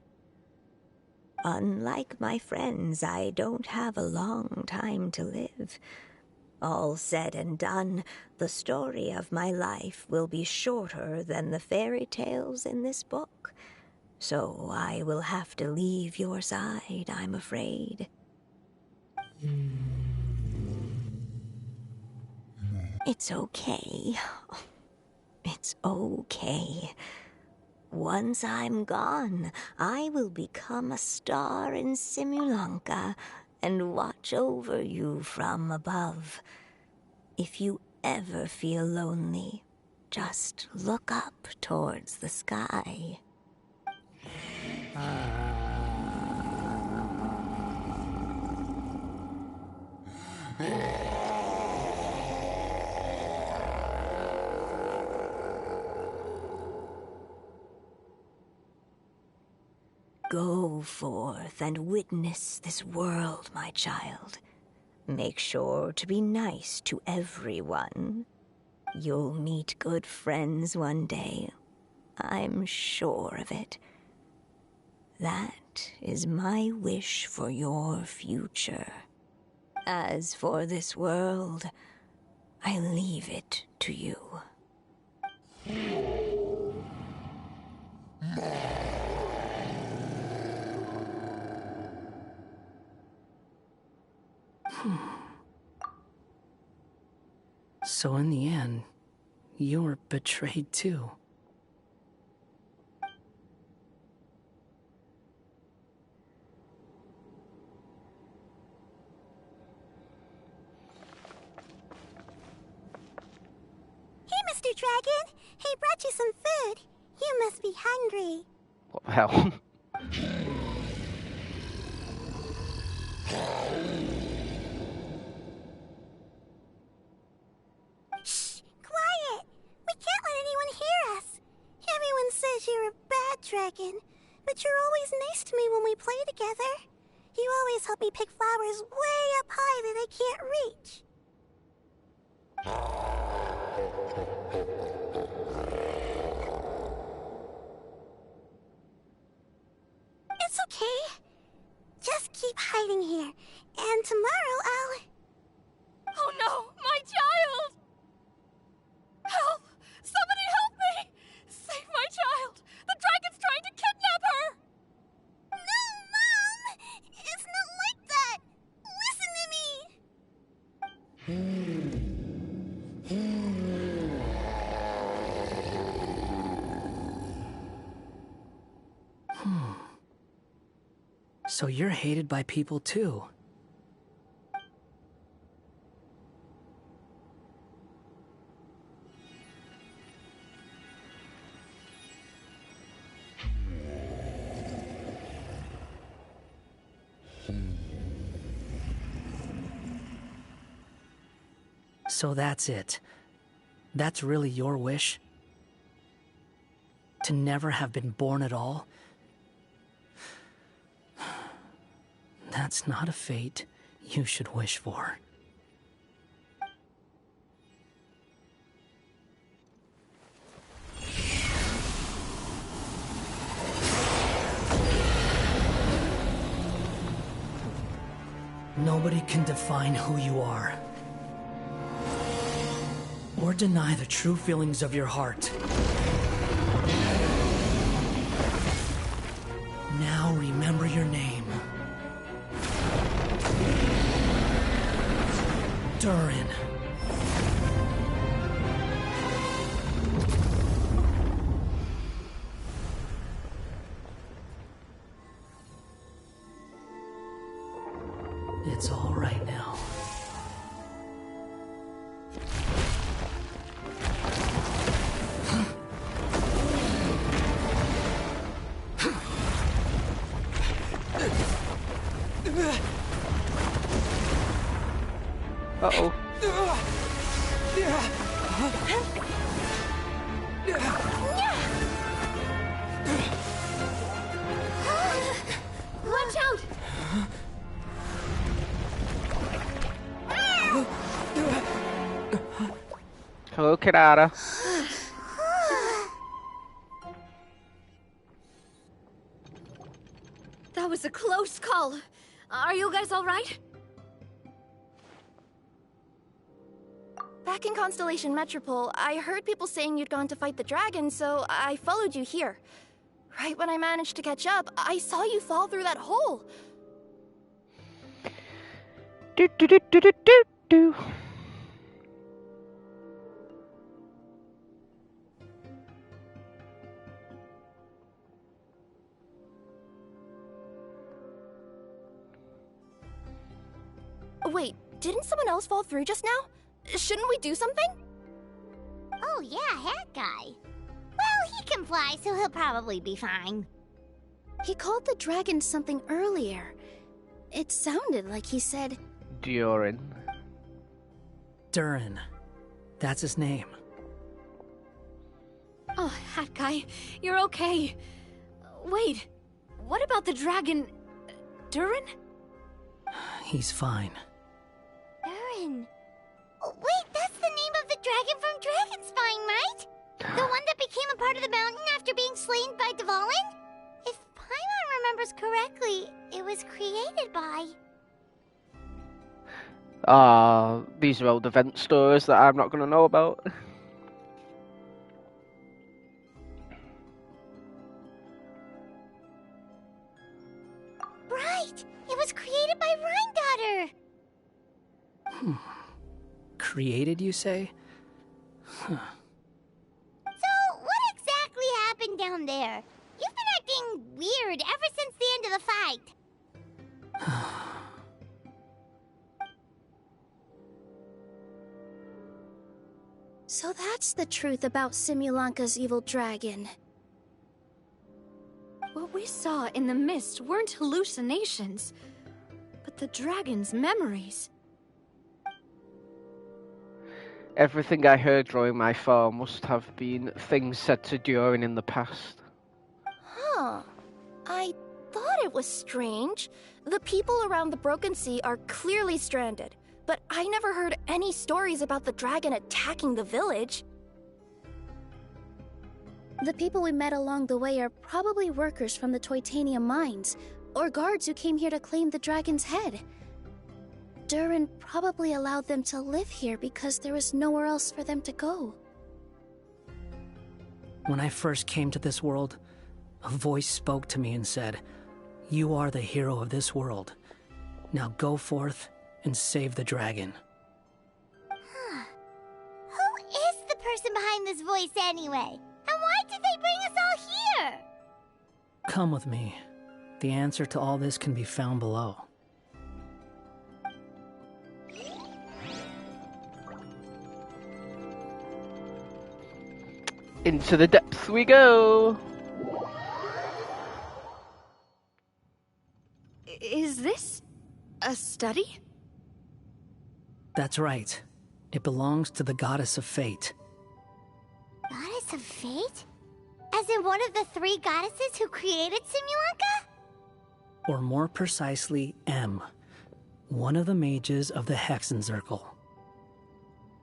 Unlike my friends, I don't have a long time to live. All said and done, the story of my life will be shorter than the fairy tales in this book. So I will have to leave your side, I'm afraid. It's okay. It's okay. Once I'm gone, I will become a star in Simulanka and watch over you from above. If you ever feel lonely, just look up towards the sky. Go forth and witness this world, my child. Make sure to be nice to everyone. You'll meet good friends one day. I'm sure of it. That is my wish for your future. As for this world, I leave it to you. So in the end, you were betrayed too. Hey, Mr. Dragon! He brought you some food. You must be hungry. What the hell? Shh! Quiet! We can't let anyone hear us. Everyone says you're a bad dragon, but you're always nice to me when we play together. You always help me pick flowers way up high that I can't reach. It's okay. Just keep hiding here, and tomorrow I'll... Oh no, my child! Help! Somebody help me! Save my child! The dragon's trying to kidnap her! No, Mom! It's not like that! Listen to me! So you're hated by people too. So that's it. That's really your wish? To never have been born at all? That's not a fate you should wish for. Nobody can define who you are. or deny the true feelings of your heart. Now remember your name. Durin. It's all right now. Uh-oh. Watch out! Hello, Kirara. That was a close call. Are you guys all right? Back in Constellation Metropole, I heard people saying you'd gone to fight the dragon, so I followed you here. Right when I managed to catch up, I saw you fall through that hole. Do do do do do do do. Wait, didn't someone else fall through just now? Shouldn't we do something? Oh yeah, Hat Guy. Well, he can fly, so he'll probably be fine. He called the dragon something earlier. It sounded like he said... Durin. Durin. That's his name. Oh, Hat Guy, you're okay. Wait, what about the dragon... Durin? He's fine. Durin. Oh, wait, that's the name of the dragon from Dragonspine, right? The one that became a part of the mountain after being slain by Dvalin? If Paimon remembers correctly, it was created by... These are old event stories that I'm not going to know about. Right! It was created by Rhine Daughter! Created, you say? Huh. So, what exactly happened down there? You've been acting weird ever since the end of the fight. So that's the truth about Simulanka's evil dragon. What we saw in the mist weren't hallucinations, but the dragon's memories. Everything I heard during my fall must have been things said to Durin in the past. Huh. I thought it was strange. The people around the Broken Sea are clearly stranded, but I never heard any stories about the dragon attacking the village. The people we met along the way are probably workers from the Toitanium mines, or guards who came here to claim the dragon's head. Durin probably allowed them to live here because there was nowhere else for them to go. When I first came to this world, a voice spoke to me and said, "You are the hero of this world. Now go forth and save the dragon." Huh. Who is the person behind this voice anyway? And why did they bring us all here? Come with me. The answer to all this can be found below. Into the depths we go! Is this a study? That's right. It belongs to the Goddess of Fate. Goddess of Fate? As in one of the three goddesses who created Simulanka? Or more precisely, M. One of the mages of the Hexenzirkel.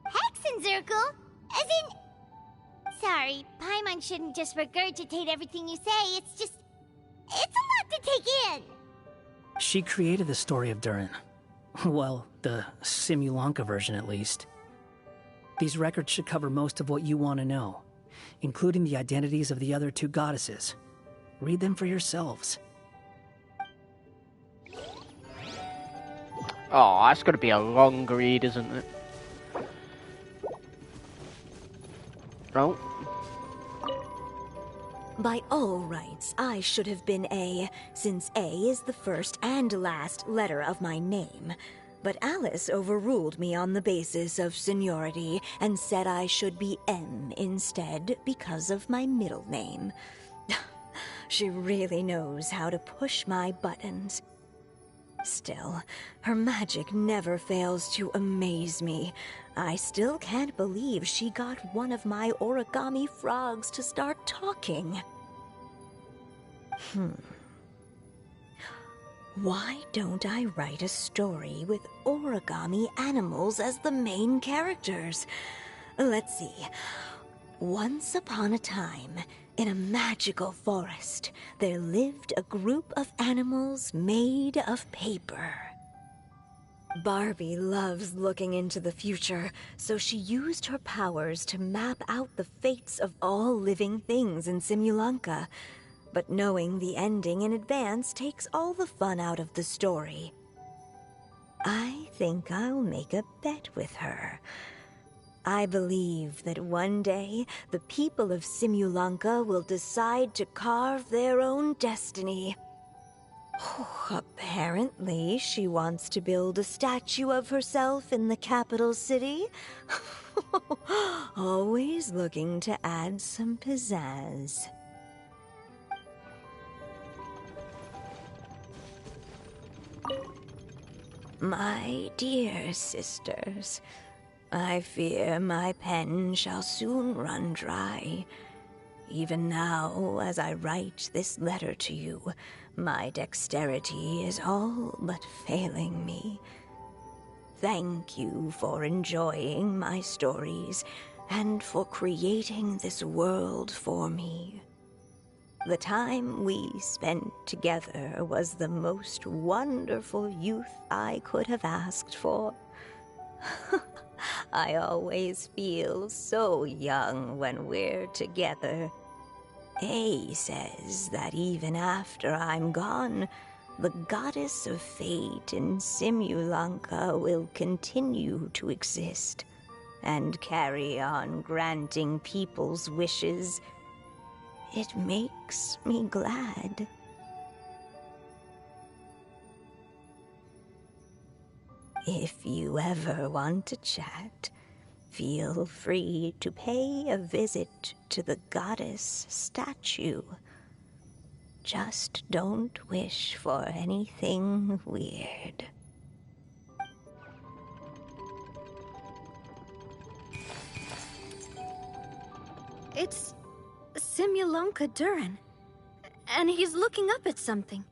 Hexenzirkel? As in... Sorry, Paimon shouldn't just regurgitate everything you say. It's just... It's a lot to take in. She created the story of Durin. Well, the Simulanka version at least. These records should cover most of what you want to know, including the identities of the other two goddesses. Read them for yourselves. Oh, that's going to be a long read, isn't it? Oh. By all rights, I should have been A, since A is the first and last letter of my name. But Alice overruled me on the basis of seniority and said I should be M instead because of my middle name. She really knows how to push my buttons. Still, her magic never fails to amaze me. I still can't believe she got one of my origami frogs to start talking. Why don't I write a story with origami animals as the main characters? Let's see. Once upon a time, in a magical forest, there lived a group of animals made of paper. Barbie loves looking into the future, so she used her powers to map out the fates of all living things in Simulanka. But knowing the ending in advance takes all the fun out of the story. I think I'll make a bet with her. I believe that one day the people of Simulanka will decide to carve their own destiny. Apparently, she wants to build a statue of herself in the capital city. Always looking to add some pizzazz. My dear sisters, I fear my pen shall soon run dry. Even now, as I write this letter to you, my dexterity is all but failing me. Thank you for enjoying my stories and for creating this world for me. The time we spent together was the most wonderful youth I could have asked for. I always feel so young when we're together. A says that even after I'm gone, the goddess of fate in Simulanka will continue to exist and carry on granting people's wishes. It makes me glad. If you ever want to chat, feel free to pay a visit to the goddess statue. Just don't wish for anything weird. It's Simulanka Durin. And he's looking up at something.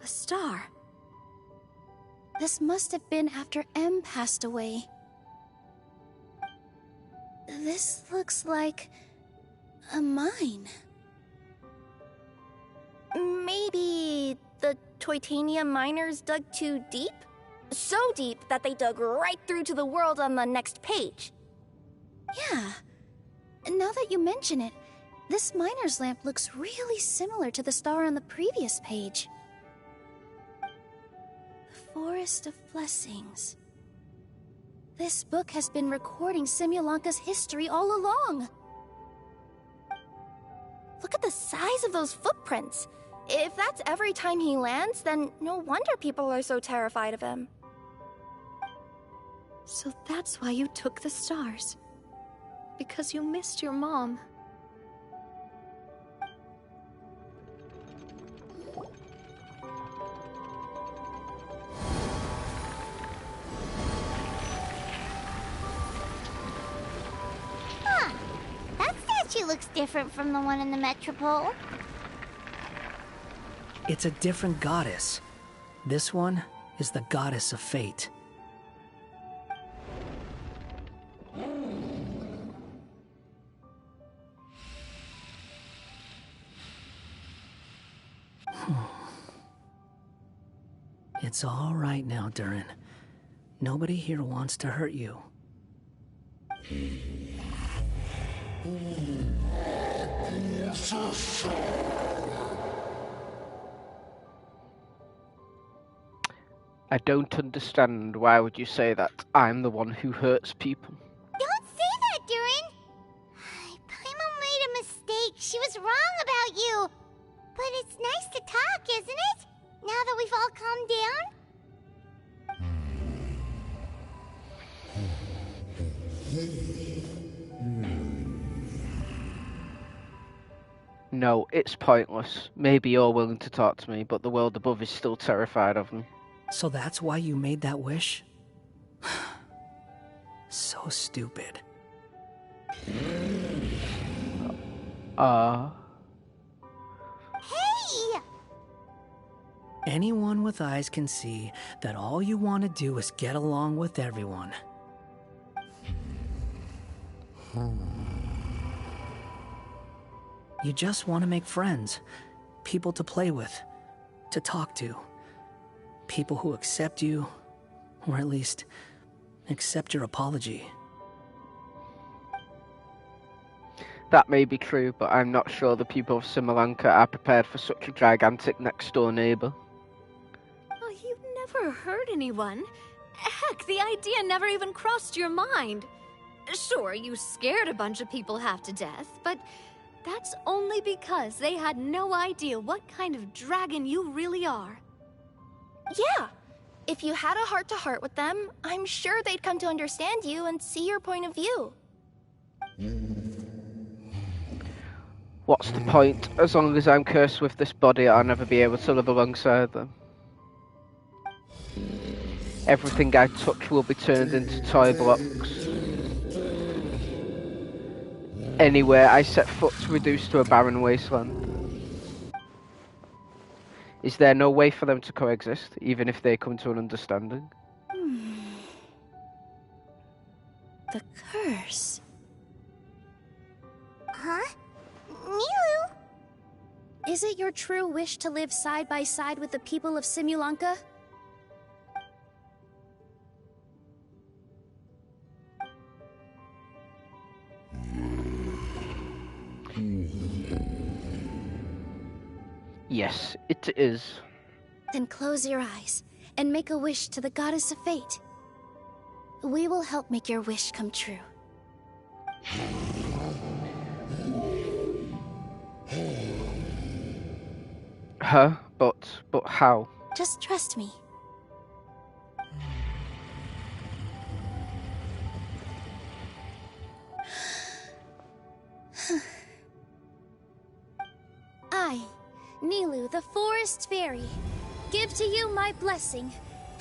A star. This must have been after M passed away. This looks like a mine. Maybe the Toitania miners dug too deep? So deep that they dug right through to the world on the next page. Yeah. Now that you mention it, this miner's lamp looks really similar to the star on the previous page. The Forest of Blessings. This book has been recording Simulanka's history all along. Look at the size of those footprints. If that's every time he lands, then no wonder people are so terrified of him. So that's why you took the stars. Because you missed your mom. Huh. That statue looks different from the one in the Metropole. It's a different goddess. This one is the goddess of fate. It's all right now, Durin. Nobody here wants to hurt you. I don't understand. Why would you say that? I'm the one who hurts people. Don't say that, Durin! Paimon made a mistake. She was wrong about you. But it's nice to talk, isn't it? Now that we've all calmed down? No, it's pointless. Maybe you're willing to talk to me, but the world above is still terrified of me. So that's why you made that wish? So stupid. Hey! Anyone with eyes can see that all you want to do is get along with everyone. You just want to make friends, people to play with, to talk to. People who accept you, or at least accept your apology. That may be true, but I'm not sure the people of Similanka are prepared for such a gigantic next-door neighbor. Oh, you've never hurt anyone. Heck, the idea never even crossed your mind. Sure, you scared a bunch of people half to death, but that's only because they had no idea what kind of dragon you really are. Yeah. If you had a heart-to-heart with them, I'm sure they'd come to understand you and see your point of view. What's the point? As long as I'm cursed with this body, I'll never be able to live alongside them. Everything I touch will be turned into toy blocks. Anywhere I set foot's reduced to a barren wasteland. Is there no way for them to coexist, even if they come to an understanding? The curse. Huh? Nilu? Is it your true wish to live side by side with the people of Simulanka? Yes, it is. Then close your eyes and make a wish to the goddess of fate. We will help make your wish come true. Huh? But how? Just trust me. I, Nilu, the Forest Fairy, give to you my blessing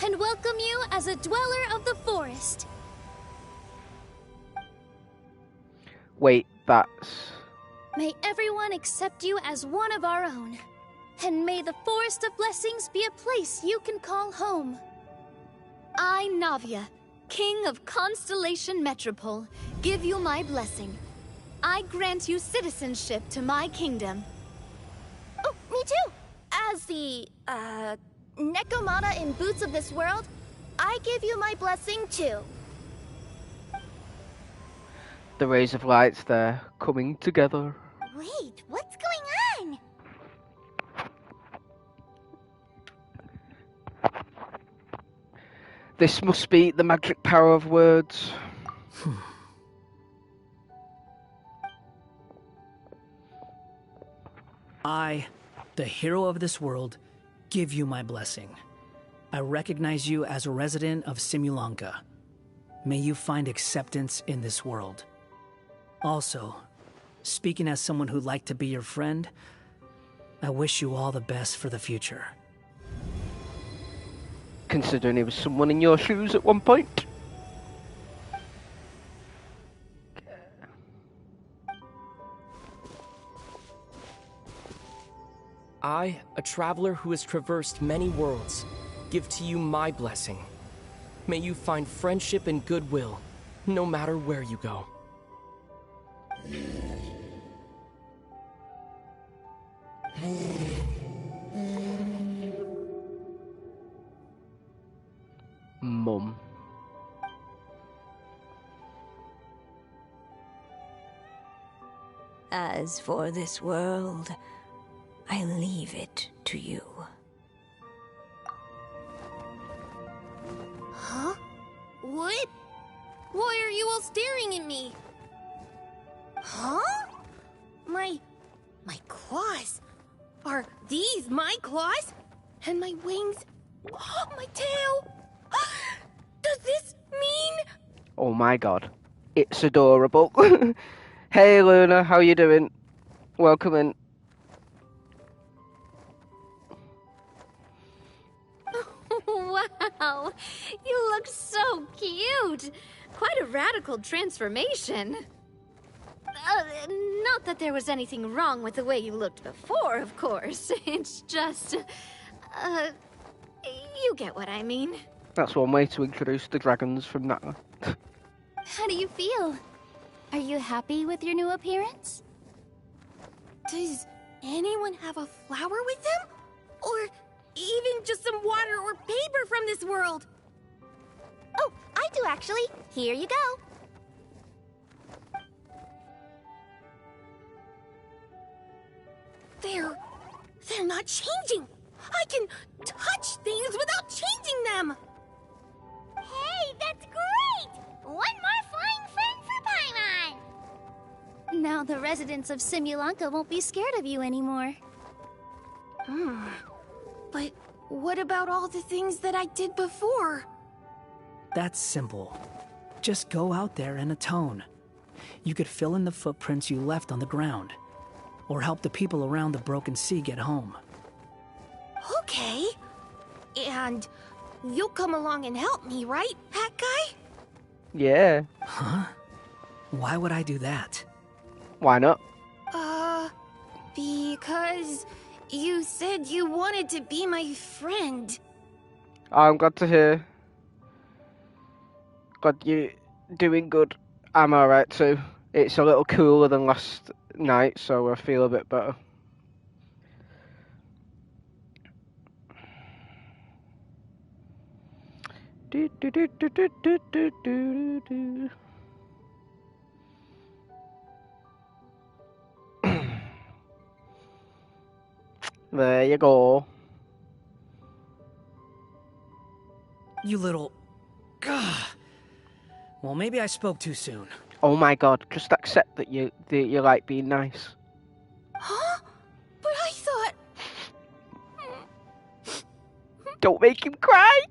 and welcome you as a dweller of the forest. Wait, that's... May everyone accept you as one of our own. And may the Forest of Blessings be a place you can call home. I, Navia, King of Constellation Metropole, give you my blessing. I grant you citizenship to my kingdom. Oh, me too! As the, Nekomata in Boots of this world, I give you my blessing too. The rays of lights there, coming together. Wait, what's going on? This must be the magic power of words. I, the hero of this world, give you my blessing. I recognize you as a resident of Simulanka. May you find acceptance in this world. Also, speaking as someone who'd like to be your friend, I wish you all the best for the future. Considering he was someone in your shoes at one point. I, a traveler who has traversed many worlds, give to you my blessing. May you find friendship and goodwill, no matter where you go. Mum. As for this world, I leave it to you. Huh? What? Why are you all staring at me? Huh? My claws. Are these my claws? And my wings? Oh, my tail. Does this mean? Oh my god. It's adorable. Hey Luna, how you doing? Welcome in. Wow, you look so cute. Quite a radical transformation. Not that there was anything wrong with the way you looked before, of course. It's just, you get what I mean. That's one way to introduce the dragons from that one. How do you feel? Are you happy with your new appearance? Does anyone have a flower with them? Or even just some water or paper from this world? Oh, I do actually. Here you go. They're not changing. I can touch things without changing them. Hey, that's great! One more flying friend for Paimon! Now the residents of Simulanka won't be scared of you anymore. But what about all the things that I did before? That's simple. Just go out there and atone. You could fill in the footprints you left on the ground, or help the people around the broken sea get home. Okay. And you'll come along and help me, right, Hat Guy? Yeah. Huh? Why would I do that? Why not? Because you said you wanted to be my friend. I'm glad to hear. Glad you doing good. I'm alright too. It's a little cooler than last night, so I feel a bit better. There you go. You little... Gah. Well, maybe I spoke too soon. Oh my god, just accept that you like being nice. Huh? But I thought... Don't make him cry!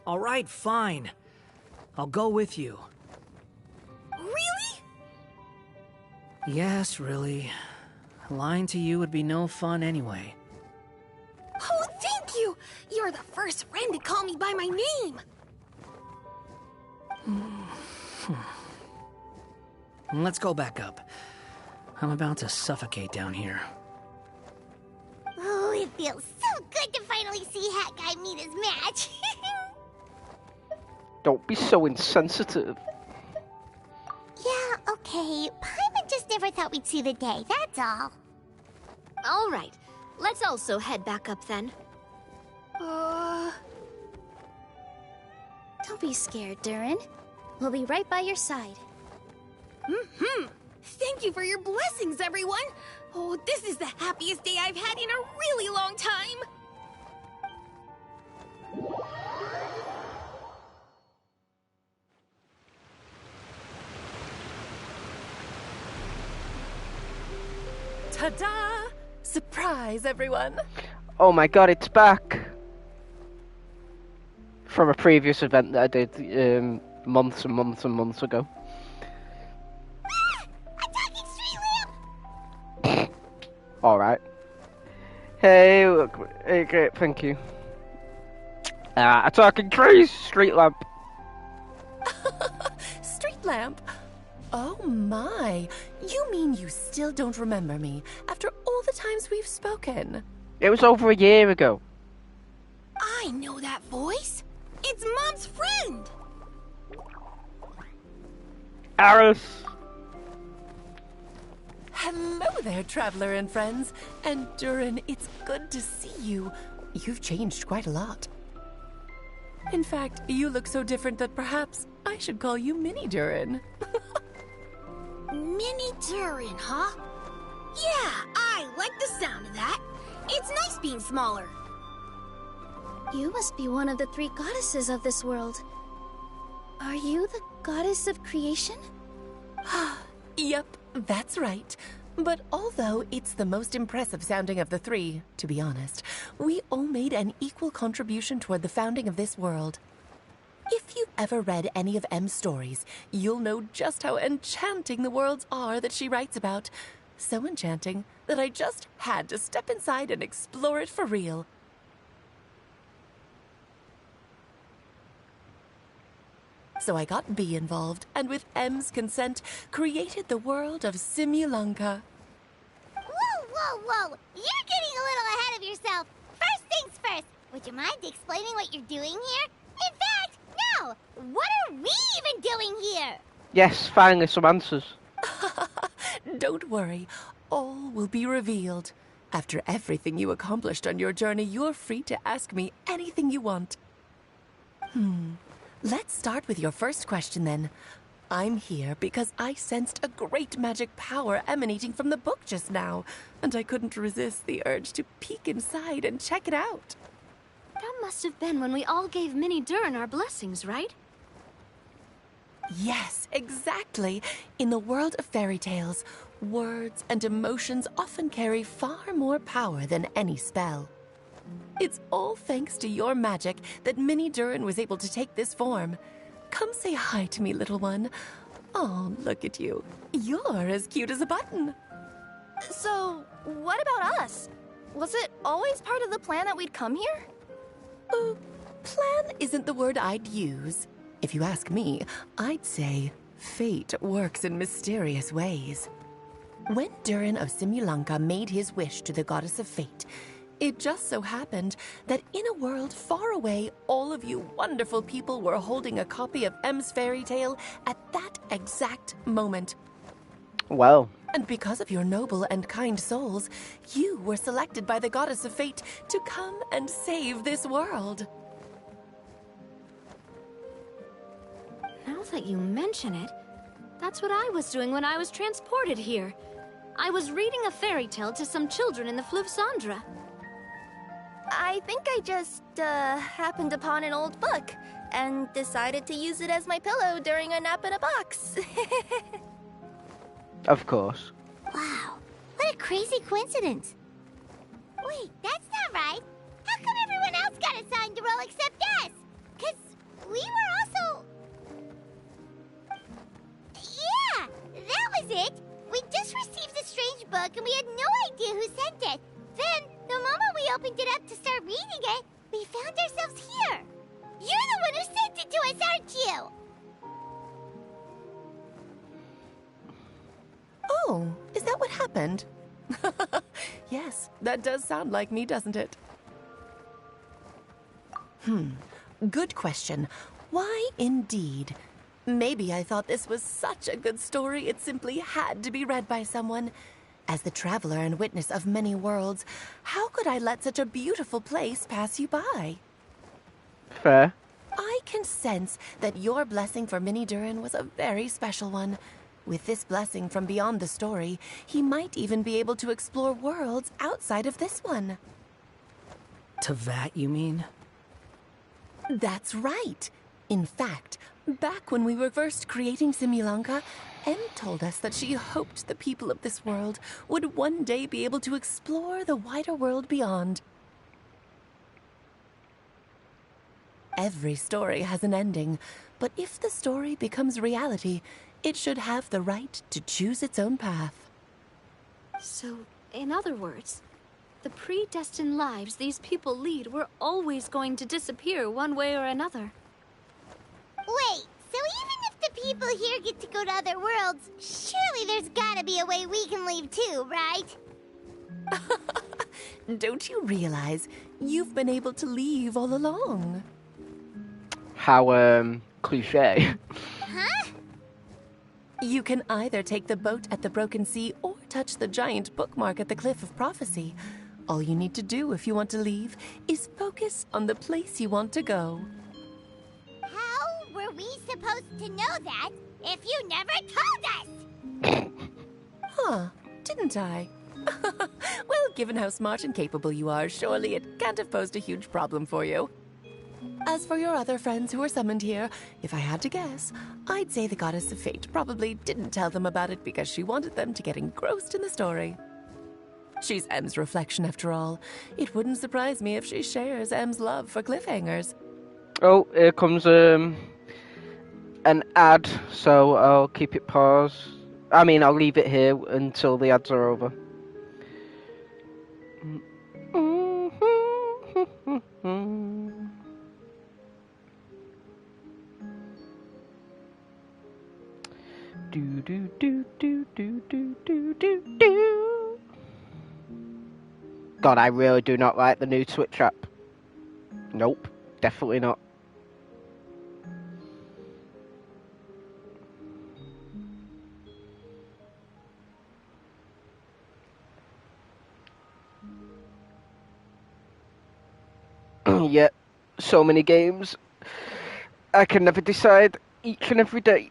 All right, fine. I'll go with you. Really? Yes, really. Lying to you would be no fun anyway. Oh, thank you! You're the first friend to call me by my name! Let's go back up. I'm about to suffocate down here. Oh, it feels so good to finally see Hat Guy meet his match. Don't be so insensitive. Yeah, okay. Paimon just never thought we'd see the day, that's all. All right, let's also head back up then. Don't be scared, Durin. We'll be right by your side. Thank you for your blessings, everyone! Oh, this is the happiest day I've had in a really long time! Ta-da! Surprise, everyone! Oh my god, it's back! From a previous event that I did months and months and months ago. Alright. Hey, look. Hey, great, thank you. A talking trees! Street lamp. Street lamp? Oh my! You mean you still don't remember me after all the times we've spoken? It was over a year ago. I know that voice! It's Mom's friend! Aris! Hello there, traveler and friends. And Durin, it's good to see you. You've changed quite a lot. In fact, you look so different that perhaps I should call you Mini Durin. Mini Durin, huh? Yeah, I like the sound of that. It's nice being smaller. You must be one of the 3 goddesses of this world. Are you the goddess of creation? Yep, that's right. But although it's the most impressive sounding of the 3, to be honest, we all made an equal contribution toward the founding of this world. If you've ever read any of M's stories, you'll know just how enchanting the worlds are that she writes about. So enchanting that I just had to step inside and explore it for real. So I got B involved, and with M's consent, created the world of Simulanka. Whoa, whoa, whoa! You're getting a little ahead of yourself. First things first, would you mind explaining what you're doing here? In fact, no! What are we even doing here? Yes, finally some answers. Don't worry, all will be revealed. After everything you accomplished on your journey, you're free to ask me anything you want. Let's start with your first question then. I'm here because I sensed a great magic power emanating from the book just now, and I couldn't resist the urge to peek inside and check it out. That must have been when we all gave Mini Durin our blessings, right? Yes, exactly. In the world of fairy tales, words and emotions often carry far more power than any spell. It's all thanks to your magic that Mini Durin was able to take this form. Come say hi to me, little one. Oh, look at you. You're as cute as a button. So, what about us? Was it always part of the plan that we'd come here? Plan isn't the word I'd use. If you ask me, I'd say fate works in mysterious ways. When Durin of Simulanka made his wish to the goddess of fate, it just so happened that in a world far away, all of you wonderful people were holding a copy of M's fairy tale at that exact moment. Well. And because of your noble and kind souls, you were selected by the goddess of fate to come and save this world. Now that you mention it, that's what I was doing when I was transported here. I was reading a fairy tale to some children in the Fleuve Sandra. I think I just, happened upon an old book and decided to use it as my pillow during a nap in a box. Of course. Wow, what a crazy coincidence. Wait, that's not right. How come everyone else got assigned to roll except us? 'Cause we were also... Yeah, that was it. We just received a strange book and we had no idea who sent it. Then, the moment we opened it up to start reading it, we found ourselves here. You're the one who sent it to us, aren't you? Oh, is that what happened? Yes, that does sound like me, doesn't it? Good question. Why indeed? Maybe I thought this was such a good story it simply had to be read by someone. As the traveler and witness of many worlds, how could I let such a beautiful place pass you by? Fair. I can sense that your blessing for Mini Durin was a very special one. With this blessing from beyond the story, he might even be able to explore worlds outside of this one. Teyvat, you mean? That's right. In fact, back when we were first creating Simulanka, Em told us that she hoped the people of this world would one day be able to explore the wider world beyond. Every story has an ending, but if the story becomes reality, it should have the right to choose its own path. So, in other words, the predestined lives these people lead were always going to disappear one way or another. Wait, so even if the people here get to go to other worlds, surely there's gotta be a way we can leave too, right? Don't you realize you've been able to leave all along? How, cliche. Huh? You can either take the boat at the Broken Sea or touch the giant bookmark at the Cliff of Prophecy. All you need to do if you want to leave is focus on the place you want to go. How were we supposed to know that if you never told us? Huh, didn't I? Well, given how smart and capable you are, surely it can't have posed a huge problem for you. As for your other friends who were summoned here, if I had to guess, I'd say the Goddess of Fate probably didn't tell them about it because she wanted them to get engrossed in the story. She's M's reflection, after all. It wouldn't surprise me if she shares M's love for cliffhangers. Oh, here comes an ad, so I'll keep it paused. I mean, I'll leave it here until the ads are over. Do do do do do do do do do. God, I really do not like the new Twitch app. Nope, definitely not. Yet, so many games. I can never decide each and every day.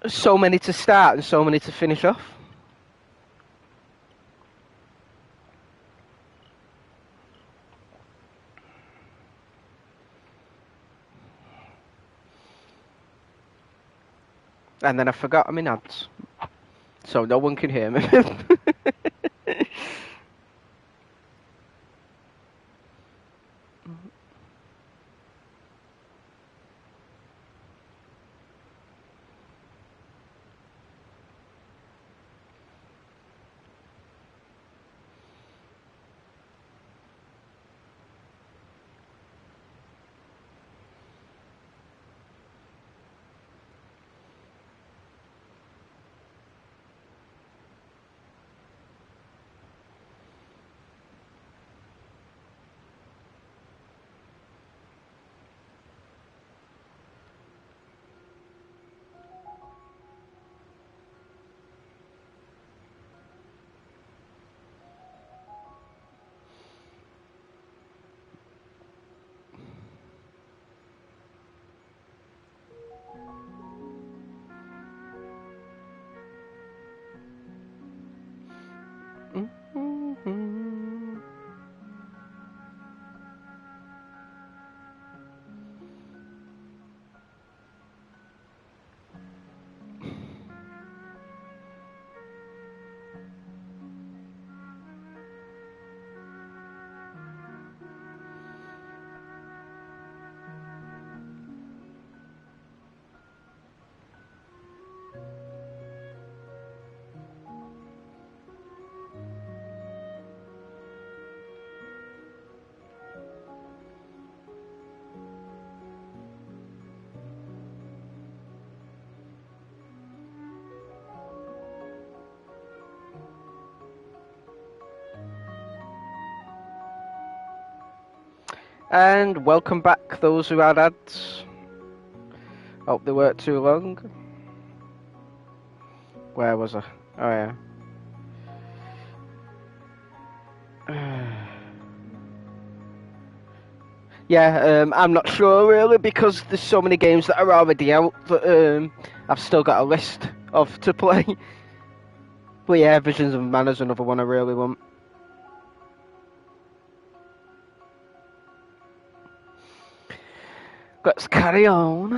So many to start and so many to finish off. And then I forgot I'm in ads. So no one can hear me. And welcome back, those who had ads. Hope they weren't too long. Where was I? Oh yeah. Yeah, I'm not sure really because there's so many games that are already out that I've still got a list of to play. But yeah, Visions of Mana's another one I really want. Let's carry on.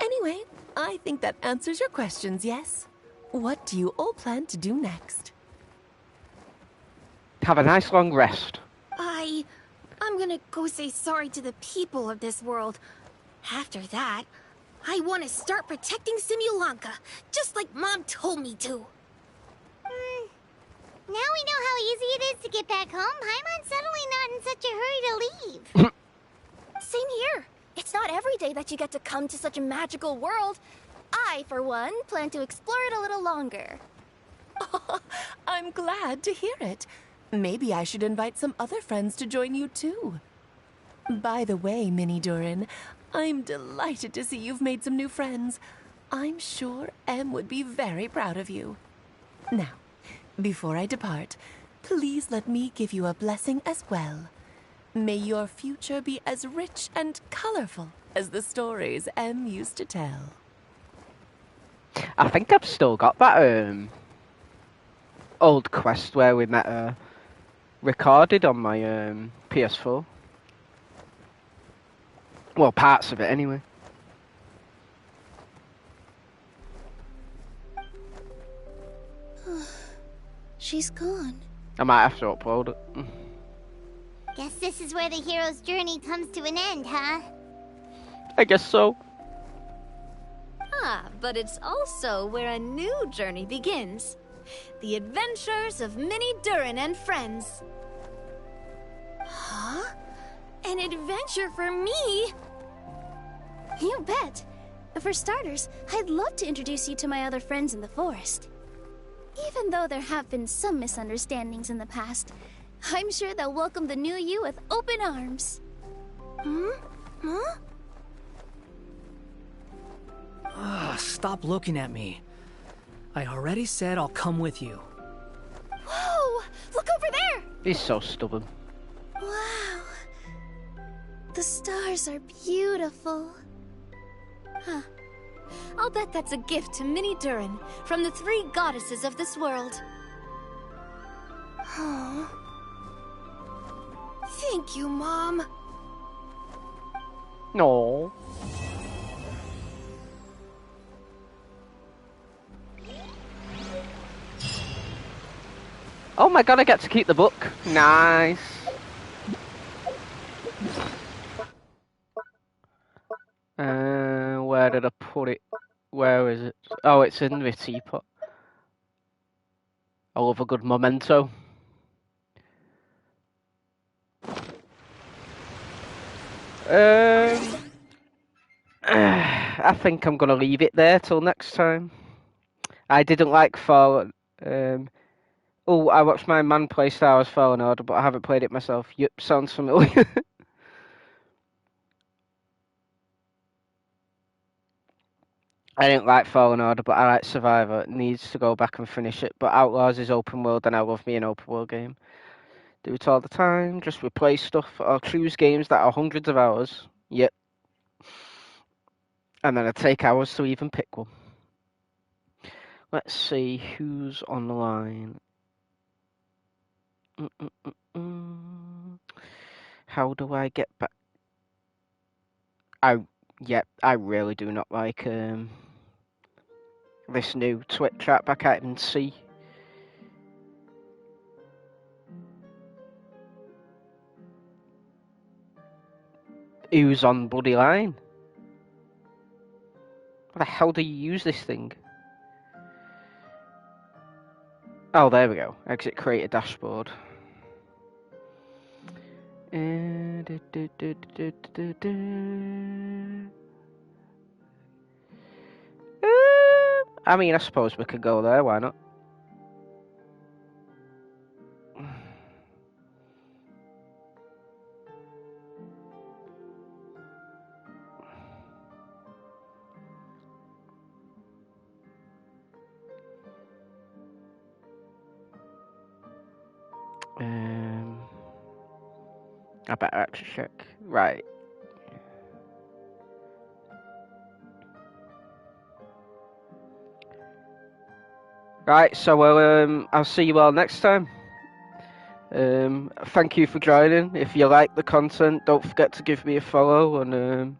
Anyway, I think that answers your questions, yes? What do you all plan to do next? Have a nice long rest. I'm gonna go say sorry to the people of this world. After that, I want to start protecting Simulanka, just like Mom told me to. Now we know how easy it is to get back home. Paimon's suddenly not in such a hurry to leave. Same here. It's not every day that you get to come to such a magical world. I, for one, plan to explore it a little longer. I'm glad to hear it. Maybe I should invite some other friends to join you too. By the way, Minnie Durin, I'm delighted to see you've made some new friends. I'm sure Em would be very proud of you. Now, before I depart, please let me give you a blessing as well. May your future be as rich and colorful as the stories Em used to tell. I think I've still got that old quest where we met her recorded on my PS4. Well, parts of it anyway. She's gone. I might have to upload it. Guess this is where the hero's journey comes to an end, huh? I guess so. Ah, but it's also where a new journey begins. The adventures of Minnie Durin and friends. Huh? An adventure for me? You bet. For starters, I'd love to introduce you to my other friends in the forest. Even though there have been some misunderstandings in the past, I'm sure they'll welcome the new you with open arms. Huh? Stop looking at me. I already said I'll come with you. Whoa! Look over there! He's so stubborn. Wow. The stars are beautiful. Huh. I'll bet that's a gift to Minnie Durin from the 3 goddesses of this world. Huh? Thank you, Mom. No. Oh my god, I get to keep the book. Nice. Where did I put it? Where is it? Oh, it's in the teapot. I love a good memento. I think I'm gonna leave it there till next time. I didn't like Fallen. Oh, I watched my man play Star Wars Fallen Order, but I haven't played it myself. Yep, sounds familiar. I didn't like Fallen Order, but I like Survivor. It needs to go back and finish it. But Outlaws is open world, and I love me an open world game. Do it all the time, just replace stuff, or choose games that are hundreds of hours. Yep. And then I take hours to even pick one. Let's see who's on the line. How do I get back? I really do not like this new Twitch app. I can't even see. Who's on bloody line? How the hell do you use this thing? Oh, there we go. Exit create a dashboard. I mean, I suppose we could go there. Why not? I better actually check. Right. Right, so I'll see you all next time. Thank you for joining. If you like the content, don't forget to give me a follow. And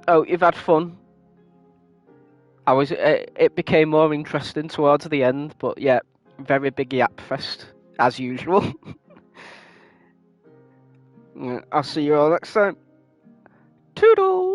oh, you've had fun. It became more interesting towards the end, but yeah, very big yap fest as usual. I'll see you all next time. Toodles!